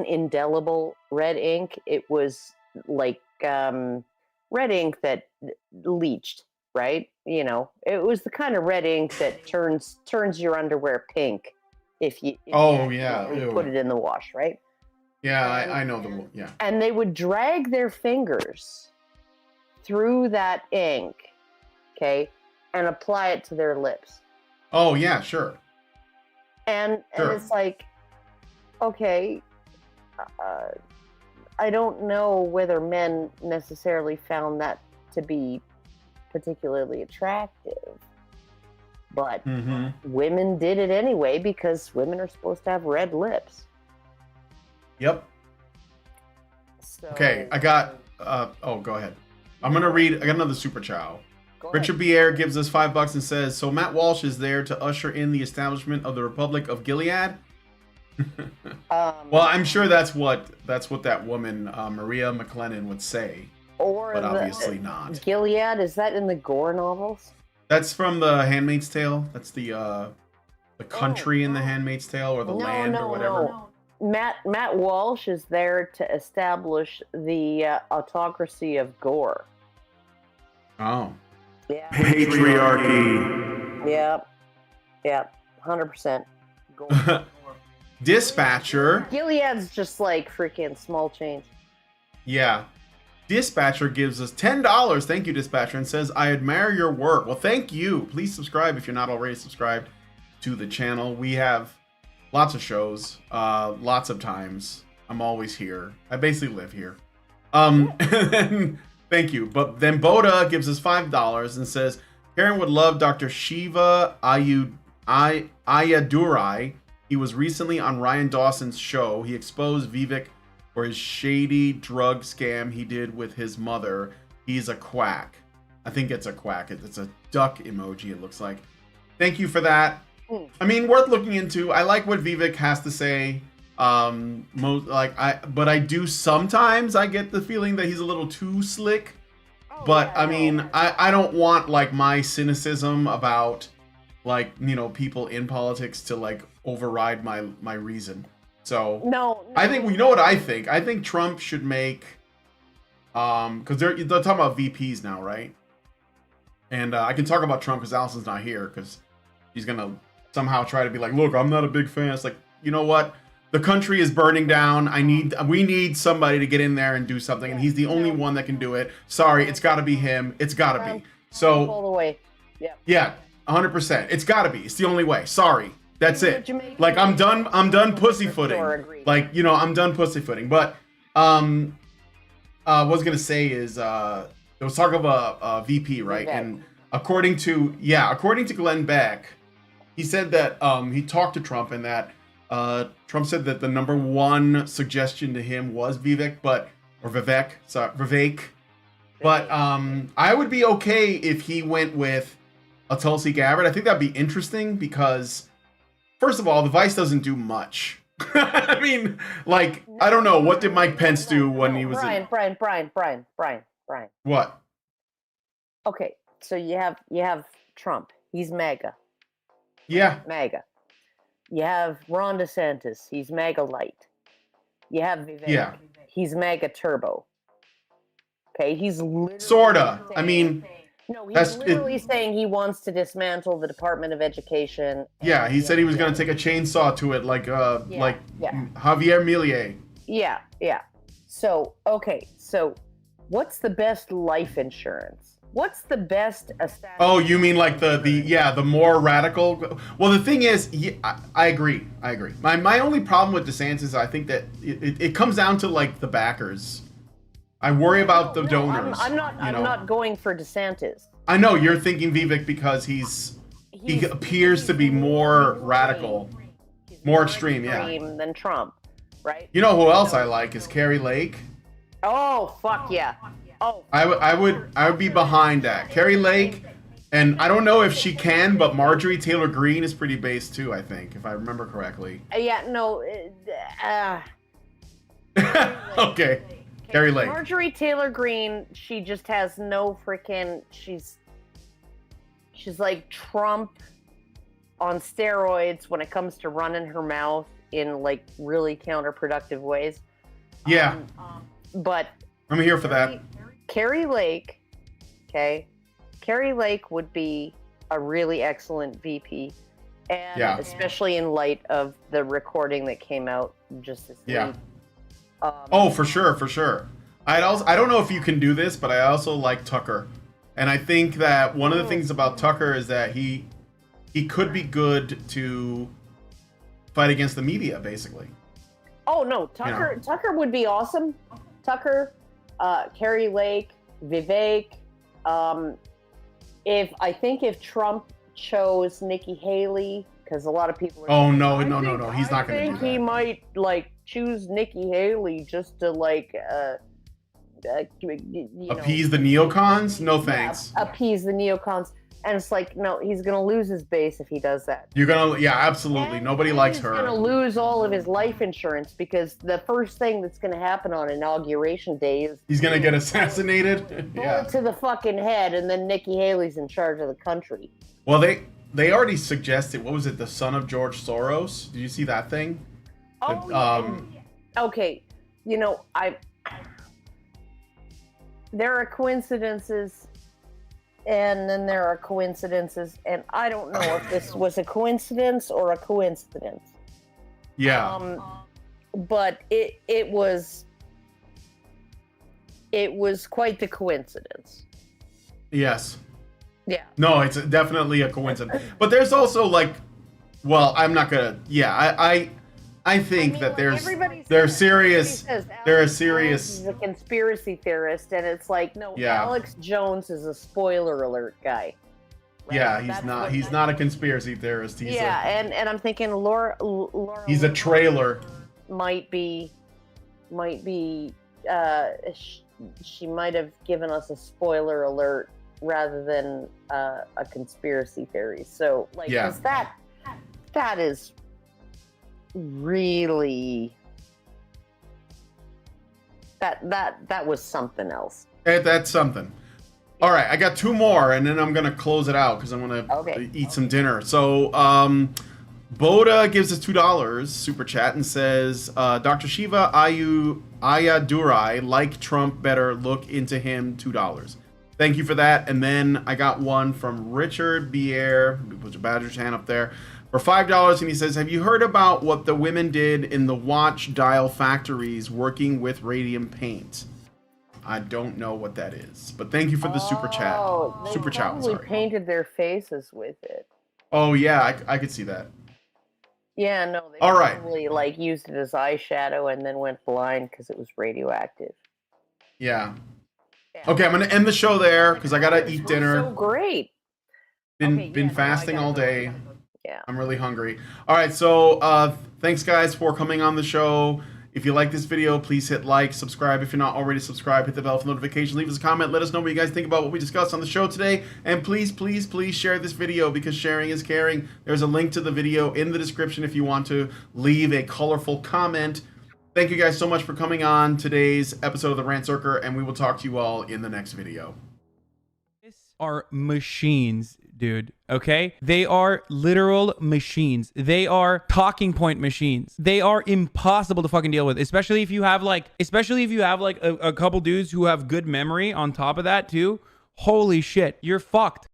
indelible red ink. It was like red ink that leached, right? It was the kind of red ink that turns your underwear pink if you put it in the wash, right? Yeah, I know yeah. And they would drag their fingers through that ink, okay, and apply it to their lips. Oh yeah, sure. And it's like, okay, I don't know whether men necessarily found that to be particularly attractive. But women did it anyway because women are supposed to have red lips. Yep. So, Okay, I got. Go ahead. I'm gonna read. I got another super chow. go Richard ahead. Bier gives us $5 and says, "So Matt Walsh is there to usher in the establishment of the Republic of Gilead." Well, I'm sure that's what that woman Maria MacLachlan would say, or but obviously not. Gilead, is that in the Gore novels? That's from the Handmaid's Tale. That's the country in the Handmaid's Tale, or the land, or whatever. No. Matt Walsh is there to establish the autocracy of Gore. Oh. Yeah. Patriarchy. Yep. 100%. Gore. Dispatcher. Gilead's just like freaking small change. Yeah. Dispatcher gives us $10. Thank you, Dispatcher, and says, "I admire your work." Well, thank you. Please subscribe if you're not already subscribed to the channel. We have lots of shows, lots of times. I'm always here. I basically live here. Thank you. But then Boda gives us $5 and says, "Karen would love Dr. Shiva Ayadurai. He was recently on Ryan Dawson's show. He exposed Vivek for his shady drug scam he did with his mother. He's a quack." I think it's a quack. It's a duck emoji, it looks like. Thank you for that. I mean, worth looking into. I like what Vivek has to say. But I do sometimes I get the feeling that he's a little too slick. But I mean, I don't want like my cynicism about like, you know, people in politics to like override my reason. So No. I think, you know what I think? I think Trump should make, because they're talking about VPs now, right? And I can talk about Trump because Allison's not here, because he's gonna somehow try to be like, look, I'm not a big fan. It's like, you know what? The country is burning down. We need somebody to get in there and do something, and he's the only one that can do it. Sorry, it's got to be him. It's got to be. So all the way. Yeah, 100%. It's got to be. It's the only way. Sorry. That's it. Like, I'm done pussyfooting. Like, you know, I'm done pussyfooting. But what I was gonna say is there was talk of a VP, right? And according to Glenn Beck, he said that he talked to Trump, and that Trump said that the number one suggestion to him was Vivek. But I would be okay if he went with a Tulsi Gabbard. I think that'd be interesting because, first of all, the Vice doesn't do much. I mean, like, I don't know. What did Mike Pence do when he was Brian. What? Okay, so you have Trump. He's MAGA. Yeah. MAGA. You have Ron DeSantis. He's MAGA light. You have Vivek. Yeah. He's MAGA turbo. Okay, he's literally Sorta. I mean, no, he's literally saying he wants to dismantle the Department of Education. Yeah, he said he was going to take a chainsaw to it, like Javier Milei. Yeah. So, okay, so what's the best life insurance? What's the best assassin? Oh, you mean like the more radical? Well, the thing is, I agree. My only problem with DeSantis is I think that it comes down to like the backers. I worry about the donors. I'm not going for DeSantis. I know you're thinking Vivek because he appears to be more radical, more extreme, than Trump, right? You know who else I like is Carrie Lake. Oh, fuck yeah. Oh, I would be behind that. Carrie Lake, and I don't know if she can, but Marjorie Taylor Greene is pretty base too, I think, if I remember correctly. Yeah, no. Okay. Carrie Lake. Marjorie Taylor Greene, she just has no freaking. She's like Trump on steroids when it comes to running her mouth in like really counterproductive ways. Yeah. But I'm here for that. Carrie Lake, okay? Carrie Lake would be a really excellent VP. And especially in light of the recording that came out just this week. For sure. I don't know if you can do this, but I also like Tucker. And I think that one of the things about Tucker is that he could be good to fight against the media, basically. Oh no, Tucker would be awesome. Tucker, Carrie Lake, Vivek. If Trump chose Nikki Haley because a lot of people are Oh saying, no, I no, no, think- no. He's not going to I do think he that. might like choose Nikki Haley just to like you know, Appease the neocons? No thanks. appease the neocons. And it's like, no, he's gonna lose his base if he does that. You're gonna, yeah, absolutely. And- Nobody and likes he's her. gonna lose all of his life insurance because the first thing that's gonna happen on Inauguration Day is He's gonna get assassinated. bullet Yeah. to the fucking head, and then Nikki Haley's in charge of the country. Well, they already suggested. What was it? The son of George Soros. Did you see that thing? Oh, That, okay. You know, there are coincidences, and then there are coincidences, and I don't know if this was a coincidence or a coincidence. Yeah. But it was quite the coincidence. Yes. Yeah. No, it's definitely a coincidence. But there's also like, well, I'm not gonna. Yeah, I think that there's serious. There are serious. He's a conspiracy theorist, and it's like, no, Yeah. Alex Jones is a spoiler alert guy. Right? Yeah, he's That's not. what- He's not a conspiracy theorist. He's yeah, and I'm thinking Laura he's a trailer. might be she might have given us a spoiler alert rather than a conspiracy theory. So like, Yeah. 'cause that is really that was something else. That's something. All right, I got two more, and then I'm gonna close it out because I'm gonna eat some dinner. So, Boda gives us $2 super chat and says, "Dr. Shiva Ayadurai, like Trump better, look into him. $2. Thank you for that." And then I got one from Richard Bier. Put your Badger's hand up there. For $5, and he says, "Have you heard about what the women did in the watch dial factories working with radium paint?" I don't know what that is, but thank you for the super chat. They Super chat, probably sorry. painted their faces with it. Oh yeah, I could see that. Yeah, no, they All right. probably like used it as eyeshadow and then went blind because it was radioactive. Yeah. Okay, I'm gonna end the show there because I gotta eat So dinner. great. Been fasting all day. Yeah. I'm really hungry. All right, so thanks guys for coming on the show. If you like this video, please hit like, subscribe if you're not already subscribed, hit the bell for notifications, leave us a comment, let us know what you guys think about what we discussed on the show today, and please, please, please share this video because sharing is caring. There's a link to the video in the description if you want to leave a colorful comment. Thank you guys so much for coming on today's episode of the Rantzerker, and we will talk to you all in the next video. Are machines, dude. Okay, they are literal machines. They are talking point machines. They are impossible to fucking deal with, especially if you have like a couple dudes who have good memory on top of that too. Holy shit, you're fucked.